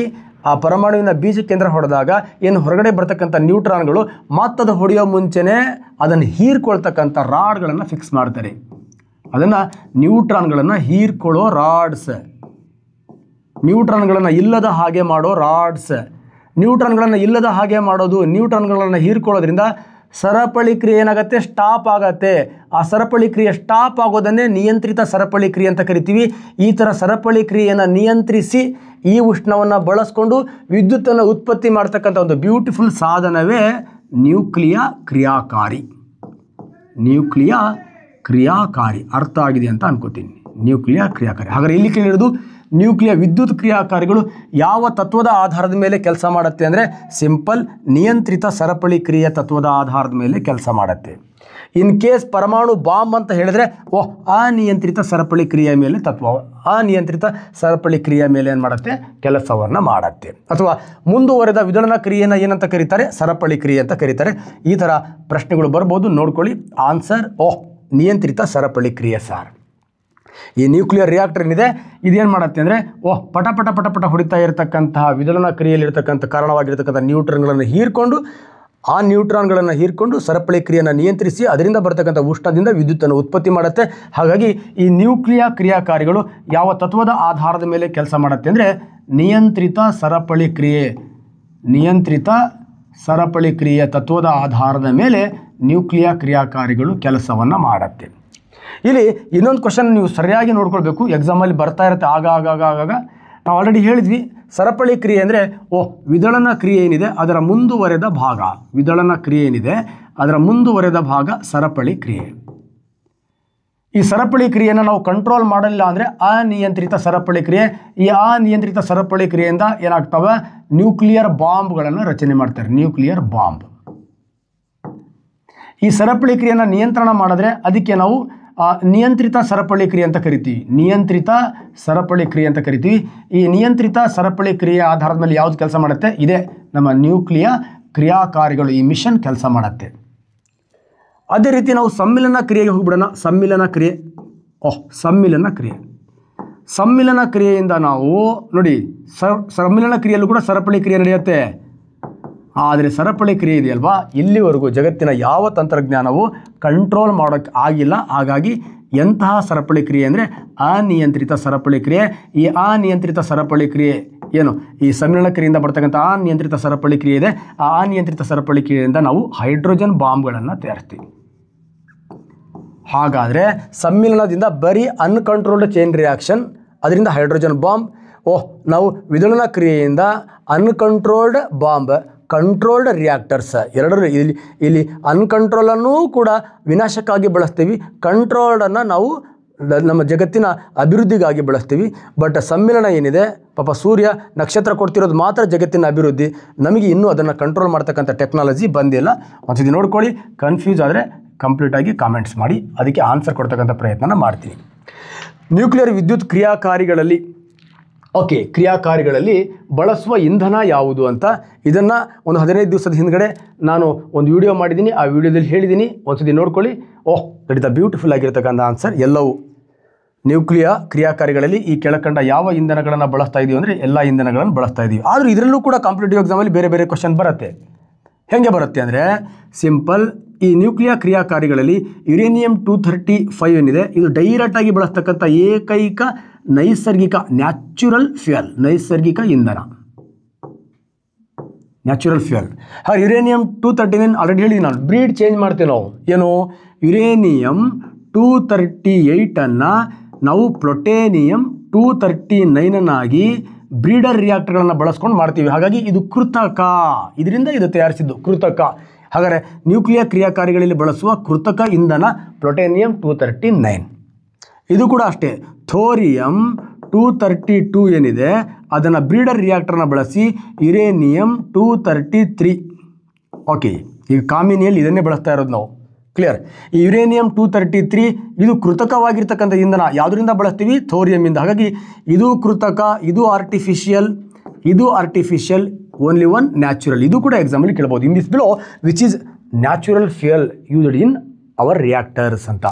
ಆ ಪರಮಾಣುವಿನ ಬೀಜ ಕೇಂದ್ರ ಹೊಡೆದಾಗ ಏನು ಹೊರಗಡೆ ಬರ್ತಕ್ಕಂಥ ನ್ಯೂಟ್ರಾನ್ಗಳು ಮತ್ತದು ಹೊಡೆಯೋ ಮುಂಚೆನೇ ಅದನ್ನು ಹೀರ್ಕೊಳ್ತಕ್ಕಂಥ ರಾಡ್ಗಳನ್ನು ಫಿಕ್ಸ್ ಮಾಡ್ತಾರೆ. ಅದನ್ನು ನ್ಯೂಟ್ರಾನ್ಗಳನ್ನು ಹೀರ್ಕೊಳ್ಳೋ ರಾಡ್ಸ್, ನ್ಯೂಟ್ರಾನ್ಗಳನ್ನು ಇಲ್ಲದ ಹಾಗೆ ಮಾಡೋ ರಾಡ್ಸ್. ನ್ಯೂಟ್ರಾನ್ಗಳನ್ನು ಇಲ್ಲದ ಹಾಗೆ ಮಾಡೋದು, ನ್ಯೂಟ್ರಾನ್ಗಳನ್ನು ಹೀರ್ಕೊಳ್ಳೋದ್ರಿಂದ ಸರಪಳಿ ಕ್ರಿಯೆ ಏನಾಗುತ್ತೆ? ಸ್ಟಾಪ್ ಆಗತ್ತೆ. ಆ ಸರಪಳಿ ಕ್ರಿಯೆ ಸ್ಟಾಪ್ ಆಗೋದನ್ನೇ ನಿಯಂತ್ರಿತ ಸರಪಳಿ ಕ್ರಿಯೆ ಅಂತ ಕರಿತೀವಿ. ಈ ಥರ ಸರಪಳಿ ಕ್ರಿಯೆಯನ್ನು ನಿಯಂತ್ರಿಸಿ ಈ ಉಷ್ಣವನ್ನು ಬಳಸ್ಕೊಂಡು ವಿದ್ಯುತ್ತನ್ನು ಉತ್ಪತ್ತಿ ಮಾಡ್ತಕ್ಕಂಥ ಒಂದು ಬ್ಯೂಟಿಫುಲ್ ಸಾಧನವೇ ನ್ಯೂಕ್ಲಿಯ ಕ್ರಿಯಾಕಾರಿ. ನ್ಯೂಕ್ಲಿಯ ಕ್ರಿಯಾಕಾರಿ ಅರ್ಥ ಆಗಿದೆ ಅಂತ ಅನ್ಕೋತೀನಿ. ನ್ಯೂಕ್ಲಿಯ ಕ್ರಿಯಾಕಾರಿ. ಹಾಗಾದರೆ ಇಲ್ಲಿ ಕೇಳಿರೋದು ನ್ಯೂಕ್ಲಿಯ ವಿದ್ಯುತ್ ಕ್ರಿಯಾಕಾರಿಗಳು ಯಾವ ತತ್ವದ ಆಧಾರದ ಮೇಲೆ ಕೆಲಸ ಮಾಡುತ್ತೆ ಅಂದರೆ ಸಿಂಪಲ್, ನಿಯಂತ್ರಿತ ಸರಪಳಿ ಕ್ರಿಯೆ ತತ್ವದ ಆಧಾರದ ಮೇಲೆ ಕೆಲಸ ಮಾಡುತ್ತೆ. ಇನ್ ಕೇಸ್ ಪರಮಾಣು ಬಾಂಬ್ ಅಂತ ಹೇಳಿದ್ರೆ ಅನಿಯಂತ್ರಿತ ಸರಪಳಿ ಕ್ರಿಯೆ ಮೇಲೆ ತತ್ವ, ಅನಿಯಂತ್ರಿತ ಸರಪಳಿ ಕ್ರಿಯೆ ಮೇಲೆ ಏನು ಮಾಡುತ್ತೆ? ಕೆಲಸವನ್ನು ಮಾಡುತ್ತೆ. ಅಥವಾ ಮುಂದುವರೆದ ವಿದಳನ ಕ್ರಿಯೆನ ಏನಂತ ಕರೀತಾರೆ? ಸರಪಳಿ ಕ್ರಿಯೆ ಅಂತ ಕರೀತಾರೆ. ಈ ಥರ ಪ್ರಶ್ನೆಗಳು ಬರ್ಬೋದು, ನೋಡ್ಕೊಳ್ಳಿ. ಆನ್ಸರ್ ನಿಯಂತ್ರಿತ ಸರಪಳಿ ಕ್ರಿಯೆ ಸಾರ್. ಈ ನ್ಯೂಕ್ಲಿಯರ್ ರಿಯಾಕ್ಟರ್ ಏನಿದೆ ಇದೇನು ಮಾಡುತ್ತೆ ಅಂದರೆ ಪಟ ಪಟ ಪಟ ಪಟ ಹೊಡಿತಾ ಇರತಕ್ಕಂತಹ ವಿದಳನ ಕ್ರಿಯೆಯಲ್ಲಿರ್ತಕ್ಕಂಥ ಕಾರಣವಾಗಿರ್ತಕ್ಕಂಥ ನ್ಯೂಟ್ರಾನ್ಗಳನ್ನು ಹೀರ್ಕೊಂಡು, ಆ ನ್ಯೂಟ್ರಾನ್ಗಳನ್ನು ಹೀರ್ಕೊಂಡು ಸರಪಳಿ ಕ್ರಿಯೆಯನ್ನು ನಿಯಂತ್ರಿಸಿ ಅದರಿಂದ ಬರ್ತಕ್ಕಂಥ ಉಷ್ಣದಿಂದ ವಿದ್ಯುತ್ತನ್ನು ಉತ್ಪತ್ತಿ ಮಾಡುತ್ತೆ. ಹಾಗಾಗಿ ಈ ನ್ಯೂಕ್ಲಿಯ ಕ್ರಿಯಾಕಾರಿಗಳು ಯಾವ ತತ್ವದ ಆಧಾರದ ಮೇಲೆ ಕೆಲಸ ಮಾಡುತ್ತೆ ಅಂದರೆ ನಿಯಂತ್ರಿತ ಸರಪಳಿ ಕ್ರಿಯೆ, ನಿಯಂತ್ರಿತ ಸರಪಳಿ ಕ್ರಿಯೆ ತತ್ವದ ಆಧಾರದ ಮೇಲೆ ನ್ಯೂಕ್ಲಿಯ ಕ್ರಿಯಾಕಾರಿಗಳು ಕೆಲಸವನ್ನು ಮಾಡುತ್ತೆ. ಇಲ್ಲಿ ಇನ್ನೊಂದು ಕ್ವಶನ್ ನೀವು ಸರಿಯಾಗಿ ನೋಡ್ಕೊಳ್ಬೇಕು, ಎಕ್ಸಾಮಲ್ಲಿ ಬರ್ತಾ ಇರುತ್ತೆ ಆಗಾಗ. ನಾವು ಆಲ್ರೆಡಿ ಹೇಳಿದ್ವಿ, ಸರಪಳಿ ಕ್ರಿಯೆ ಅಂದರೆ ವಿದಳನ ಕ್ರಿಯೆ ಏನಿದೆ ಅದರ ಮುಂದುವರೆದ ಭಾಗ. ವಿದಳನ ಕ್ರಿಯೆ ಏನಿದೆ ಅದರ ಮುಂದುವರೆದ ಭಾಗ ಸರಪಳಿ ಕ್ರಿಯೆ. ಈ ಸರಪಳಿ ಕ್ರಿಯೆಯನ್ನು ನಾವು ಕಂಟ್ರೋಲ್ ಮಾಡಲಿಲ್ಲ ಅಂದರೆ ಅನಿಯಂತ್ರಿತ ಸರಪಳಿ ಕ್ರಿಯೆ. ಈ ಅನಿಯಂತ್ರಿತ ಸರಪಳಿ ಕ್ರಿಯೆಯಿಂದ ಏನಾಗ್ತವೆ? ನ್ಯೂಕ್ಲಿಯರ್ ಬಾಂಬ್ಗಳನ್ನು ರಚನೆ ಮಾಡ್ತಾರೆ. Nuclear bomb. ಈ ಸರಪಳಿ ಕ್ರಿಯೆಯನ್ನು ನಿಯಂತ್ರಣ ಮಾಡಿದ್ರೆ ಅದಕ್ಕೆ ನಾವು ನಿಯಂತ್ರಿತ ಸರಪಳಿ ಕ್ರಿಯೆ ಅಂತ ಕರಿತೀವಿ. ನಿಯಂತ್ರಿತ ಸರಪಳಿ ಕ್ರಿಯೆ ಅಂತ ಕರಿತೀವಿ. ಈ ನಿಯಂತ್ರಿತ ಸರಪಳಿ ಕ್ರಿಯೆ ಆಧಾರದ ಮೇಲೆ ಯಾವುದು ಕೆಲಸ ಮಾಡುತ್ತೆ? ಇದೆ ನಮ್ಮ ನ್ಯೂಕ್ಲಿಯ ಕ್ರಿಯಾಕಾರಿಗಳು. ಈ ಮಿಷನ್ ಕೆಲಸ ಮಾಡುತ್ತೆ. ಅದೇ ರೀತಿ ನಾವು ಸಮ್ಮಿಲನ ಕ್ರಿಯೆಗೆ ಹೋಗ್ಬಿಡೋಣ. ಸಮ್ಮಿಲನ ಕ್ರಿಯೆ. ಸಮ್ಮಿಲನ ಕ್ರಿಯೆ. ಸಮ್ಮಿಲನ ಕ್ರಿಯೆಯಿಂದ ನಾವು ನೋಡಿ, ಸಮ್ಮಿಲನ ಕ್ರಿಯೆಯಲ್ಲೂ ಕೂಡ ಸರಪಳಿ ಕ್ರಿಯೆ ನಡೆಯುತ್ತೆ. ಆದರೆ ಸರಪಳಿ ಕ್ರಿಯೆ ಇದೆಯಲ್ವಾ, ಇಲ್ಲಿವರೆಗೂ ಜಗತ್ತಿನ ಯಾವ ತಂತ್ರಜ್ಞಾನವು ಕಂಟ್ರೋಲ್ ಮಾಡೋಕ್ಕೆ ಆಗಿಲ್ಲ. ಹಾಗಾಗಿ ಎಂತಹ ಸರಪಳಿ ಕ್ರಿಯೆ ಅಂದರೆ ಅನಿಯಂತ್ರಿತ ಸರಪಳಿ ಕ್ರಿಯೆ. ಈ ಅನಿಯಂತ್ರಿತ ಸರಪಳಿ ಕ್ರಿಯೆ ಏನು? ಈ ಸಮ್ಮಿಲನ ಕ್ರಿಯೆಯಿಂದ ಬರ್ತಕ್ಕಂಥ ಅನಿಯಂತ್ರಿತ ಸರಪಳಿ ಕ್ರಿಯೆ ಇದೆ. ಆ ಅನಿಯಂತ್ರಿತ ಸರಪಳಿ ಕ್ರಿಯೆಯಿಂದ ನಾವು ಹೈಡ್ರೋಜನ್ ಬಾಂಬ್ಗಳನ್ನು ತಯಾರಿಸ್ತೀವಿ. ಹಾಗಾದರೆ ಸಮ್ಮಿಲನದಿಂದ ಬರೀ ಅನ್ಕಂಟ್ರೋಲ್ಡ್ ಚೈನ್ ರಿಯಾಕ್ಷನ್, ಅದರಿಂದ ಹೈಡ್ರೋಜನ್ ಬಾಂಬ್. ನಾವು ವಿದಳನ ಕ್ರಿಯೆಯಿಂದ ಅನ್ಕಂಟ್ರೋಲ್ಡ್ ಬಾಂಬ್, ಕಂಟ್ರೋಲ್ಡ್ ರಿಯಾಕ್ಟರ್ಸ್ ಎರಡರೂ. ಇಲ್ಲಿ ಅನ್ಕಂಟ್ರೋಲನ್ನು ಕೂಡ ವಿನಾಶಕ್ಕಾಗಿ ಬಳಸ್ತೀವಿ, ಕಂಟ್ರೋಲ್ಡನ್ನು ನಾವು ನಮ್ಮ ಜಗತ್ತಿನ ಅಭಿವೃದ್ಧಿಗಾಗಿ ಬಳಸ್ತೀವಿ. ಬಟ್ ಸಮ್ಮಿಲನ ಏನಿದೆ, ಪಾಪ ಸೂರ್ಯ ನಕ್ಷತ್ರ ಕೊಡ್ತಿರೋದು ಮಾತ್ರ ಜಗತ್ತಿನ ಅಭಿವೃದ್ಧಿ. ನಮಗೆ ಇನ್ನೂ ಅದನ್ನು ಕಂಟ್ರೋಲ್ ಮಾಡ್ತಕ್ಕಂಥ ಟೆಕ್ನಾಲಜಿ ಬಂದಿಲ್ಲ. ಒಂದ್ಸತಿ ನೋಡ್ಕೊಳ್ಳಿ, ಕನ್ಫ್ಯೂಸ್ ಆದರೆ ಕಂಪ್ಲೀಟಾಗಿ ಕಾಮೆಂಟ್ಸ್ ಮಾಡಿ, ಅದಕ್ಕೆ ಆನ್ಸರ್ ಕೊಡ್ತಕ್ಕಂಥ ಪ್ರಯತ್ನ ಮಾಡ್ತೀನಿ. ನ್ಯೂಕ್ಲಿಯರ್ ವಿದ್ಯುತ್ ಕ್ರಿಯಾಕಾರಿಗಳಲ್ಲಿ ಕ್ರಿಯಾಕಾರಿಗಳಲ್ಲಿ ಬಳಸುವ ಇಂಧನ ಯಾವುದು ಅಂತ ಇದನ್ನು ಒಂದು 15 ದಿವಸದ ಹಿಂದ್ಗಡೆ ನಾನು ಒಂದು ವಿಡಿಯೋ ಮಾಡಿದ್ದೀನಿ. ಆ ವಿಡಿಯೋದಲ್ಲಿ ಹೇಳಿದ್ದೀನಿ, ಒಂದ್ಸತಿ ನೋಡ್ಕೊಳ್ಳಿ. ಖಂಡಿತ ಬ್ಯೂಟಿಫುಲ್ ಆಗಿರ್ತಕ್ಕಂಥ ಆನ್ಸರ್. ಎಲ್ಲವೂ ನ್ಯೂಕ್ಲಿಯರ್ ಕ್ರಿಯಾಕಾರಿಗಳಲ್ಲಿ ಈ ಕೆಳಕಂಡ ಯಾವ ಇಂಧನಗಳನ್ನು ಬಳಸ್ತಾ ಇದೀವಿ ಅಂದರೆ ಎಲ್ಲ ಇಂಧನಗಳನ್ನು ಬಳಸ್ತಾ ಇದ್ದೀವಿ. ಆದರೂ ಇದರಲ್ಲೂ ಕೂಡ ಕಾಂಪಿಟೇಟಿವ್ ಎಕ್ಸಾಮಲ್ಲಿ ಬೇರೆ ಬೇರೆ ಕ್ವಶನ್ ಬರುತ್ತೆ. ಹೇಗೆ ಬರುತ್ತೆ ಅಂದರೆ ಸಿಂಪಲ್, ಈ ನ್ಯೂಕ್ಲಿಯರ್ ಕ್ರಿಯಾಕಾರಿಗಳಲ್ಲಿ ಯುರೇನಿಯಂ 235 ಏನಿದೆ ಇದು ಡೈರೆಕ್ಟಾಗಿ ಬಳಸ್ತಕ್ಕಂಥ ಏಕೈಕ ನೈಸರ್ಗಿಕ ನ್ಯಾಚುರಲ್ ಫ್ಯೂಯಲ್, ನೈಸರ್ಗಿಕ ಇಂಧನ, ನ್ಯಾಚುರಲ್ ಫ್ಯೂಯಲ್. ಹಾಗೆ ಯುರೇನಿಯಂ 239 ಆಲ್ರೆಡಿ ಹೇಳಿದ್ದೀನಿ ನಾನು, ಬ್ರೀಡ್ ಚೇಂಜ್ ಮಾಡ್ತೀವಿ ನಾವು. ಏನು? ಯುರೇನಿಯಂ 238ಅನ್ನು ನಾವು ಪ್ಲುಟೋನಿಯಂ 239 ಬ್ರೀಡರ್ ರಿಯಾಕ್ಟರ್ಗಳನ್ನು ಬಳಸ್ಕೊಂಡು ಮಾಡ್ತೀವಿ. ಹಾಗಾಗಿ ಇದು ಕೃತಕ, ಇದರಿಂದ ಇದು ತಯಾರಿಸಿದ್ದು ಕೃತಕ. ಹಾಗಾದರೆ ನ್ಯೂಕ್ಲಿಯರ್ ಕ್ರಿಯಾಕಾರಿಗಳಲ್ಲಿ ಬಳಸುವ ಕೃತಕ ಇಂಧನ ಪ್ಲುಟೋನಿಯಂ 239. ಇದು ಕೂಡ ಅಷ್ಟೇ, ಥೋರಿಯಂ 232 ಏನಿದೆ ಅದನ್ನು ಬ್ರೀಡರ್ ರಿಯಾಕ್ಟರ್ನ ಬಳಸಿ ಯುರೇನಿಯಂ 233. ಈಗ ಕಾಮಿನಿಯಲ್ಲಿ ಇದನ್ನೇ ಬಳಸ್ತಾ ಇರೋದು ನಾವು, ಕ್ಲಿಯರ್. ಈ ಯುರೇನಿಯಂ 233 ಇದು ಕೃತಕವಾಗಿರ್ತಕ್ಕಂಥ ಇಂಧನ. ಯಾವುದರಿಂದ ಬಳಸ್ತೀವಿ? ಥೋರಿಯಮಿಂದ. ಹಾಗಾಗಿ ಇದು ಕೃತಕ, ಇದು ಆರ್ಟಿಫಿಷಿಯಲ್, ಓನ್ಲಿ ಒನ್ ನ್ಯಾಚುರಲ್. ಇದು ಕೂಡ ಎಕ್ಸಾಂಪಲ್ ಕೇಳ್ಬೋದು. In this below which is natural fuel used in our reactors ಅಂತ,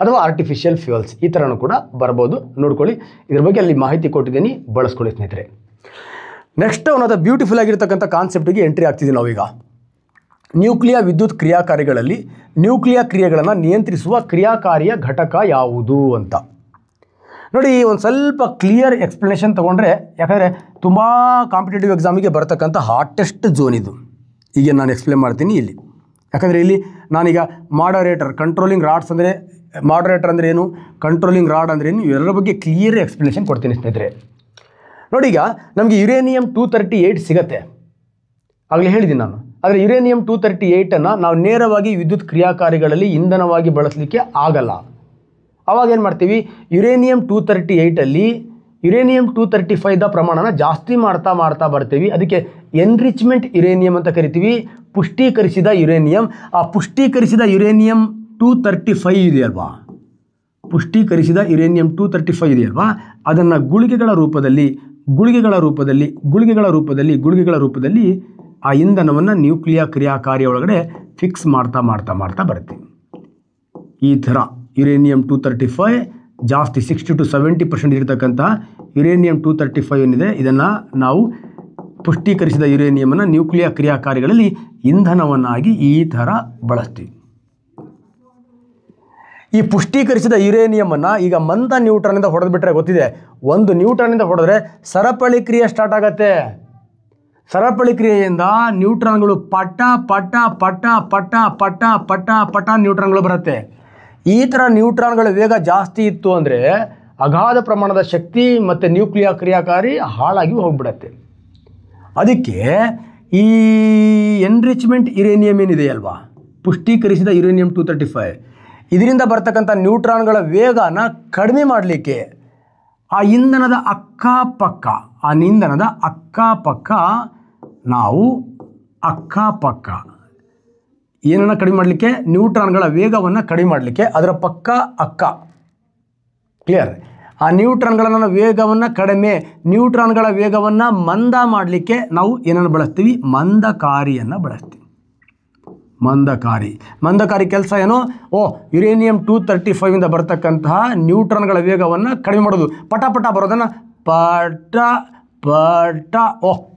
ಅಥವಾ ಆರ್ಟಿಫಿಷಿಯಲ್ ಫ್ಯೂಯಲ್ಸ್ ಈ ಥರನೂ ಕೂಡ ಬರ್ಬೋದು. ನೋಡ್ಕೊಳ್ಳಿ, ಇದ್ರ ಬಗ್ಗೆ ಅಲ್ಲಿ ಮಾಹಿತಿ ಕೊಟ್ಟಿದ್ದೀನಿ, ಬಳಸ್ಕೊಳ್ಳಿ ಸ್ನೇಹಿತರೆ. ನೆಕ್ಸ್ಟ್ ಅವನಾದ ಬ್ಯೂಟಿಫುಲ್ ಆಗಿರ್ತಕ್ಕಂಥ ಕಾನ್ಸೆಪ್ಟಿಗೆ ಎಂಟ್ರಿ ಆಗ್ತಿದ್ದೀವಿ ನಾವೀಗ. ನ್ಯೂಕ್ಲಿಯರ್ ವಿದ್ಯುತ್ ಕ್ರಿಯಾಕಾರಿಗಳಲ್ಲಿ ನ್ಯೂಕ್ಲಿಯರ್ ಕ್ರಿಯೆಗಳನ್ನು ನಿಯಂತ್ರಿಸುವ ಕ್ರಿಯಾಕಾರಿಯ ಘಟಕ ಯಾವುದು ಅಂತ ನೋಡಿ. ಒಂದು ಸ್ವಲ್ಪ ಕ್ಲಿಯರ್ ಎಕ್ಸ್ಪ್ಲನೇಷನ್ ತೊಗೊಂಡ್ರೆ, ಯಾಕಂದರೆ ತುಂಬ ಕಾಂಪಿಟೇಟಿವ್ ಎಕ್ಸಾಮಿಗೆ ಬರ್ತಕ್ಕಂಥ ಹಾಟೆಸ್ಟ್ ಝೋನ್ ಇದು. ಈಗ ನಾನು ಎಕ್ಸ್ಪ್ಲೇನ್ ಮಾಡ್ತೀನಿ ಇಲ್ಲಿ. ಯಾಕಂದರೆ ಇಲ್ಲಿ ನಾನೀಗ ಮಾಡರೇಟರ್, ಕಂಟ್ರೋಲಿಂಗ್ ರಾಡ್ಸ್ ಅಂದರೆ ಮಾಡರೇಟರ್ ಅಂದರೆ ಏನು, ಕಂಟ್ರೋಲಿಂಗ್ ರಾಡ್ ಅಂದರೆ ಏನು, ಇವೆಲ್ಲರ ಬಗ್ಗೆ ಕ್ಲಿಯರ್ ಎಕ್ಸ್ಪ್ಲನೇಷನ್ ಕೊಡ್ತೀನಿ ಸ್ನೇಹಿತರೆ. ನೋಡಿ, ಈಗ ನಮಗೆ ಯುರೇನಿಯಂ 238 ಸಿಗುತ್ತೆ, ಆಗಲೇ ಹೇಳಿದ್ದೀನಿ ನಾನು. ಆದರೆ ಯುರೇನಿಯಂ 238ಅನ್ನು ನಾವು ನೇರವಾಗಿ ವಿದ್ಯುತ್ ಕ್ರಿಯಾಕಾರಿಗಳಲ್ಲಿ ಇಂಧನವಾಗಿ ಬಳಸಲಿಕ್ಕೆ ಆಗಲ್ಲ. ಆವಾಗ ಏನು ಮಾಡ್ತೀವಿ, ಯುರೇನಿಯಂ 238ಅಲ್ಲಿ ಯುರೇನಿಯಂ 235ದ ಪ್ರಮಾಣನ ಜಾಸ್ತಿ ಮಾಡ್ತಾ ಬರ್ತೀವಿ. ಅದಕ್ಕೆ ಎನ್ರಿಚ್ಮೆಂಟ್ ಯುರೇನಿಯಂ ಅಂತ ಕರಿತೀವಿ, ಪುಷ್ಟೀಕರಿಸಿದ ಯುರೇನಿಯಂ. ಆ ಪುಷ್ಟೀಕರಿಸಿದ ಯುರೇನಿಯಂ 235 ಇದೆಯಲ್ವಾ, ಪುಷ್ಟೀಕರಿಸಿದ ಯುರೇನಿಯಂ 235 ಇದೆಯಲ್ವಾ, ಅದನ್ನು ಗುಳಿಗೆಗಳ ರೂಪದಲ್ಲಿ ಆ ಇಂಧನವನ್ನು ನ್ಯೂಕ್ಲಿಯರ್ ಕ್ರಿಯಾಕಾರಿಯ ಒಳಗಡೆ ಫಿಕ್ಸ್ ಮಾಡ್ತಾ ಬರ್ತೀವಿ. ಈ ಥರ ಯುರೇನಿಯಂ 235 ಜಾಸ್ತಿ 60 to 70% ಇರತಕ್ಕಂಥ ಯುರೇನಿಯಂ 235 ಏನಿದೆ, ಇದನ್ನು ನಾವು ಪುಷ್ಟೀಕರಿಸಿದ ಯುರೇನಿಯಮನ್ನು ನ್ಯೂಕ್ಲಿಯರ್ ಕ್ರಿಯಾಕಾರಿಗಳಲ್ಲಿ ಇಂಧನವನ್ನಾಗಿ ಈ ಥರ ಬಳಸ್ತೀವಿ. ಈ ಪುಷ್ಟೀಕರಿಸಿದ ಯುರೇನಿಯಮನ್ನು ಈಗ ಮಂದ ನ್ಯೂಟ್ರಾನಿಂದ ಹೊಡೆದ್ಬಿಟ್ರೆ ಗೊತ್ತಿದೆ, 1 ನ್ಯೂಟ್ರಾನಿಂದ ಹೊಡೆದ್ರೆ ಸರಪಳಿ ಕ್ರಿಯೆ ಸ್ಟಾರ್ಟ್ ಆಗುತ್ತೆ. ಸರಪಳಿ ಕ್ರಿಯೆಯಿಂದ ನ್ಯೂಟ್ರಾನ್ಗಳು ಪಟ ಪಟ ಪಟ ಪಟ ಪಟ ಪಟ ಪಟ ನ್ಯೂಟ್ರಾನ್ಗಳು ಬರುತ್ತೆ. ಈ ಥರ ನ್ಯೂಟ್ರಾನ್ಗಳ ವೇಗ ಜಾಸ್ತಿ ಇತ್ತು ಅಂದರೆ ಅಗಾಧ ಪ್ರಮಾಣದ ಶಕ್ತಿ ಮತ್ತು ನ್ಯೂಕ್ಲಿಯರ್ ಕ್ರಿಯಾಕಾರಿ ಹಾಳಾಗಿ ಹೋಗ್ಬಿಡತ್ತೆ. ಅದಕ್ಕೆ ಈ ಎನ್ರಿಚ್ಮೆಂಟ್ ಯುರೇನಿಯಂ ಏನಿದೆಯಲ್ವಾ, ಪುಷ್ಟೀಕರಿಸಿದ ಯುರೇನಿಯಂ 235, ಇದರಿಂದ ಬರ್ತಕ್ಕಂಥ ನ್ಯೂಟ್ರಾನ್ಗಳ ವೇಗನ ಕಡಿಮೆ ಮಾಡಲಿಕ್ಕೆ ಆ ಇಂಧನದ ಅಕ್ಕಪಕ್ಕ ನಾವು ಏನನ್ನು ಕಡಿಮೆ ಮಾಡಲಿಕ್ಕೆ, ನ್ಯೂಟ್ರಾನ್ಗಳ ವೇಗವನ್ನು ಕಡಿಮೆ ಮಾಡಲಿಕ್ಕೆ ಅದರ ಅಕ್ಕ ಕ್ಲಿಯರ್. ಆ ನ್ಯೂಟ್ರಾನ್ಗಳ ವೇಗವನ್ನು ಮಂದ ಮಾಡಲಿಕ್ಕೆ ನಾವು ಏನನ್ನು ಬಳಸ್ತೀವಿ, ಮಂದಕಾರಿಯನ್ನು ಬಳಸ್ತೀವಿ. ಮಂದಕಾರಿ ಕೆಲಸ ಏನು, ಯುರೇನಿಯಂ 235ಇಂದ ಬರ್ತಕ್ಕಂತಹ ನ್ಯೂಟ್ರಾನ್ಗಳ ವೇಗವನ್ನು ಕಡಿಮೆ ಮಾಡೋದು. ಪಟ ಪಟ ಬರೋದನ್ನು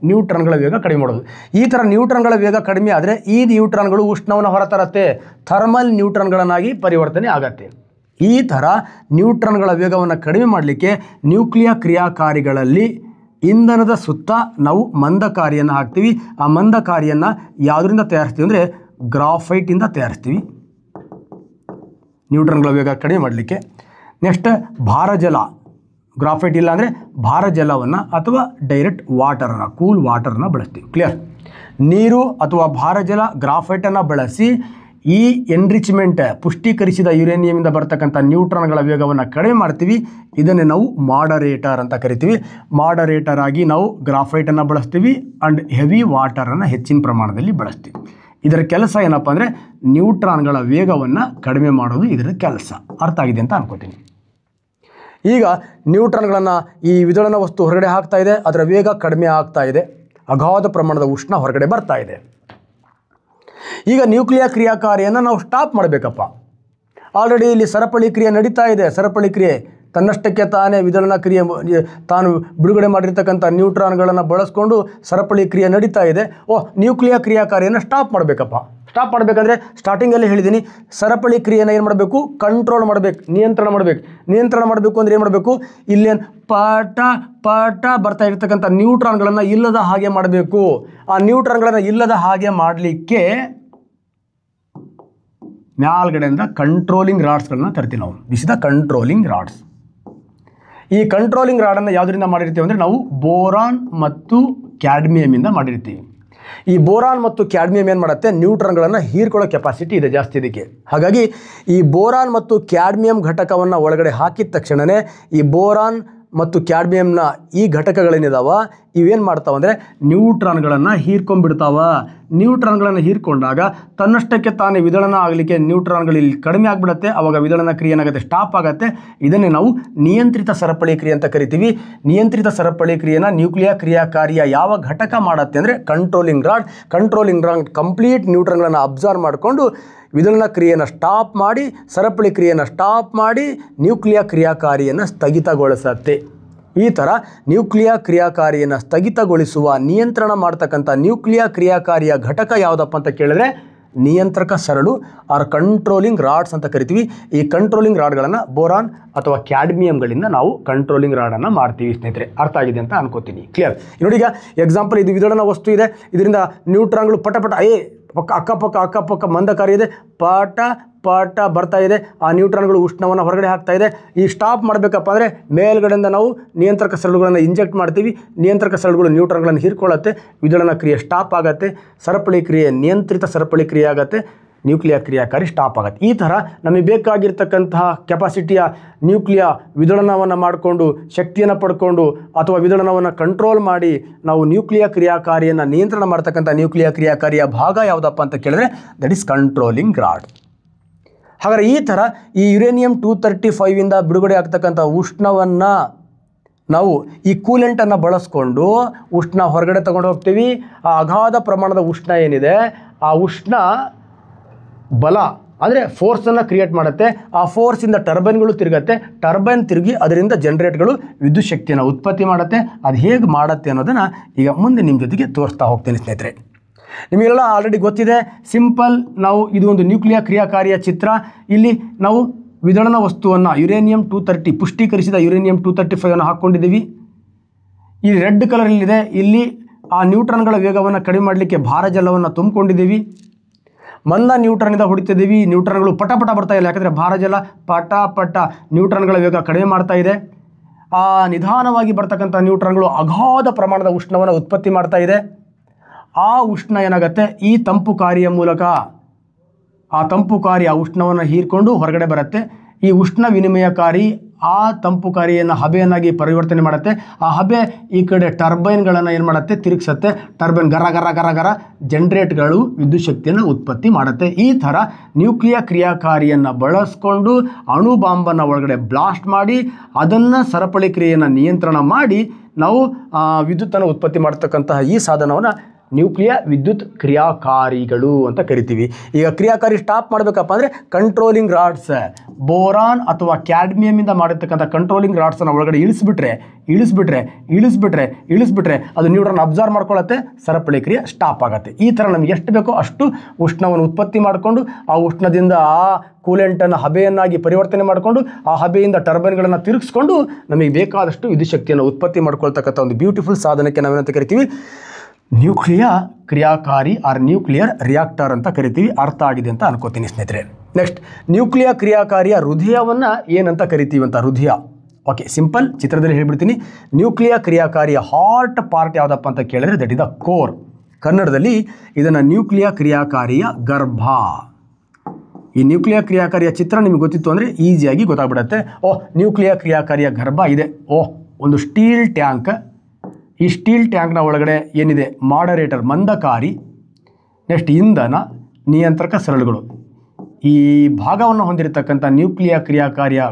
ನ್ಯೂಟ್ರಾನ್ಗಳ ವೇಗ ಕಡಿಮೆ ಮಾಡೋದು. ಈ ಥರ ನ್ಯೂಟ್ರಾನ್ಗಳ ವೇಗ ಕಡಿಮೆ ಆದರೆ ಈ ನ್ಯೂಟ್ರಾನ್ಗಳು ಉಷ್ಣವನ್ನು ಹೊರತರುತ್ತೆ, ಥರ್ಮಲ್ ನ್ಯೂಟ್ರಾನ್ಗಳನ್ನಾಗಿ ಪರಿವರ್ತನೆ ಆಗತ್ತೆ. ಈ ಥರ ನ್ಯೂಟ್ರಾನ್ಗಳ ವೇಗವನ್ನು ಕಡಿಮೆ ಮಾಡಲಿಕ್ಕೆ ನ್ಯೂಕ್ಲಿಯರ್ ಕ್ರಿಯಾಕಾರಿಗಳಲ್ಲಿ ಇಂಧನದ ಸುತ್ತ ನಾವು ಮಂದಕಾರಿಯನ್ನು ಹಾಕ್ತೀವಿ. ಆ ಮಂದಕಾರಿಯನ್ನು ಯಾವುದರಿಂದ ತಯಾರಿಸ್ತೀವಿ ಅಂದರೆ ಗ್ರಾಫೈಟಿಂದ ತಯಾರಿಸ್ತೀವಿ, ನ್ಯೂಟ್ರಾನ್ಗಳ ವೇಗ ಕಡಿಮೆ ಮಾಡಲಿಕ್ಕೆ. ನೆಕ್ಸ್ಟ್ ಭಾರಜಲ, ಗ್ರಾಫೈಟ್ ಇಲ್ಲ ಅಂದರೆ ಭಾರಜಲವನ್ನು ಅಥವಾ ಡೈರೆಕ್ಟ್ ವಾಟರನ್ನು, ಕೂಲ್ ವಾಟರನ್ನು ಬಳಸ್ತೀವಿ. ಕ್ಲಿಯರ್. ನೀರು ಅಥವಾ ಭಾರಜಲ, ಗ್ರಾಫೈಟನ್ನು ಬಳಸಿ ಈ ಎನ್ರಿಚ್ಮೆಂಟ್, ಪುಷ್ಟೀಕರಿಸಿದ ಯುರೇನಿಯಮಿಂದ ಬರ್ತಕ್ಕಂಥ ನ್ಯೂಟ್ರಾನ್ಗಳ ವೇಗವನ್ನು ಕಡಿಮೆ ಮಾಡ್ತೀವಿ. ಇದನ್ನೇ ನಾವು ಮಾಡರೇಟರ್ ಅಂತ ಕರಿತೀವಿ. ಮಾಡರೇಟರ್ ಆಗಿ ನಾವು ಗ್ರಾಫೈಟನ್ನು ಬಳಸ್ತೀವಿ ಆ್ಯಂಡ್ ಹೆವಿ ವಾಟರನ್ನು ಹೆಚ್ಚಿನ ಪ್ರಮಾಣದಲ್ಲಿ ಬಳಸ್ತೀವಿ. ಇದರ ಕೆಲಸ ಏನಪ್ಪ ಅಂದರೆ ನ್ಯೂಟ್ರಾನ್ಗಳ ವೇಗವನ್ನು ಕಡಿಮೆ ಮಾಡೋದು ಇದರ ಕೆಲಸ. ಅರ್ಥ ಆಗಿದೆ ಅಂತ ಅನ್ಕೋತೀನಿ. ಈಗ ನ್ಯೂಟ್ರಾನ್ಗಳನ್ನು ಈ ವಿದಳನ ವಸ್ತು ಹೊರಗಡೆ ಹಾಕ್ತಾ ಇದೆ, ಅದರ ವೇಗ ಕಡಿಮೆ ಆಗ್ತಾ ಇದೆ, ಅಗಾಧ ಪ್ರಮಾಣದ ಉಷ್ಣ ಹೊರಗಡೆ ಬರ್ತಾ ಇದೆ. ಈಗ ನ್ಯೂಕ್ಲಿಯರ್ ಕ್ರಿಯಾಕಾರಿಯನ್ನು ನಾವು ಸ್ಟಾಪ್ ಮಾಡಬೇಕಪ್ಪ. ಆಲ್ರೆಡಿ ಇಲ್ಲಿ ಸರಪಳಿ ಕ್ರಿಯೆ ನಡೀತಾ ಇದೆ. ಸರಪಳಿ ಕ್ರಿಯೆ ತನ್ನಷ್ಟಕ್ಕೆ ತಾನೇ ವಿದಳನ ಕ್ರಿಯೆ, ತಾನು ಬಿಡುಗಡೆ ಮಾಡಿರ್ತಕ್ಕಂಥ ನ್ಯೂಟ್ರಾನ್ಗಳನ್ನು ಬಳಸ್ಕೊಂಡು ಸರಪಳಿ ಕ್ರಿಯೆ ನಡೀತಾ ಇದೆ. ನ್ಯೂಕ್ಲಿಯರ್ ಕ್ರಿಯಾಕಾರಿಯನ್ನು ಸ್ಟಾಪ್ ಮಾಡಬೇಕಪ್ಪ. ಸ್ಟಾಪ್ ಮಾಡಬೇಕಂದ್ರೆ ಸ್ಟಾರ್ಟಿಂಗಲ್ಲಿ ಹೇಳಿದ್ದೀನಿ, ಸರಪಳಿ ಕ್ರಿಯೆಯನ್ನು ಏನು ಮಾಡಬೇಕು, ಕಂಟ್ರೋಲ್ ಮಾಡಬೇಕು, ನಿಯಂತ್ರಣ ಮಾಡಬೇಕು ಅಂದರೆ ಏನು ಮಾಡಬೇಕು, ಇಲ್ಲೇನು ಪಟ ಪಟ ಬರ್ತಾ ಇರ್ತಕ್ಕಂಥ ನ್ಯೂಟ್ರಾನ್ಗಳನ್ನು ಇಲ್ಲದ ಹಾಗೆ ಮಾಡಬೇಕು. ಆ ನ್ಯೂಟ್ರಾನ್ಗಳನ್ನು ಇಲ್ಲದ ಹಾಗೆ ಮಾಡಲಿಕ್ಕೆ ಮ್ಯಾಲ್ಗಡೆಯಿಂದ ಕಂಟ್ರೋಲಿಂಗ್ ರಾಡ್ಸ್ಗಳನ್ನ ತರ್ತೀವಿ ನಾವು. This is the controlling rods. ಈ ಕಂಟ್ರೋಲಿಂಗ್ ರಾಡನ್ನು ಯಾವುದರಿಂದ ಮಾಡಿರ್ತೀವಿ ಅಂದರೆ ನಾವು ಬೋರಾನ್ ಮತ್ತು ಕ್ಯಾಡ್ಮಿಯಮಿಂದ ಮಾಡಿರ್ತೀವಿ. ಈ ಬೋರಾನ್ ಮತ್ತು ಕ್ಯಾಡ್ಮಿಯಮ್ ಏನು ಮಾಡುತ್ತೆ, ನ್ಯೂಟ್ರಾನ್ಗಳನ್ನು ಹೀರ್ಕೊಳ್ಳೋ ಕೆಪಾಸಿಟಿ ಇದೆ ಜಾಸ್ತಿ ಇದಕ್ಕೆ. ಹಾಗಾಗಿ ಈ ಬೋರಾನ್ ಮತ್ತು ಕ್ಯಾಡ್ಮಿಯಮ್ ಘಟಕವನ್ನು ಒಳಗಡೆ ಹಾಕಿದ ತಕ್ಷಣವೇ ಈ ಬೋರಾನ್ ಮತ್ತು ಕ್ಯಾಡ್ಮಿಯಂನ ಈ ಘಟಕಗಳೇನಿದಾವ ಇವೇನು ಮಾಡ್ತಾವೆ ಅಂದರೆ ನ್ಯೂಟ್ರಾನ್ಗಳನ್ನು ಹೀರ್ಕೊಂಡ್ಬಿಡ್ತಾವ. ನ್ಯೂಟ್ರಾನ್ಗಳನ್ನು ಹೀರ್ಕೊಂಡಾಗ ತನ್ನಷ್ಟಕ್ಕೆ ತಾನೇ ವಿದಳನ ಆಗಲಿಕ್ಕೆ ನ್ಯೂಟ್ರಾನ್ಗಳು ಇಲ್ಲಿ ಕಡಿಮೆ ಆಗಿಬಿಡುತ್ತೆ. ಆವಾಗ ವಿದಳನ ಕ್ರಿಯೆ ಏನಾಗುತ್ತೆ, ಸ್ಟಾಪ್ ಆಗುತ್ತೆ. ಇದನ್ನೇ ನಾವು ನಿಯಂತ್ರಿತ ಸರಪಳಿ ಕ್ರಿಯೆ ಅಂತ ಕರಿತೀವಿ. ನಿಯಂತ್ರಿತ ಸರಪಳಿ ಕ್ರಿಯೆನ ನ್ಯೂಕ್ಲಿಯರ್ ಕ್ರಿಯಾಕಾರಿಯ ಯಾವ ಘಟಕ ಮಾಡುತ್ತೆ ಅಂದರೆ controlling rod. Controlling rod complete ನ್ಯೂಟ್ರಾನ್ಗಳನ್ನು ಅಬ್ಸರ್ವ್ ಮಾಡಿಕೊಂಡು ವಿದಳನ ಕ್ರಿಯೆಯನ್ನು ಸ್ಟಾಪ್ ಮಾಡಿ, ಸರಪಳಿ ಕ್ರಿಯೆಯನ್ನು ಸ್ಟಾಪ್ ಮಾಡಿ ನ್ಯೂಕ್ಲಿಯರ್ ಕ್ರಿಯಾಕಾರಿಯನ್ನು ಸ್ಥಗಿತಗೊಳಿಸುತ್ತೆ. ಈ ಥರ ನ್ಯೂಕ್ಲಿಯರ್ ಕ್ರಿಯಾಕಾರಿಯನ್ನು ಸ್ಥಗಿತಗೊಳಿಸುವ, ನಿಯಂತ್ರಣ ಮಾಡ್ತಕ್ಕಂಥ ನ್ಯೂಕ್ಲಿಯರ್ ಕ್ರಿಯಾಕಾರಿಯ ಘಟಕ ಯಾವುದಪ್ಪ ಅಂತ ಕೇಳಿದ್ರೆ ನಿಯಂತ್ರಕ ಸರಳು ಆರ್ ಕಂಟ್ರೋಲಿಂಗ್ ರಾಡ್ಸ್ ಅಂತ ಕರಿತೀವಿ. ಈ ಕಂಟ್ರೋಲಿಂಗ್ ರಾಡ್ಗಳನ್ನು ಬೋರಾನ್ ಅಥವಾ ಕ್ಯಾಡ್ಮಿಯಂಗಳಿಂದ ನಾವು ಕಂಟ್ರೋಲಿಂಗ್ ರಾಡನ್ನು ಮಾಡ್ತೀವಿ. ಸ್ನೇಹಿತರೆ, ಅರ್ಥ ಆಗಿದೆ ಅಂತ ಅನ್ಕೋತೀನಿ. ಕ್ಲಿಯರ್? ನೋಡಿ, ಈಗ ಎಕ್ಸಾಂಪಲ್, ಇದು ವಿದಳನ ವಸ್ತು ಇದೆ. ಇದರಿಂದ ನ್ಯೂಟ್ರಾನ್ಗಳು ಪಟ ಅಕ್ಕಪಕ್ಕ ಮಂದಕಾರಿ ಇದೆ, ಪಟ ಬರ್ತಾ ಇದೆ. ಆ ನ್ಯೂಟ್ರಾನ್ಗಳು ಉಷ್ಣವನ್ನು ಹೊರಗಡೆ ಹಾಕ್ತಾ ಇದೆ. ಈ ಸ್ಟಾಪ್ ಮಾಡಬೇಕಪ್ಪ ಅಂದರೆ ಮೇಲ್ಗಡೆಯಿಂದ ನಾವು ನಿಯಂತ್ರಕ ಸರಳುಗಳನ್ನು ಇಂಜೆಕ್ಟ್ ಮಾಡ್ತೀವಿ. ನಿಯಂತ್ರಕ ಸರಳುಗಳು ನ್ಯೂಟ್ರಾನ್ಗಳನ್ನು ಹೀರ್ಕೊಳ್ಳುತ್ತೆ. ವಿದಳನ ಕ್ರಿಯೆ ಸ್ಟಾಪ್ ಆಗುತ್ತೆ. ಸರಪಳಿ ಕ್ರಿಯೆ ನಿಯಂತ್ರಿತ ಸರಪಳಿ ಕ್ರಿಯೆ ಆಗುತ್ತೆ. ನ್ಯೂಕ್ಲಿಯರ್ ಕ್ರಿಯಾಕಾರಿ ಸ್ಟಾಪ್ ಆಗುತ್ತೆ. ಈ ಥರ ನಮಗೆ ಬೇಕಾಗಿರ್ತಕ್ಕಂತಹ ಕೆಪಾಸಿಟಿಯ ನ್ಯೂಕ್ಲಿಯರ್ ವಿದಳನವನ್ನು ಮಾಡಿಕೊಂಡು, ಶಕ್ತಿಯನ್ನು ಪಡ್ಕೊಂಡು ಅಥವಾ ವಿದಳನವನ್ನು ಕಂಟ್ರೋಲ್ ಮಾಡಿ ನಾವು ನ್ಯೂಕ್ಲಿಯರ್ ಕ್ರಿಯಾಕಾರಿಯನ್ನು ನಿಯಂತ್ರಣ ಮಾಡ್ತಕ್ಕಂಥ ನ್ಯೂಕ್ಲಿಯರ್ ಕ್ರಿಯಾಕಾರಿಯ ಭಾಗ ಯಾವುದಪ್ಪ ಅಂತ ಕೇಳಿದ್ರೆ ದಟ್ ಈಸ್ ಕಂಟ್ರೋಲಿಂಗ್ ರಾಡ್. ಹಾಗಾದರೆ ಈ ಥರ ಈ ಯುರೇನಿಯಂ 235ಇಂದ ಬಿಡುಗಡೆ ಆಗ್ತಕ್ಕಂಥ ಉಷ್ಣವನ್ನು ನಾವು ಈ ಕೂಲೆಂಟನ್ನು ಬಳಸ್ಕೊಂಡು ಉಷ್ಣ ಹೊರಗಡೆ ತಗೊಂಡು ಹೋಗ್ತೀವಿ. ಆ ಅಗಾಧ ಪ್ರಮಾಣದ ಉಷ್ಣ ಏನಿದೆ, ಆ ಉಷ್ಣ ಬಲ ಅಂದರೆ ಫೋರ್ಸನ್ನು ಕ್ರಿಯೇಟ್ ಮಾಡುತ್ತೆ. ಆ ಫೋರ್ಸಿಂದ ಟರ್ಬೈನ್ಗಳು ತಿರುಗುತ್ತೆ. ಟರ್ಬೈನ್ ತಿರುಗಿ ಅದರಿಂದ ಜನರೇಟ್ಗಳು ವಿದ್ಯುತ್ ಶಕ್ತಿಯನ್ನು ಉತ್ಪತ್ತಿ ಮಾಡುತ್ತೆ. ಅದು ಹೇಗೆ ಮಾಡುತ್ತೆ ಅನ್ನೋದನ್ನು ಈಗ ಮುಂದೆ ನಿಮ್ಮ ಜೊತೆಗೆ ತೋರಿಸ್ತಾ ಹೋಗ್ತೇನೆ. ಸ್ನೇಹಿತರೆ, ನಿಮಗೆಲ್ಲ ಆಲ್ರೆಡಿ ಗೊತ್ತಿದೆ. ಸಿಂಪಲ್, ನಾವು ಇದು ಒಂದು ನ್ಯೂಕ್ಲಿಯರ್ ಕ್ರಿಯಾಕಾರಿಯ ಚಿತ್ರ. ಇಲ್ಲಿ ನಾವು ವಿದಳನ ವಸ್ತುವನ್ನು ಯುರೇನಿಯಂ 230 ಪುಷ್ಟೀಕರಿಸಿದ ಯುರೇನಿಯಂ 235 ಹಾಕ್ಕೊಂಡಿದ್ದೀವಿ. ಈ ರೆಡ್ ಕಲರಲ್ಲಿದೆ. ಇಲ್ಲಿ ಆ ನ್ಯೂಟ್ರಾನ್ಗಳ ವೇಗವನ್ನು ಕಡಿಮೆ ಮಾಡಲಿಕ್ಕೆ ಭಾರಜಲವನ್ನು ತುಂಬಿಕೊಂಡಿದ್ದೀವಿ. ಮಂದ ನ್ಯೂಟ್ರಾನಿಂದ ಹೊಡಿತಿದ್ದೀವಿ. ನ್ಯೂಟ್ರಾನ್ಗಳು ಪಟ ಬರ್ತಾ ಇಲ್ಲ, ಯಾಕಂದರೆ ಭಾರಜಲ ಪಟ ನ್ಯೂಟ್ರಾನ್ಗಳ ವೇಗ ಕಡಿಮೆ ಮಾಡ್ತಾ ಇದೆ. ಆ ನಿಧಾನವಾಗಿ ಬರ್ತಕ್ಕಂಥ ನ್ಯೂಟ್ರಾನ್ಗಳು ಅಗಾಧ ಪ್ರಮಾಣದ ಉಷ್ಣವನ್ನು ಉತ್ಪತ್ತಿ ಮಾಡ್ತಾ ಇದೆ. ಆ ಉಷ್ಣ ಏನಾಗುತ್ತೆ, ಈ ತಂಪು ಕಾರಿಯ ಮೂಲಕ ಆ ತಂಪು ಕಾರಿ ಆ ಉಷ್ಣವನ್ನು ಹೀರ್ಕೊಂಡು ಹೊರಗಡೆ ಬರುತ್ತೆ. ಈ ಉಷ್ಣ ವಿನಿಮಯಕಾರಿ ಆ ತಂಪು ಕಾರಿಯನ್ನು ಹಬೆಯನ್ನಾಗಿ ಪರಿವರ್ತನೆ ಮಾಡುತ್ತೆ. ಆ ಹಬೆ ಈ ಕಡೆ ಟರ್ಬೈನ್ಗಳನ್ನು ಏನು ಮಾಡುತ್ತೆ, ತಿರುಗಿಸುತ್ತೆ. ಟರ್ಬೈನ್ ಗರ ಜನರೇಟ್ಗಳು ವಿದ್ಯುತ್ ಶಕ್ತಿಯನ್ನು ಉತ್ಪತ್ತಿ ಮಾಡುತ್ತೆ. ಈ ಥರ ನ್ಯೂಕ್ಲಿಯರ್ ಕ್ರಿಯಾಕಾರಿಯನ್ನು ಬಳಸ್ಕೊಂಡು ಅಣು ಬಾಂಬನ್ನು ಒಳಗಡೆ ಬ್ಲಾಸ್ಟ್ ಮಾಡಿ ಅದನ್ನು ಸರಪಳಿ ಕ್ರಿಯೆಯನ್ನು ನಿಯಂತ್ರಣ ಮಾಡಿ ನಾವು ವಿದ್ಯುತ್ತನ್ನು ಉತ್ಪತ್ತಿ ಮಾಡ್ತಕ್ಕಂತಹ ಈ ಸಾಧನವನ್ನು ನ್ಯೂಕ್ಲಿಯರ್ ವಿದ್ಯುತ್ ಕ್ರಿಯಾಕಾರಿಗಳು ಅಂತ ಕರಿತೀವಿ. ಈಗ ಕ್ರಿಯಾಕಾರಿ ಸ್ಟಾಪ್ ಮಾಡಬೇಕಪ್ಪ ಅಂದರೆ ಕಂಟ್ರೋಲಿಂಗ್ ರಾಡ್ಸ್, ಬೋರಾನ್ ಅಥವಾ ಕ್ಯಾಡ್ಮಿಯಮಿಂದ ಮಾಡಿರ್ತಕ್ಕಂಥ ಕಂಟ್ರೋಲಿಂಗ್ ರಾಡ್ಸನ್ನು ಒಳಗಡೆ ಇಳಿಸ್ಬಿಟ್ರೆ ಅದು ನ್ಯೂಟ್ರಾನ್ ಅಬ್ಸರ್ವ್ ಮಾಡ್ಕೊಳ್ಳುತ್ತೆ. ಸರಪಳಿ ಕ್ರಿಯೆ ಸ್ಟಾಪ್ ಆಗುತ್ತೆ. ಈ ಥರ ನಮಗೆ ಎಷ್ಟು ಬೇಕೋ ಅಷ್ಟು ಉಷ್ಣವನ್ನು ಉತ್ಪತ್ತಿ ಮಾಡಿಕೊಂಡು ಆ ಉಷ್ಣದಿಂದ ಆ ಕೂಲೆಂಟನ್ನು ಹಬೆಯನ್ನಾಗಿ ಪರಿವರ್ತನೆ ಮಾಡಿಕೊಂಡು ಆ ಹಬೆಯಿಂದ ಟರ್ಬೈನ್ಗಳನ್ನು ತಿರುಗಿಸ್ಕೊಂಡು ನಮಗೆ ಬೇಕಾದಷ್ಟು ವಿದ್ಯುತ್ ಶಕ್ತಿಯನ್ನು ಉತ್ಪತ್ತಿ ಮಾಡ್ಕೊಳ್ತಕ್ಕಂಥ ಒಂದು ಬ್ಯೂಟಿಫುಲ್ ಸಾಧನಕ್ಕೆ ನಾವೇನಂತ ಕರಿತೀವಿ, ನ್ಯೂಕ್ಲಿಯರ್ ಕ್ರಿಯಾಕಾರಿ ಆರ್ ನ್ಯೂಕ್ಲಿಯರ್ ರಿಯಾಕ್ಟರ್ ಅಂತ ಕರಿತೀವಿ. ಅರ್ಥ ಆಗಿದೆ ಅಂತ ಅನ್ಕೋತೀನಿ ಸ್ನೇಹಿತರೆ. ನೆಕ್ಸ್ಟ್, ನ್ಯೂಕ್ಲಿಯರ್ ಕ್ರಿಯಾಕಾರಿಯ ಹೃದಯವನ್ನು ಏನಂತ ಕರಿತೀವಿ ಅಂತ. ಹೃದಯ, ಓಕೆ, ಸಿಂಪಲ್, ಚಿತ್ರದಲ್ಲಿ ಹೇಳ್ಬಿಡ್ತೀನಿ. ನ್ಯೂಕ್ಲಿಯರ್ ಕ್ರಿಯಾಕಾರಿಯ ಹಾರ್ಟ್ ಪಾರ್ಟ್ ಯಾವುದಪ್ಪ ಅಂತ ಕೇಳಿದ್ರೆ ದಟ್ ಇಸ್ ದ ಕೋರ್. ಕನ್ನಡದಲ್ಲಿ ಇದನ್ನು ನ್ಯೂಕ್ಲಿಯರ್ ಕ್ರಿಯಾಕಾರಿಯ ಗರ್ಭ. ಈ ನ್ಯೂಕ್ಲಿಯರ್ ಕ್ರಿಯಾಕಾರಿಯ ಚಿತ್ರ ನಿಮಗೆ ಗೊತ್ತಿತ್ತು ಅಂದರೆ ಈಸಿಯಾಗಿ ಗೊತ್ತಾಗ್ಬಿಡುತ್ತೆ. ನ್ಯೂಕ್ಲಿಯರ್ ಕ್ರಿಯಾಕಾರಿಯ ಗರ್ಭ ಇದೆ. ಒಂದು ಸ್ಟೀಲ್ ಟ್ಯಾಂಕ್. ಈ ಸ್ಟೀಲ್ ಟ್ಯಾಂಕ್ನ ಒಳಗಡೆ ಏನಿದೆ, ಮಾಡರೇಟರ್ ಮಂದಕಾರಿ, ನೆಕ್ಸ್ಟ್ ಇಂಧನ, ನಿಯಂತ್ರಕ ಸರಳುಗಳು. ಈ ಭಾಗವನ್ನು ಹೊಂದಿರತಕ್ಕಂಥ ನ್ಯೂಕ್ಲಿಯರ್ ಕ್ರಿಯಾಕಾರಿಯ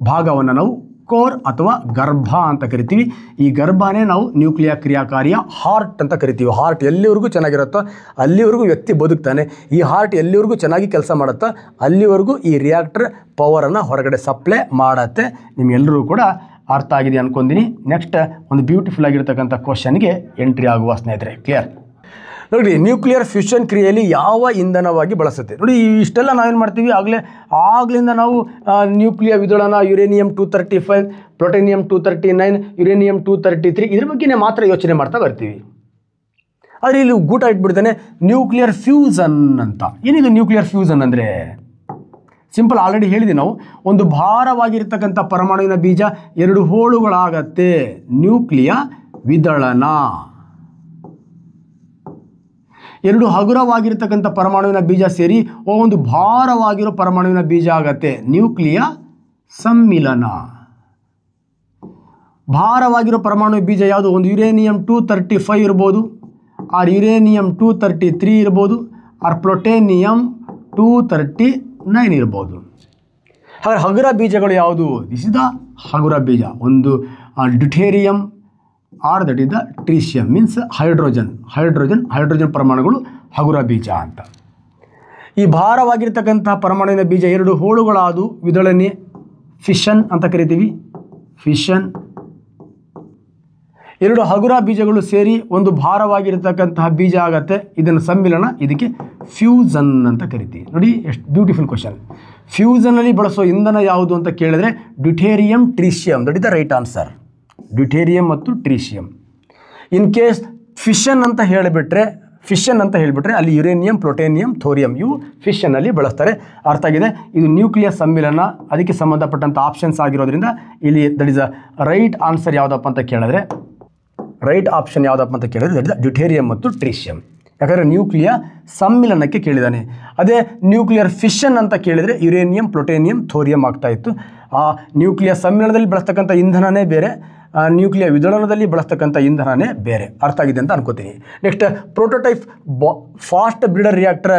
ಭಾಗವನ್ನು ನಾವು ಕೋರ್ ಅಥವಾ ಗರ್ಭ ಅಂತ ಕರಿತೀವಿ. ಈ ಗರ್ಭನೇ ನಾವು ನ್ಯೂಕ್ಲಿಯರ್ ಕ್ರಿಯಾಕಾರಿಯ ಹಾರ್ಟ್ ಅಂತ ಕರಿತೀವಿ. ಹಾರ್ಟ್ ಎಲ್ಲಿವರೆಗೂ ಚೆನ್ನಾಗಿರುತ್ತೋ ಅಲ್ಲಿವರೆಗೂ ವ್ಯಕ್ತಿ ಬದುಕ್ತಾನೆ. ಈ ಹಾರ್ಟ್ ಎಲ್ಲಿವರೆಗೂ ಚೆನ್ನಾಗಿ ಕೆಲಸ ಮಾಡುತ್ತೋ ಅಲ್ಲಿವರೆಗೂ ಈ ರಿಯಾಕ್ಟರ್ ಪವರನ್ನು ಹೊರಗಡೆ ಸಪ್ಲೈ ಮಾಡುತ್ತೆ. ನಿಮ್ಗೆಲ್ಲರೂ ಕೂಡ ಅರ್ಥ ಆಗಿದೆ ಅನ್ಕೊಂತೀನಿ. ನೆಕ್ಸ್ಟ್ ಒಂದು ಬ್ಯೂಟಿಫುಲ್ ಆಗಿರ್ತಕ್ಕಂಥ ಕ್ವಶನ್ಗೆ ಎಂಟ್ರಿ ಆಗುವ ಸ್ನೇಹಿತರೆ. ಕ್ಲಿಯರ್? ನೋಡಿ, ನ್ಯೂಕ್ಲಿಯರ್ ಫ್ಯೂಷನ್ ಕ್ರಿಯೆಯಲ್ಲಿ ಯಾವ ಇಂಧನವಾಗಿ ಬಳಸುತ್ತೆ? ನೋಡಿ, ಇಷ್ಟೆಲ್ಲ ನಾವೇನು ಮಾಡ್ತೀವಿ, ಆಗ್ಲಿಂದ ನಾವು ನ್ಯೂಕ್ಲಿಯರ್ ವಿದಳನ ಯುರೇನಿಯಂ 235, ಪ್ಲೂಟೋನಿಯಂ 239, ಯುರೇನಿಯಂ 233 ಇದ್ರ ಬಗ್ಗೆನೇ ಮಾತ್ರ ಯೋಚನೆ ಮಾಡ್ತಾ ಬರ್ತೀವಿ. ಆದರೆ ಇಲ್ಲಿ ಗೂಟ ಇಟ್ಬಿಡ್ತಾನೆ ನ್ಯೂಕ್ಲಿಯರ್ ಫ್ಯೂಸನ್ ಅಂತ. ಏನಿದು ನ್ಯೂಕ್ಲಿಯರ್ ಫ್ಯೂಸನ್ ಅಂದರೆ? ಸಿಂಪಲ್, ಆಲ್ರೆಡಿ ಹೇಳಿದ್ವಿ ನಾವು. ಒಂದು ಭಾರವಾಗಿರ್ತಕ್ಕಂಥ ಪರಮಾಣುವಿನ ಬೀಜ 2 ಹೋಳುಗಳಾಗತ್ತೆ, ನ್ಯೂಕ್ಲಿಯರ್ ವಿದಳನ. 2 ಹಗುರವಾಗಿರ್ತಕ್ಕಂಥ ಪರಮಾಣುವಿನ ಬೀಜ ಸೇರಿ ಒಂದು ಭಾರವಾಗಿರೋ ಪರಮಾಣುವಿನ ಬೀಜ ಆಗತ್ತೆ, ನ್ಯೂಕ್ಲಿಯರ್ ಸಮ್ಮಿಲನ. ಭಾರವಾಗಿರೋ ಪರಮಾಣು ಬೀಜ ಯಾವುದು? ಒಂದು ಯುರೇನಿಯಂ 235 ಇರ್ಬೋದು, ಆರ್ ಯುರೇನಿಯಂ 233 ಇರ್ಬೋದು, ಆರ್ ಪ್ಲುಟೋನಿಯಂ 239 ಇರ್ಬೋದು. ಹಾಗೆ ಹಗುರ ಬೀಜಗಳು ಯಾವುದು? ದಿಸ್ ಇಸ್ ದ ಹಗುರ ಬೀಜ. ಒಂದು deuterium or that is the tritium means hydrogen ಪರಮಾಣುಗಳು ಹಗುರ ಬೀಜ ಅಂತ. ಈ ಭಾರವಾಗಿರ್ತಕ್ಕಂಥ ಪರಮಾಣುವಿನ ಬೀಜ 2 ಹೋಳುಗಳಾದು ವಿದಳನೆ, ಫಿಷನ್ ಅಂತ ಕರಿತೀವಿ. ಫಿಷನ್. 2 ಹಗುರ ಬೀಜಗಳು ಸೇರಿ ಒಂದು ಭಾರವಾಗಿರ್ತಕ್ಕಂತಹ ಬೀಜ ಆಗತ್ತೆ. ಇದನ್ನು ಸಮ್ಮಿಲನ, ಇದಕ್ಕೆ ಫ್ಯೂಸನ್ ಅಂತ ಕರಿತೀವಿ. ನೋಡಿ ಎಷ್ಟು ಬ್ಯೂಟಿಫುಲ್ ಕ್ವಶನ್. ಫ್ಯೂಸನಲ್ಲಿ ಬಳಸೋ ಇಂಧನ ಯಾವುದು ಅಂತ ಕೇಳಿದ್ರೆ deuterium tritium, that is the right answer. Deuterium ಮತ್ತು ಟ್ರೀಶಿಯಂ. ಇನ್ ಕೇಸ್ ಫಿಷನ್ ಅಂತ ಹೇಳಿಬಿಟ್ರೆ ಅಲ್ಲಿ ಯುರೇನಿಯಂ, ಪ್ಲುಟೋನಿಯಂ, ಥೋರಿಯಂ ಇವು ಫಿಷನ್ನಲ್ಲಿ ಬಳಸ್ತಾರೆ. ಅರ್ಥ ಆಗಿದೆ. ಇದು ನ್ಯೂಕ್ಲಿಯಸ್ ಸಮ್ಮಿಲನ, ಅದಕ್ಕೆ ಸಂಬಂಧಪಟ್ಟಂಥ ಆಪ್ಷನ್ಸ್ ಆಗಿರೋದ್ರಿಂದ ಇಲ್ಲಿ that is a right answer ಯಾವುದಪ್ಪ ಅಂತ ಕೇಳಿದ್ರೆ ದಟ್ ಇಸ್ ಡ್ಯೂಟೇರಿಯಂ ಮತ್ತು ಟ್ರೀಶಿಯಂ. ಯಾಕಂದರೆ ನ್ಯೂಕ್ಲಿಯ ಸಮ್ಮಿಲನಕ್ಕೆ ಕೇಳಿದ್ದಾನೆ. ಅದೇ ನ್ಯೂಕ್ಲಿಯರ್ ಫಿಷನ್ ಅಂತ ಕೇಳಿದರೆ ಯುರೇನಿಯಂ, ಪ್ಲುಟೋನಿಯಂ, ಥೋರಿಯಂ ಆಗ್ತಾಯಿತ್ತು. ಆ ನ್ಯೂಕ್ಲಿಯ ಸಮ್ಮಿಲನದಲ್ಲಿ ಬಳಸ್ತಕ್ಕಂಥ ಇಂಧನನೇ ಬೇರೆ, ನ್ಯೂಕ್ಲಿಯ ವಿದಳನದಲ್ಲಿ ಬಳಸ್ತಕ್ಕಂಥ ಇಂಧನನೇ ಬೇರೆ. ಅರ್ಥ ಆಗಿದೆ ಅಂತ ಅನ್ಕೋತೀನಿ. Next prototype fast breeder reactor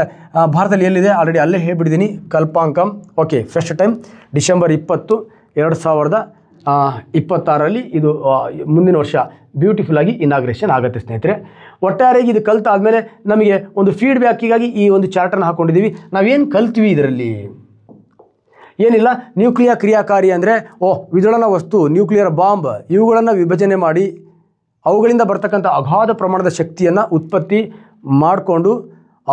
ಭಾರತದಲ್ಲಿ ಎಲ್ಲಿದೆ? ಆಲ್ರೆಡಿ ಅಲ್ಲೇ ಹೇಳ್ಬಿಟ್ಟಿದ್ದೀನಿ. ಕಲ್ಪಾಂಕಂ. ಓಕೆ, ಫಸ್ಟ್ ಟೈಮ್ ಡಿಸೆಂಬರ್ 20, 2026 ಇದು ಮುಂದಿನ ವರ್ಷ ಬ್ಯೂಟಿಫುಲ್ ಆಗಿ ಇನಾಗ್ರೇಷನ್ ಆಗುತ್ತೆ ಸ್ನೇಹಿತರೆ. ಒಟ್ಟಾರೆಯಾಗಿ ಇದು ಕಲ್ತಾದ್ಮೇಲೆ ನಮಗೆ ಒಂದು ಫೀಡ್ಬ್ಯಾಕಿಗಾಗಿ ಈ ಒಂದು ಚಾರ್ಟನ್ನು ಹಾಕ್ಕೊಂಡಿದ್ದೀವಿ. ನಾವೇನು ಕಲ್ತೀವಿ ಇದರಲ್ಲಿ? ಏನಿಲ್ಲ, ನ್ಯೂಕ್ಲಿಯ ಕ್ರಿಯಾಕಾರಿ ಅಂದರೆ ವಿದಳನ ವಸ್ತು, ನ್ಯೂಕ್ಲಿಯರ್ ಬಾಂಬ್ ಇವುಗಳನ್ನು ವಿಭಜನೆ ಮಾಡಿ ಅವುಗಳಿಂದ ಬರ್ತಕ್ಕಂಥ ಅಗಾಧ ಪ್ರಮಾಣದ ಶಕ್ತಿಯನ್ನು ಉತ್ಪತ್ತಿ ಮಾಡಿಕೊಂಡು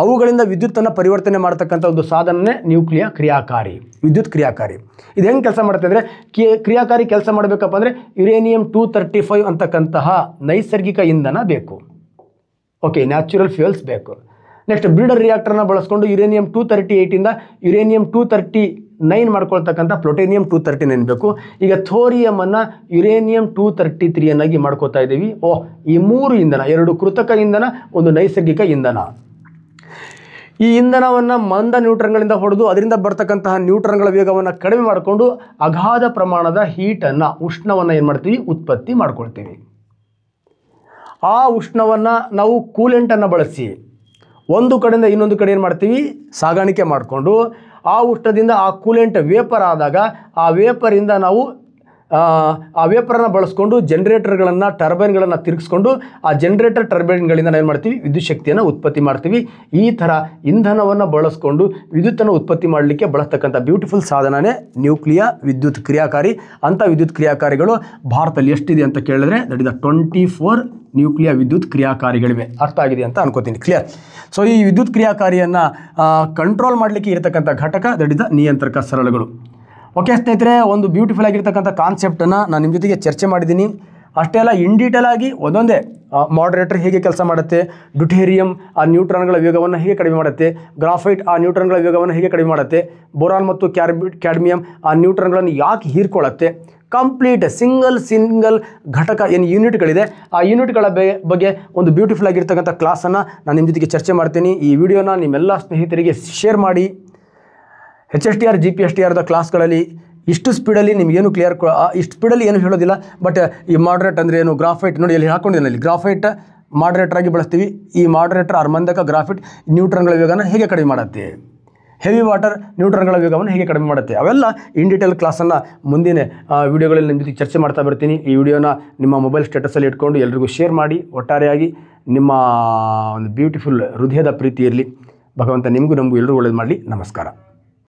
ಅವುಗಳಿಂದ ವಿದ್ಯುತ್ತನ್ನು ಪರಿವರ್ತನೆ ಮಾಡ್ತಕ್ಕಂಥ ಒಂದು ಸಾಧನನೇ ನ್ಯೂಕ್ಲಿಯ ಕ್ರಿಯಾಕಾರಿ, ವಿದ್ಯುತ್ ಕ್ರಿಯಾಕಾರಿ. ಇದು ಹೆಂಗೆ ಕೆಲಸ ಮಾಡುತ್ತೆ ಅಂದರೆ ಕ್ರಿಯಾಕಾರಿ ಕೆಲಸ ಮಾಡಬೇಕಪ್ಪ ಅಂದರೆ ಯುರೇನಿಯಂ 235 ಅಂತಕ್ಕಂತಹ ನೈಸರ್ಗಿಕ ಇಂಧನ ಬೇಕು. ಓಕೆ, ನ್ಯಾಚುರಲ್ ಫ್ಯೂಯಲ್ಸ್ ಬೇಕು. ನೆಕ್ಸ್ಟ್ ಬ್ರೀಡರ್ ರಿಯಾಕ್ಟರ್ನ ಬಳಸ್ಕೊಂಡು ಯುರೇನಿಯಂ 238ಇಂದ ಯುರೇನಿಯಂ 239 ಮಾಡ್ಕೊಳ್ತಕ್ಕಂಥ ಪ್ಲುಟೋನಿಯಂ 239 ಬೇಕು. ಈಗ ಥೋರಿಯಮನ್ನು ಯುರೇನಿಯಂ 233 ಮಾಡ್ಕೋತಾ ಇದ್ದೀವಿ. ಈ 3 ಇಂಧನ, 2 ಕೃತಕ ಇಂಧನ, ಒಂದು ನೈಸರ್ಗಿಕ ಇಂಧನ. ಈ ಇಂಧನವನ್ನು ಮಂದ ನ್ಯೂಟ್ರನ್ಗಳಿಂದ ಹೊಡೆದು ಅದರಿಂದ ಬರ್ತಕ್ಕಂತಹ ನ್ಯೂಟ್ರನ್ಗಳ ವೇಗವನ್ನು ಕಡಿಮೆ ಮಾಡಿಕೊಂಡು ಅಗಾಧ ಪ್ರಮಾಣದ ಹೀಟನ್ನು, ಉಷ್ಣವನ್ನು ಏನು ಮಾಡ್ತೀವಿ? ಉತ್ಪತ್ತಿ ಮಾಡ್ಕೊಳ್ತೀವಿ. ಆ ಉಷ್ಣವನ್ನು ನಾವು ಕೂಲೆಂಟನ್ನು ಬಳಸಿ ಒಂದು ಕಡೆಯಿಂದ ಇನ್ನೊಂದು ಕಡೆ ಏನು ಮಾಡ್ತೀವಿ? ಸಾಗಾಣಿಕೆ ಮಾಡಿಕೊಂಡು ಆ ಉಷ್ಣದಿಂದ ಆ ಕೂಲೆಂಟ್ ವೇಪರ್ ಆದಾಗ ಆ ವೇಪರಿಂದ ನಾವು ಆ ವೇಪರನ್ನು ಬಳಸ್ಕೊಂಡು ಜನರೇಟರ್ಗಳನ್ನು, ಟರ್ಬೈನ್ಗಳನ್ನು ತಿರುಗಿಸ್ಕೊಂಡು ಆ ಜನರೇಟರ್ ಟರ್ಬೈನ್ಗಳಿಂದ ಏನು ಮಾಡ್ತೀವಿ? ವಿದ್ಯುತ್ ಶಕ್ತಿಯನ್ನು ಉತ್ಪತ್ತಿ ಮಾಡ್ತೀವಿ. ಈ ಥರ ಇಂಧನವನ್ನು ಬಳಸ್ಕೊಂಡು ವಿದ್ಯುತ್ತನ್ನು ಉತ್ಪತ್ತಿ ಮಾಡಲಿಕ್ಕೆ ಬಳಸ್ತಕ್ಕಂಥ ಬ್ಯೂಟಿಫುಲ್ ಸಾಧನನೇ ನ್ಯೂಕ್ಲಿಯ ವಿದ್ಯುತ್ ಕ್ರಿಯಾಕಾರಿ. ಅಂಥ ವಿದ್ಯುತ್ ಕ್ರಿಯಾಕಾರಿಗಳು ಭಾರತದಲ್ಲಿ ಎಷ್ಟಿದೆ ಅಂತ ಕೇಳಿದ್ರೆ ದಟ್ ಇಸ್ 24 ನ್ಯೂಕ್ಲಿಯ ವಿದ್ಯುತ್ ಕ್ರಿಯಾಕಾರಿಗಳಿವೆ. ಅರ್ಥ ಆಗಿದೆ ಅಂತ ಅನ್ಕೋತೀನಿ. ಕ್ಲಿಯರ್? ಸೊ ಈ ವಿದ್ಯುತ್ ಕ್ರಿಯಾಕಾರಿಯನ್ನು ಕಂಟ್ರೋಲ್ ಮಾಡಲಿಕ್ಕೆ ಇರತಕ್ಕಂಥ ಘಟಕ ದಟ್ ಇಸ್ ನಿಯಂತ್ರಕ ಸರಳುಗಳು. ಓಕೆ ಸ್ನೇಹಿತರೆ, ಒಂದು ಬ್ಯೂಟಿಫುಲ್ ಆಗಿರ್ತಕ್ಕಂಥ ಕಾನ್ಸೆಪ್ಟನ್ನು ನಾನು ನಿಮ್ಮ ಜೊತೆಗೆ ಚರ್ಚೆ ಮಾಡಿದ್ದೀನಿ. ಅಷ್ಟೇ ಅಲ್ಲ, ಇನ್ ಡೀಟೇಲ್ ಆಗಿ ಒಂದೊಂದೇ ಮಾಡ್ರೇಟರ್ ಹೇಗೆ ಕೆಲಸ ಮಾಡುತ್ತೆ, ಡ್ಯೂಟೇರಿಯಂ ಆ ನ್ಯೂಟ್ರಾನ್ಗಳ ವೇಗವನ್ನು ಹೇಗೆ ಕಡಿಮೆ ಮಾಡುತ್ತೆ, ಗ್ರಾಫೈಟ್ ಆ ನ್ಯೂಟ್ರಾನ್ಗಳ ವೇಗವನ್ನು ಹೇಗೆ ಕಡಿಮೆ ಮಾಡುತ್ತೆ, ಬೋರಾನ್ ಮತ್ತು ಕ್ಯಾಡ್ಮಿಯಂ ಆ ನ್ಯೂಟ್ರಾನ್ಗಳನ್ನು ಯಾಕೆ ಹೀರ್ಕೊಳ್ಳುತ್ತೆ, ಕಂಪ್ಲೀಟ್ ಸಿಂಗಲ್ ಘಟಕ ಏನು ಯೂನಿಟ್ಗಳಿದೆ ಆ ಯೂನಿಟ್ಗಳ ಬಗ್ಗೆ ಒಂದು ಬ್ಯೂಟಿಫುಲ್ ಆಗಿರ್ತಕ್ಕಂಥ ಕ್ಲಾಸನ್ನು ನಾನು ನಿಮ್ಮ ಜೊತೆಗೆ ಚರ್ಚೆ ಮಾಡ್ತೀನಿ. ಈ ವಿಡಿಯೋನ ನಿಮ್ಮೆಲ್ಲ ಸ್ನೇಹಿತರಿಗೆ ಶೇರ್ ಮಾಡಿ. HSTR GPSTRದ ಕ್ಲಾಸ್ಗಳಲ್ಲಿ ಇಷ್ಟು ಸ್ಪೀಡಲ್ಲಿ ನಿಮಗೇನು ಕ್ಲಿಯರ್, ಇಷ್ಟು ಸ್ಪೀಡಲ್ಲಿ ಏನು ಹೇಳೋದಿಲ್ಲ. ಬಟ್ ಈ ಮಾಡ್ರೇಟ್ ಅಂದರೆ ಏನು, ಗ್ರಾಫೈಟ್ ನೋಡಿ ಇಲ್ಲಿ ಹಾಕೊಂಡಿದ್ದೀನಿ. ಅಲ್ಲಿ ಗ್ರಾಫೈಟ್ ಮಾಡ್ರೇಟರ್ ಆಗಿ ಬಳಸ್ತೀವಿ. ಈ ಮಾಡ್ರೇಟರ್ ಅರ್ಮಂದಕ ಗ್ರಾಫೈಟ್ ನ್ಯೂಟ್ರಾನ್ಗಳ ವೇಗನ ಹೇಗೆ ಕಡಿಮೆ ಮಾಡುತ್ತೆ, ಹೆವಿ ವಾಟರ್ ನ್ಯೂಟ್ರಾನ್ಗಳ ವೇಗವನ್ನು ಹೇಗೆ ಕಡಿಮೆ ಮಾಡುತ್ತೆ, ಅವೆಲ್ಲ ಇನ್ ಡೀಟೇಲ್ ಕ್ಲಾಸನ್ನು ಮುಂದಿನ ವಿಡಿಯೋಗಳಲ್ಲಿ ನಿಮ್ಮ ಜೊತೆಗೆ ಚರ್ಚೆ ಮಾಡ್ತಾ ಬರ್ತೀನಿ. ಈ ವಿಡಿಯೋನ ನಿಮ್ಮ ಮೊಬೈಲ್ ಸ್ಟೇಟಸಲ್ಲಿ ಇಟ್ಕೊಂಡು ಎಲ್ರಿಗೂ ಶೇರ್ ಮಾಡಿ. ಒಟ್ಟಾರೆಯಾಗಿ ನಿಮ್ಮ ಒಂದು ಬ್ಯೂಟಿಫುಲ್ ಹೃದಯದ ಪ್ರೀತಿ ಇರಲಿ. ಭಗವಂತ ನಿಮಗೂ ನಮಗೂ ಎಲ್ಲರೂ ಒಳ್ಳೇದು ಮಾಡಲಿ. ನಮಸ್ಕಾರ.